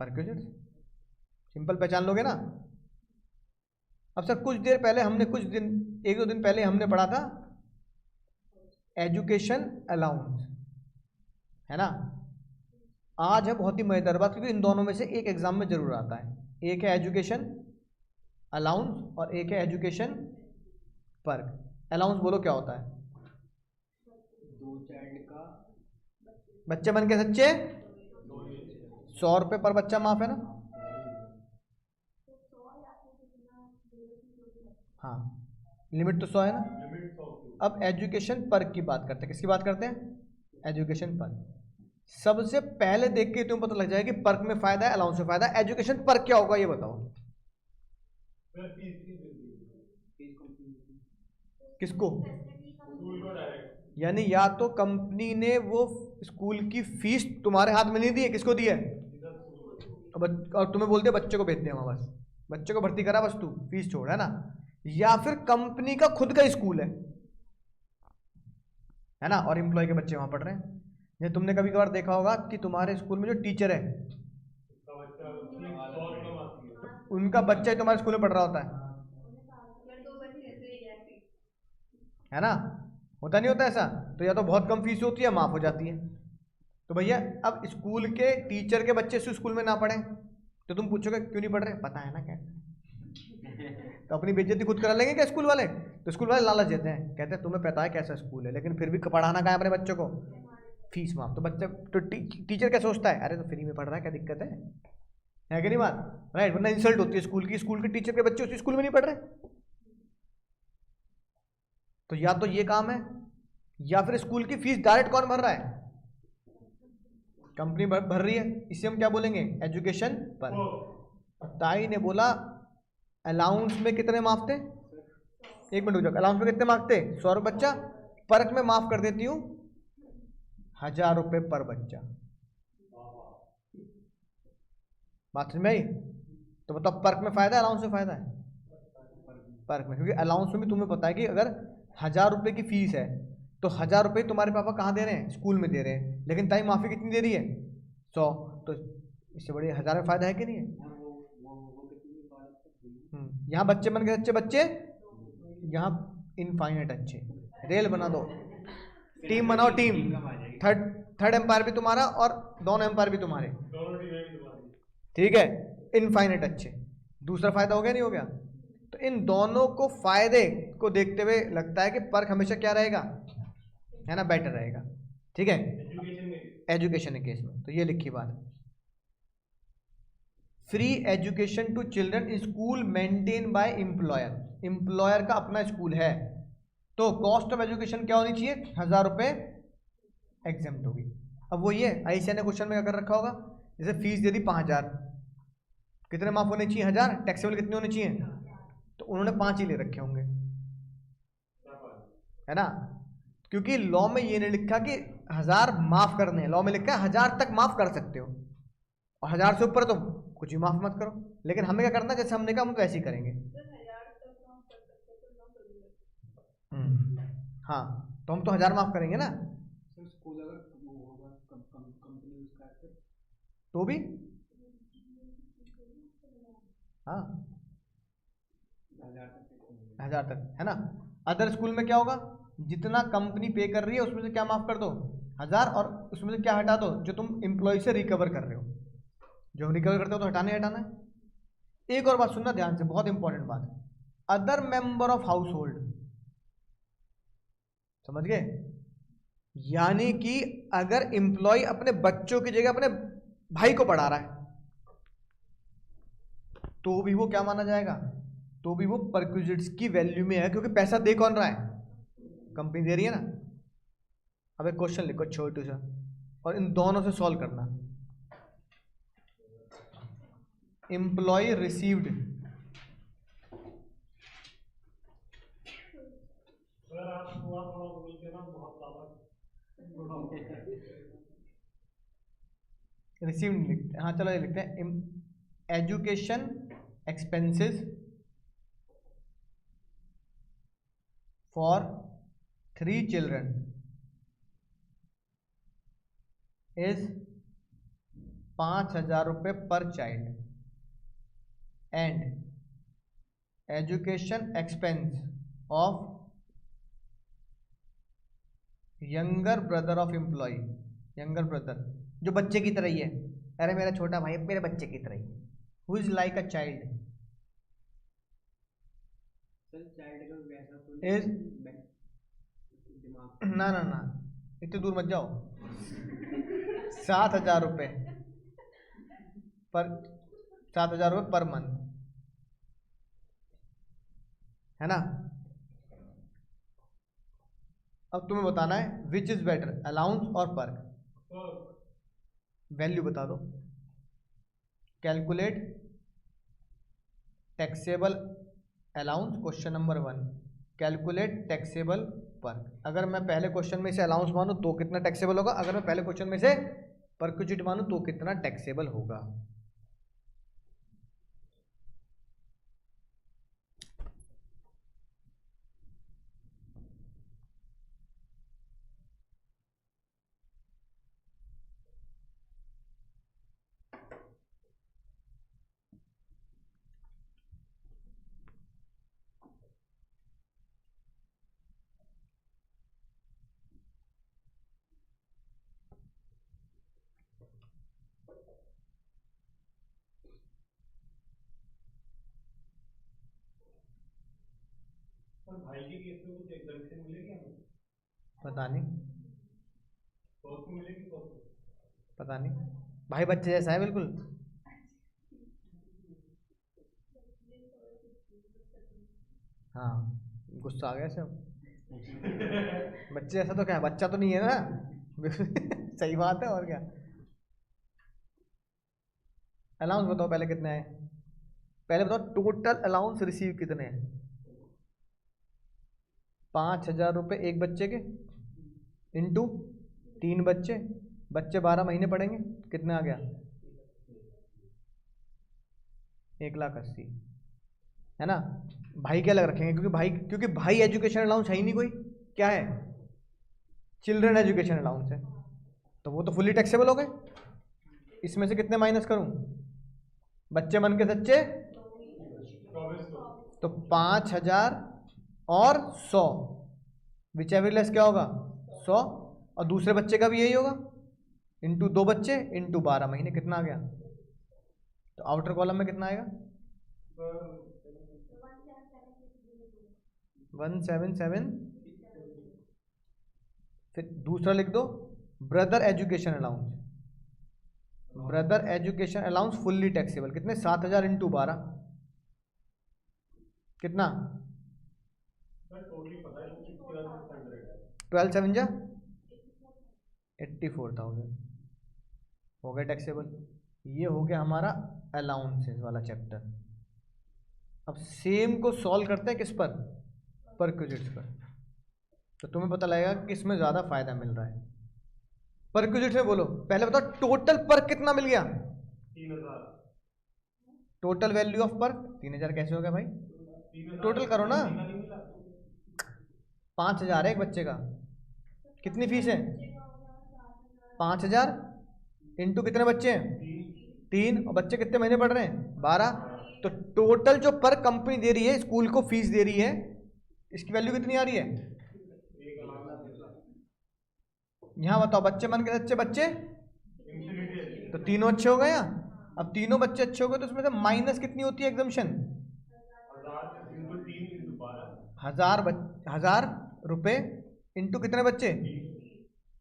परक्यूजेट्स। सिंपल पहचान लोगे ना। अब सर कुछ देर पहले हमने एक दो दिन पहले हमने पढ़ा था एजुकेशन अलाउंस, है ना। आज है बहुत ही मजेदार बात, क्योंकि इन दोनों में से एक एग्जाम में जरूर आता है। एक है एजुकेशन अलाउंस और एक है एजुकेशन पर्क। अलाउंस बोलो क्या होता है? 2 चाइल्ड का बच्चे बन के सच्चे 100 रुपये पर बच्चा माफ है ना। हाँ लिमिट तो 100 है ना। लिमिट 100 की। अब एजुकेशन पर्क की बात करते हैं। किसकी बात करते हैं? Education perk. सबसे पहले देख के तुम्हें पता लग जाएगा कि पर्क में फायदा है, अलाउंस में फायदा है। एजुकेशन पर्क क्या होगा ये बताओ। फिर फीस की देती है। फीस कंपनी किसको? स्कूल को डायरेक्ट। यानी या तो कंपनी ने वो स्कूल की फीस तुम्हारे हाथ में नहीं दी है, किसको दी है? सीधा स्कूल को। और तुम्हें बोल दिया बच्चे को भेज दिया वहां, बस बच्चे को भर्ती करा बस, तू फीस छोड़, है ना। या फिर कंपनी का खुद का स्कूल है ना, और एम्प्लॉय के बच्चे वहां पढ़ रहे हैं। ये तुमने कभी कभार देखा होगा कि तुम्हारे स्कूल में जो टीचर है उसका बच्चा फीस 100 कम आती है। उनका बच्चा ही तुम्हारे स्कूल में पढ़ रहा होता है ना। होता नहीं होता ऐसा? तो या तो बहुत कम फीस होती है, माफ हो जाती है। तो भैया अब स्कूल के टीचर के बच्चे से स्कूल में ना पढ़े तो तुम पूछोगे क्यों नहीं पढ़ रहे, पता है ना कैसे। तो अपनी बेइज्जती खुद करा लेंगे क्या स्कूल वाले? तो स्कूल वाले लालच देते हैं, कहते हैं तुम्हें पता है कैसा स्कूल है, लेकिन फिर भी पढ़ाना कहाँ है अपने बच्चों को, फीस माफ। तो बच्चा तो टीचर क्या सोचता है, अरे तो फ्री में पढ़ रहा है, क्या दिक्कत है कि नहीं बात, राइट। वरना इंसल्ट होती है स्कूल की, स्कूल के टीचर के बच्चे उसी स्कूल में नहीं पढ़ रहे। तो या तो ये काम है, या फिर स्कूल की फीस डायरेक्ट कौन भर रहा है, कंपनी भर रही है। इसे हम क्या बोलेंगे, एजुकेशन पर। ताई ने बोला अलाउंस में कितने माफ थे, 1 मिनट रुक जाओ, अलाउंस में कितने मार्क थे, 100 रुपये बच्चा। पर्क में माफ कर देती हूँ 1000 रुपये पर बच्चा। बात समझ में आई? तो बताओ पर्क में फायदा है अलाउंस में फायदा है? पर्क में, क्योंकि अलाउंस में भी तुम्हें पता है कि अगर 1000 रुपये की फीस है तो 1000 रुपये तुम्हारे पापा कहाँ दे रहे हैं, स्कूल में दे रहे हैं, लेकिन ताई माफी कितनी दे रही है, 100। तो इससे बड़ी 1000 में फायदा है कि नहीं है? यहाँ बच्चे बन गए अच्छे बच्चे, यहाँ इनफाइनाइट अच्छे। रेल बना दो, टीम बनाओ, टीम थर्ड एम्पायर भी तुम्हारा और दोनों एम्पायर भी तुम्हारे, दोनों टीमें भी तुम्हारी। ठीक है, इनफाइनाइट अच्छे। दूसरा फायदा हो गया नहीं हो गया? तो इन दोनों को फायदे को देखते हुए लगता है कि पर्क हमेशा क्या रहेगा, है ना, बेटर रहेगा। ठीक है, एजुकेशन के केस में। तो ये लिखी बात, free education to children in school maintain by employer. Employer का अपना स्कूल है तो कॉस्ट ऑफ एजुकेशन क्या होनी चाहिए, 1000 रुपये एग्जेम्प्ट होगी। अब वो ये आईसीआई ने क्वेश्चन में क्या कर रखा होगा, जैसे फीस दे दी 5000, कितने माफ होने चाहिए, 1000, टैक्सेबल कितने होने चाहिए, तो उन्होंने 5 ही ले रखे होंगे, है ना। क्योंकि लॉ में ये नहीं लिखा कि 1000 माफ करने हैं, लॉ में लिखा है 1000 तक माफ कर सकते हो, और 1000 से ऊपर तो कुछ भी माफ मत करो। लेकिन हमें क्या करना, जैसे हमने कहा हम वैसे ही करेंगे। हाँ तो हम तो 1000 माफ करेंगे ना। स्कूल अगर वो होगा कंपनी उसका तो भी हाँ 1000 तक, है ना। अदर स्कूल में क्या होगा, जितना कंपनी पे कर रही है उसमें से क्या माफ कर दो 1000, और उसमें से क्या हटा दो जो तुम एम्प्लॉय से रिकवर कर रहे हो। जो रिकवर करते हो तो हटाना ही हटाना है। एक और बात सुनना ध्यान से, बहुत इंपॉर्टेंट बात, other member of house hold, समझ गए? यानी कि अगर एम्प्लॉय अपने बच्चों की जगह अपने भाई को पढ़ा रहा है तो भी वो क्या माना जाएगा? तो भी वो परक्विजिट्स की वैल्यू में है, क्योंकि पैसा दे कौन रहा है? कंपनी दे रही है ना। अब एक क्वेश्चन लिखो छोटू सा और इन दोनों से सॉल्व करना। एम्प्लॉय रिसीव्ड, अगर आप थोड़ा थोड़ा बोल के ना बहुत ज्यादा रिसीव्ड लिखते हैं, हाँ चलो ये लिखते हैं, education expenses for 3 children is 5000 रुपये per child, and education expense of younger brother of employee, younger brother जो बच्चे की तरह ही है, अरे मेरा छोटा भाई मेरे बच्चे की तरह ही है, who is like a child, sir child का वैसा तो इज, दिमाग ना ना ना इतनी दूर मत जाओ, 7000 रुपये पर, 7000 रुपये पर मंथ, है ना। अब तुम्हें बताना है विच इज बेटर, अलाउंस और पर्क। वैल्यू बता दो। Calculate taxable allowance, question number 1, calculate taxable perk. अगर मैं पहले क्वेश्चन में से अलाउंस मानूं तो कितना टैक्सेबल होगा, अगर मैं पहले क्वेश्चन में से परक्विजिट मानूं तो कितना टैक्सेबल होगा। और भाई के केस में कुछ एग्जम्पशन मिलेगी हमें? पता नहीं, बहुत मिलेगी तो पता नहीं, भाई बच्चे जैसा है बिल्कुल। हाँ गुस्सा आ गया सब, बच्चे जैसा तो क्या है, बच्चा तो नहीं है ना। सही बात है, और क्या। अलाउंस बताओ पहले कितने हैं, पहले बताओ टोटल अलाउंस रिसीव कितने हैं। 5000 रुपये एक बच्चे के, इंटू 3 बच्चे, बच्चे 12 महीने पढ़ेंगे, कितना आ गया? 1,80,000, है ना। भाई क्या लग रखेंगे, क्योंकि भाई एजुकेशन अलाउंस है ही नहीं कोई, क्या है? चिल्ड्रन एजुकेशन अलाउंस है, तो वो तो फुली टैक्सेबल हो गए। इसमें से कितने माइनस करूं? बच्चे मन के सच्चे, तो 5000 और 100, विच एवर लेस क्या होगा? 100, और दूसरे बच्चे का भी यही होगा, इंटू 2 बच्चे इंटू 12 महीने, कितना आ गया? तो आउटर कॉलम में कितना आएगा? 177। फिर दूसरा लिख दो, brother education allowance, brother education allowance fully taxable, कितने? 7000 इंटू 12, कितना? 12 7 जा 84,000 हो गया टैक्सेबल। ये हो गया हमारा अलाउंसेस वाला चैप्टर। अब सेम को सॉल्व करते हैं किस पर? परक्विजिट्स पर। तो तुम्हें पता लगेगा कि इसमें ज़्यादा फायदा मिल रहा है। परक्विजिट्स में बोलो, पहले बताओ टोटल पर कितना मिल गया? 3000। टोटल वैल्यू ऑफ पर 3000 कैसे हो गया भाई? टोटल करो ना, 5000 है एक बच्चे का, कितनी फीस है? 5000 इंटू कितने बच्चे हैं? 3, और बच्चे कितने महीने पढ़ रहे हैं? 12। तो टोटल जो पर कंपनी दे रही है, स्कूल को फीस दे रही है, इसकी वैल्यू कितनी आ रही है? यहाँ बताओ बच्चे मन के सच्चे बच्चे, इंफिनिटी है। तो तीनों अच्छे हो गए यहाँ। अब तीनों बच्चे अच्छे हो गए तो उसमें से माइनस कितनी होती है एग्जम्पशन? 1000 into 3 into 12। 1000 रुपए इंटू कितने बच्चे?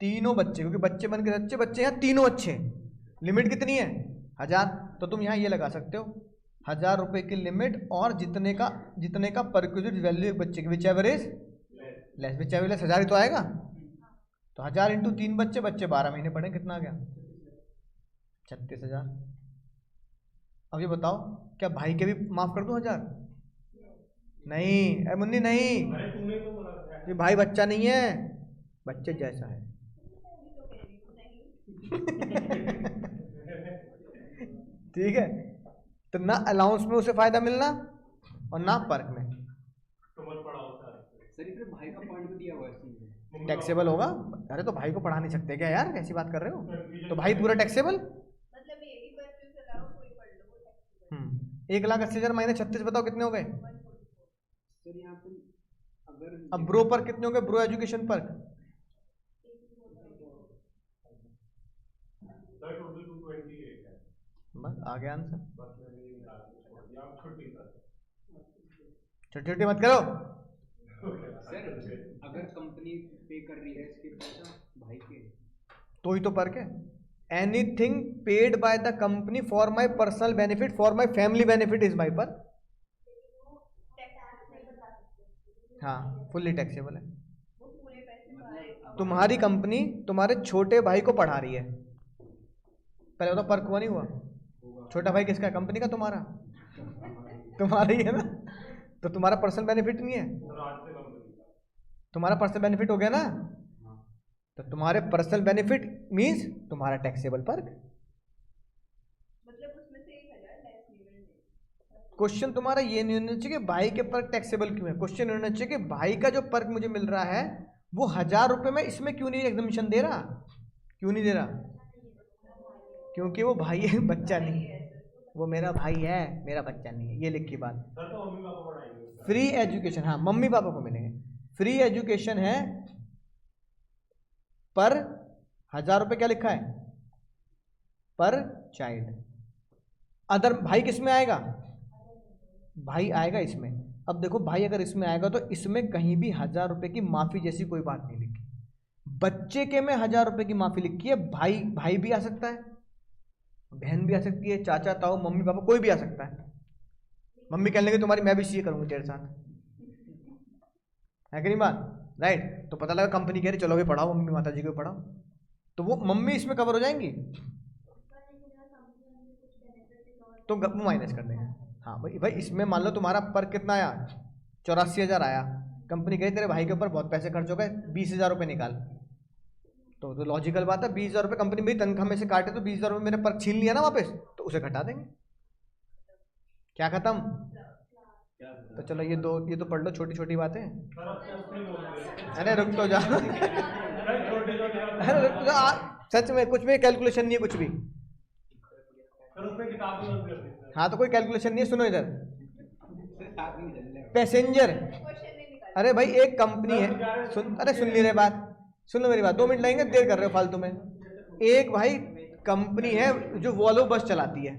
तीनों बच्चे, क्योंकि बच्चे बन के सच्चे बच्चे हैं, तीनों अच्छे। लिमिट कितनी है? 1000। तो तुम यहाँ ये लगा सकते हो 1000 रुपए की लिमिट और जितने का परक्यूजिट वैल्यू एक बच्चे की, which ever is less, which ever less 1000 ही तो आएगा। तो 1000 इंटू 3 बच्चे, बच्चे 12 महीने पढ़े, कितना आ गया? 36,000। अब ये बताओ क्या भाई के भी माफ कर दूं 1000? नहीं ए मुन्नी नहीं, अरे तूने तो बोला था। ये भाई बच्चा नहीं है, बच्चे जैसा है। ठीक है, तो ना अलाउंस में उसे फायदा मिलना और ना पर्क में। तो मत पढ़ाओ सर। सर इसमें भाई का पॉइंट भी दिया हुआ है इसमें। टैक्सेबल होगा। अरे तो भाई को पढ़ा नहीं सकते क्या यार, कैसी बात कर रहे हो? तो भाई पूरा टैक्सेबल। मतलब ये भी परफ्यूम से अलावा कोई पढ़ लो वो टैक्सेबल। 1,80,000 माइनस 36 बताओ कितने हो गए? सर यहाँ पे अगर अब ब्रो पर कितने हो गए? ब्रो एजुकेशन पर सर टोटल 228 है। बस आ गया आंसर। बस मैंने ये निकाल के छोड़ दिया। आप छुट्टी सर। छोटी छोटी मत करो। सर अगर कंपनी पे कर रही है इसके पैसा भाई के, तो ही तो पर्क है। Anything paid by the company for my personal benefit, for my family benefit is my perk. हाँ फुल्ली टैक्सेबल है। तुम्हारी कंपनी तुम्हारे छोटे भाई को पढ़ा रही है, पहले तो पर्क हुआ नहीं हुआ? छोटा भाई किसका? कंपनी का, तुम्हारा? तुम्हारा ही है ना, तो तुम्हारा पर्सनल बेनिफिट नहीं है? सर आज से कंपनी का। तुम्हारा पर्सनल बेनिफिट हो गया ना, तो तुम्हारे पर्सनल बेनिफिट मींस तुम्हारा टैक्सेबल पर्क। मतलब उसमें से 1000 लेस नहीं मिलेंगे। क्वेश्चन तुम्हारा ये नहीं होना चाहिए कि भाई के पर्क टैक्सेबल क्यों है, क्वेश्चन होना चाहिए कि भाई का जो पर्क मुझे मिल रहा है वो 1000 रुपए में इसमें क्यों नहीं एग्जम्पशन दे रहा? क्यों नहीं दे रहा? क्योंकि वो भाई है, बच्चा नहीं है। वो मेरा भाई है, मेरा बच्चा नहीं है, ये लिख की बात। सर तो मम्मी पापा पढ़ाएंगे। फ्री एजुकेशन, हाँ मम्मी पापा को मिलेंगे। फ्री एजुकेशन है पर 1000 रुपए, क्या लिखा है? पर चाइल्ड। अदर भाई किस में आएगा? भाई आएगा इसमें। अब देखो भाई अगर इसमें आएगा तो इसमें कहीं भी 1000 रुपए की माफी जैसी कोई बात नहीं लिखी। बच्चे के में 1000 रुपए की माफी लिखी है। भाई भी आ सकता है, बहन भी आ सकती है, चाचा ताऊ मम्मी पापा कोई भी आ सकता है। मम्मी कहने लगी तुम्हारी मैं भी सीए करूंगी तेरे साथ, है कि नहीं बात? राइट। तो पता लगा कंपनी कह रही चलो भी पढ़ाओ, मम्मी माता जी को पढ़ाओ, तो वो मम्मी इसमें कवर हो जाएंगी, तो वो माइनस कर देंगे। हाँ भाई इसमें मान लो तुम्हारा पर कितना आया? 84,000 आया। कंपनी कहे तेरे भाई के ऊपर बहुत पैसे खर्च हो गए, 20,000 रुपये निकाल। तो लॉजिकल बात है, 20,000 रुपये कंपनी मेरी तनख्वाह में से काटे तो 20,000 रुपये मेरे पर छीन लिया ना वापस, तो उसे घटा देंगे। क्या खत्म? तो चलो ये तो पढ़ लो, छोटी छोटी बातें। सर आप कैसे बोल रहे हैं? अरे रुक तो जा। सर छोटे-छोटे अरे रुक तो जा, सच में कुछ भी कैलकुलेशन नहीं है कुछ भी। सर उसमें किताब बंद कर दी सर। हाँ तो कोई कैलकुलेशन नहीं है, सुनो इधर। साथ में चल रहा है। पैसेंजर, क्वेश्चन नहीं निकाल। अरे भाई एक कंपनी है, अरे सुन नहीं रहे बात, सुन लो मेरी बात, 2 मिनट लगेंगे, देर कर रहे हो फालतू में। एक भाई कंपनी है जो वॉल्वो बस चलाती है।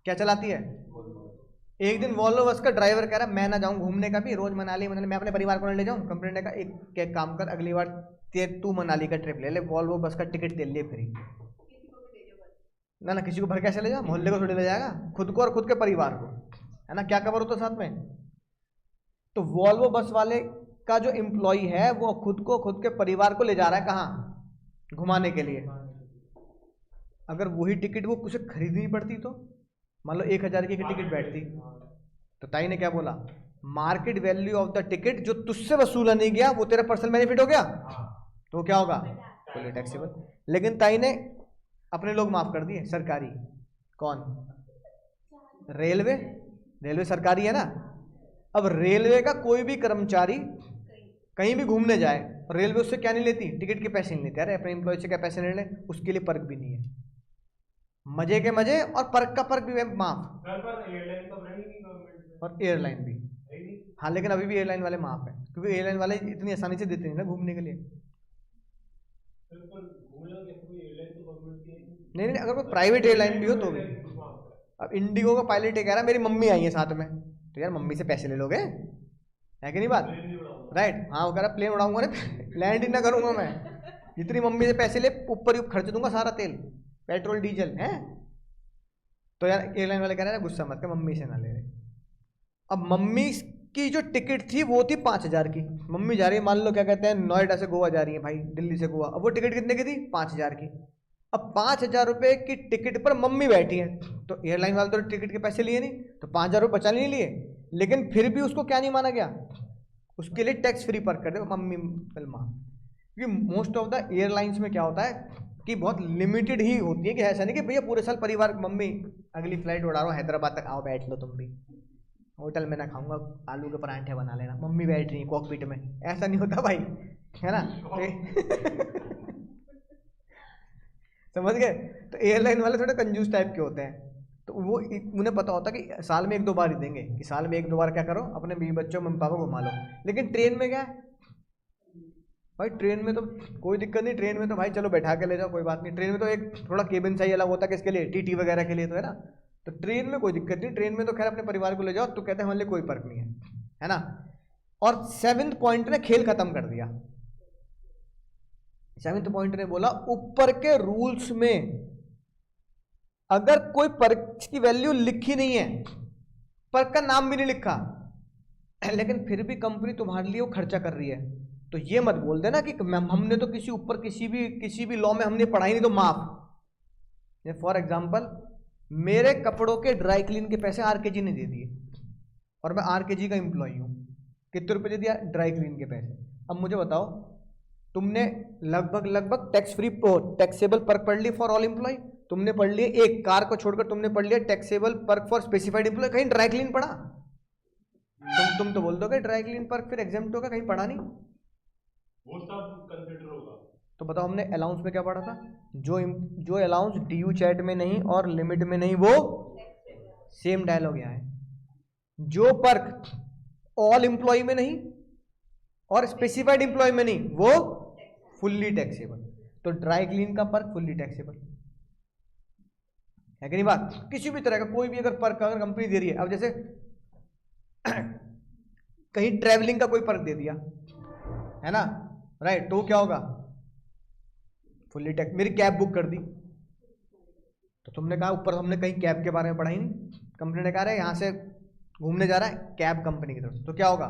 क्या चलाती है? एक दिन वॉल्वो बस का ड्राइवर कह रहा मैं ना जाऊं घूमने का भी, रोज मनाली मैं अपने परिवार को ना ले जाऊं। कंपनी ने कहा एक काम कर, अगली बार तू मनाली का ट्रिप ले ले, वॉल्वो बस का टिकट ले ले फ्री। ना किसी को भर कैसे ले जा, मोहल्ले को थोड़ी ले जाएगा, खुद को और खुद के परिवार को, है ना? क्या कवर होता साथ में। तो वॉल्वो बस वाले का जो एम्प्लॉय है वो खुद को खुद के परिवार को ले जा रहा है कहाँ? घुमाने के लिए। अगर वही टिकट वो उसे खरीदनी पड़ती तो मान लो 1000 की टिकट बैठती, तो ताई ने क्या बोला? Market value of the ticket जो तुझसे वसूला नहीं गया वो तेरा पर्सनल बेनिफिट हो गया, तो क्या होगा? Fully taxable. लेकिन ताई ने अपने लोग माफ कर दिए, सरकारी। कौन? रेलवे। रेलवे सरकारी है ना। अब रेलवे का कोई भी कर्मचारी कहीं भी घूमने जाए, रेलवे उससे क्या नहीं लेती? टिकट के पैसे नहीं लेते। अरे अपने एम्प्लॉय से क्या पैसे नहीं ले, उसके लिए पर्क भी नहीं है। मजे के मजे और पर्क का पर्क भी माफ। सर पर एयरलाइन तो बनी नहीं गवर्नमेंट में। और एयरलाइन भी, है नहीं। हाँ लेकिन अभी भी एयरलाइन वाले माफ है, क्योंकि एयरलाइन वाले इतनी आसानी से देते नहीं ना घूमने के लिए। फिर पर घूमना कैसे, कोई एयरलाइन तो गवर्नमेंट की है कि नहीं नहीं, अगर कोई प्राइवेट एयरलाइन भी हो तो भी। वहाँ पर? अब इंडिगो का पायलट ये कह रहा है मेरी मम्मी आई है साथ में, तो यार मम्मी से पैसे ले लोगे, है कि नहीं बात? प्लेन नहीं उड़ाऊंगा। राइट, हाँ वो कह रहा प्लेन उड़ाऊंगा ना, लैंड ही ना करूंगा मैं, जितनी मम्मी से पैसे ले ऊपर ही खर्च दूंगा सारा तेल, पेट्रोल डीजल है। तो यार एयरलाइन वाले कह रहे हैं गुस्सा मत कर, मम्मी से ना ले रहे। अब मम्मी की जो टिकट थी वो थी 5,000 की, मम्मी जा रही है मान लो क्या कहते हैं नोएडा से गोवा जा रही है भाई, दिल्ली से गोवा, अब वो टिकट कितने की थी? 5,000 की। अब 5,000 रुपए की टिकट पर मम्मी बैठी है, तो एयरलाइन वाले तो टिकट के पैसे लिए नहीं, तो 5,000 रुपये बचा नहीं लिए, लेकिन फिर भी उसको क्या नहीं माना गया, उसके लिए टैक्स फ्री पर कर दे मम्मी फिल्मा। क्योंकि मोस्ट ऑफ द एयरलाइंस में क्या होता है कि बहुत लिमिटेड ही होती है, कि ऐसा नहीं कि भैया पूरे साल परिवार, मम्मी अगली फ्लाइट उड़ा रहा हूँ हैदराबाद तक, आओ बैठ लो तुम भी, होटल में ना खाऊंगा, आलू के परांठे बना लेना, मम्मी बैठ रही है कॉकपिट में, ऐसा नहीं होता भाई, है ना? समझ गए? तो एयरलाइन वाले थोड़े कंजूस टाइप के होते हैं, तो वो उन्हें पता होता है कि साल में 1-2 बार ही देंगे, कि साल में 1-2 बार क्या करो अपने बीवी बच्चों मम्मी पापा को घुमा लो। लेकिन ट्रेन में क्या है भाई, ट्रेन में तो कोई दिक्कत नहीं, ट्रेन में तो भाई चलो बैठा के ले जाओ कोई बात नहीं, ट्रेन में तो एक थोड़ा केबिन सही अलग होता है किसके लिए, टीटी वगैरह के लिए, तो है ना? तो ट्रेन में कोई दिक्कत नहीं, ट्रेन में तो खैर अपने परिवार को ले जाओ, तो कहते हैं हमारे लिए कोई फर्क नहीं है ना? और 7th पॉइंट ने खेल खत्म कर दिया। 7th पॉइंट ने बोला ऊपर के रूल्स में अगर कोई पर्क की वैल्यू लिखी नहीं है, पर्क का नाम भी नहीं लिखा, लेकिन फिर भी कंपनी तुम्हारे लिए वो खर्चा कर रही है, तो ये मत बोल देना कि हमने तो किसी ऊपर किसी भी लॉ में हमने पढ़ाई नहीं तो माफ। फॉर एग्जाम्पल मेरे कपड़ों के ड्राई क्लीन के पैसे आरकेजी ने दे दिए, और मैं आरकेजी का एम्प्लॉय हूँ, कितने रुपए दे दिया ड्राई क्लीन के पैसे। अब मुझे बताओ तुमने लगभग टैक्स फ्री टैक्सेबल पर्क पढ़ ली फॉर ऑल एम्प्लॉय, तुमने पढ़ लिया एक कार को छोड़कर, तुमने पढ़ लिया taxable perk for specified employee, कहीं ड्राई क्लीन पढ़ा? तुम तो बोल दोगे ड्राई क्लीन पर्क फिर एग्जाम्प्ट होगा, कहीं पढ़ा नहीं, वो सब कंसिडर होगा। तो बताओ हमने अलाउंस में क्या पढ़ा था, जो अलाउंस ड्यू चैट में नहीं और लिमिट में नहीं वो सेम डायलॉग यहाँ है, जो पर्क ऑल एम्प्लॉय में नहीं और स्पेसिफाइड एम्प्लॉय में नहीं वो फुल्ली टैक्सेबल, तो ड्राई क्लीन का पर्क फुल्ली टैक्सेबल है कि नहीं बात? किसी भी तरह का कोई भी अगर पर्क अगर कंपनी दे रही है, अब जैसे कहीं ट्रैवलिंग का कोई पर्क दे दिया है ना, राइट, तो क्या होगा फुल्ली टैक्स। मेरी कैब बुक कर दी, तो तुमने कहा ऊपर हमने कहीं कैब के बारे में पढ़ा ही नहीं, कंपनी ने कहा रहा है यहाँ से घूमने जा रहा है कैब कंपनी की तरफ से, तो क्या होगा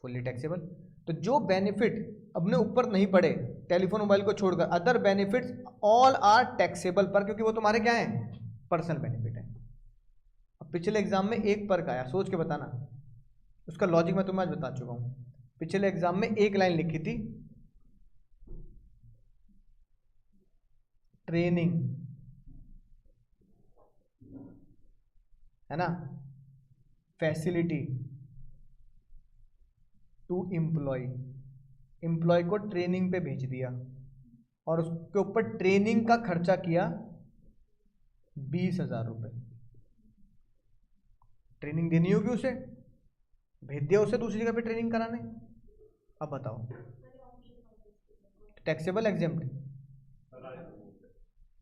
फुल्ली टैक्सेबल। तो जो बेनिफिट अपने ऊपर नहीं पड़े टेलीफोन मोबाइल को छोड़कर, other benefits all are taxable पर, क्योंकि वो तुम्हारे क्या है पर्सनल बेनिफिट है। अब पिछले एग्जाम में एक पर्क आया, सोच के बताना, उसका लॉजिक मैं तुम्हें आज बता चुका हूँ। पिछले एग्जाम में एक लाइन लिखी थी ट्रेनिंग, है ना, फैसिलिटी टू एम्प्लॉय को ट्रेनिंग पे भेज दिया और उसके ऊपर ट्रेनिंग का खर्चा किया 20,000 रुपये। ट्रेनिंग देनी होगी उसे, भेज दिया उसे दूसरी जगह पे ट्रेनिंग कराने। अब बताओ टैक्सेबल एग्जेम्प्ट,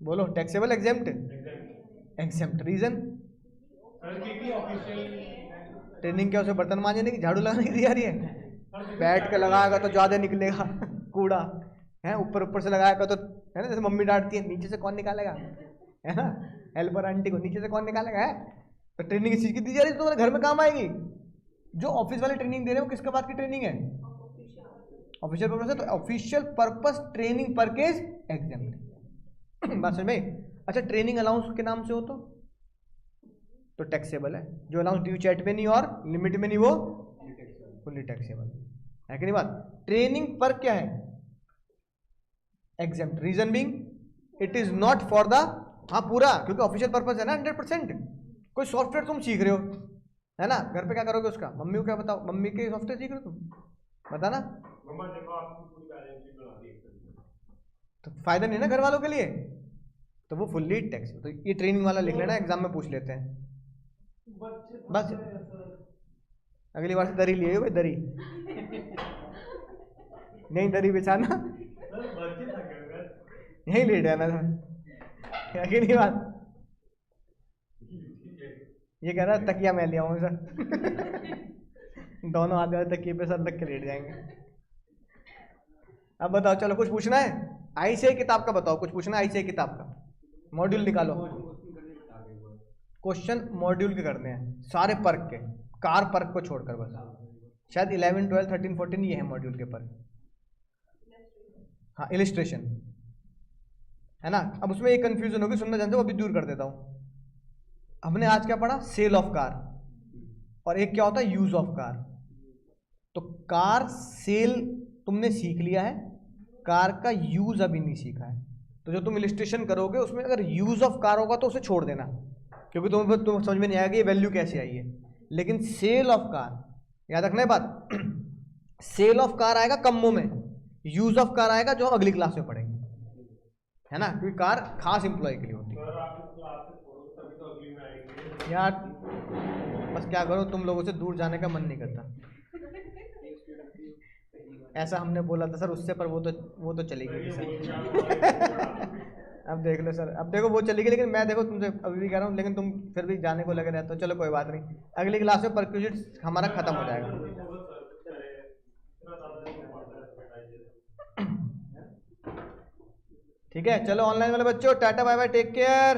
बोलो taxable exempt exempt, reason training क्या उसे बर्तन मांजने की झाड़ू लगाने की दी जा रही है? बैठ के लगाएगा तो ज्यादा निकलेगा कूड़ा, है ऊपर से लगाएगा तो, है ना, जैसे मम्मी डांटती है नीचे से कौन निकालेगा, है ना, हेल्पर आंटी को नीचे से कौन निकालेगा, है? तो ट्रेनिंग इस चीज की दी जा रही है, तो तुम्हारे घर में काम आएगी। जो ऑफिस वाले ट्रेनिंग दे रहे हो किसके बात की ट्रेनिंग है? ऑफिशियल पर्पस है, तो ऑफिशियल पर्पस ट्रेनिंग परकेज एग्जाम बात समझ में? अच्छा ट्रेनिंग अलाउंस के नाम से हो तो टैक्सेबल है, जो अलाउंस ड्यू चैट में नहीं और लिमिट में नहीं वो फुल्ली टैक्सेबल है कि नहीं बात? ट्रेनिंग पर क्या है exempt, reason being it is not for the, हाँ पूरा, क्योंकि ऑफिशियल पर्पस है ना 100%। कोई सॉफ्टवेयर तुम सीख रहे हो, है ना, घर पे क्या करोगे उसका, मम्मी को क्या बताओ, मम्मी के सॉफ्टवेयर सीख रहे हो तुम, बताना, मम्मा देखो आपकी पूरी बैलेंस शीट बना दी, तो फायदा नहीं ना घर वालों के लिए, तो वो फुल्ली टैक्स। तो ये ट्रेनिंग वाला लिख लेना, एग्जाम में पूछ लेते हैं बस। अगली बार से दरी लिए भाई, दरी नहीं दरी बिछाना बच्चे थक गए सर। यही लेट है ना सर, यही नहीं बात। ये कह रहा है तकिया मैं ले आऊँ सर। दोनों हाथ वाले तकिए पे सर रख के लेट जाएंगे। अब बताओ, चलो कुछ पूछना है आईसीआई किताब का, बताओ कुछ पूछना है आईसीआई किताब का, मॉड्यूल निकालो। क्वेश्चन मॉड्यूल के करने हैं सारे पर्क के, कार पर्क को छोड़कर बस, शायद 11, 12, 13, 14 ये है मॉड्यूल के पर्क। हाँ इलिस्ट्रेशन है ना। अब उसमें एक कंफ्यूजन होगी, सुनना जानते हो, वो भी दूर कर देता हूँ। हमने आज क्या पढ़ा, सेल ऑफ कार, और एक क्या होता है यूज ऑफ कार। तो कार सेल तुमने सीख लिया है, कार का यूज अभी नहीं सीखा है। तो जो तुम इलिस्ट्रेशन करोगे उसमें अगर यूज ऑफ कार होगा तो उसे छोड़ देना, क्योंकि तुम्हें समझ में नहीं आएगा ये वैल्यू कैसे आई है। लेकिन सेल ऑफ कार याद रखना है बात। सेल ऑफ कार आएगा कम्मों में, यूज ऑफ कार आएगा जो हम अगली क्लास में पढ़ेंगे, है ना, क्योंकि कार खास एम्प्लॉय के लिए होती है। सर आप इस क्लास से छोड़ो तभी तो अगली में आएंगे। यार बस क्या करो, तुम लोगों से दूर जाने का मन नहीं करता। ऐसा हमने बोला था सर उससे, पर वो तो चली गई सर। अब देख लो सर, अब देखो वो चली गई, लेकिन मैं देखो तुमसे अभी भी कह रहा हूँ, लेकिन तुम फिर भी जाने को लगे रहते हो। चलो कोई बात नहीं, अगली क्लास में परक्यूजिट हमारा खत्म हो जाएगा। ठीक है, चलो ऑनलाइन वाले बच्चों tata bye bye, take care.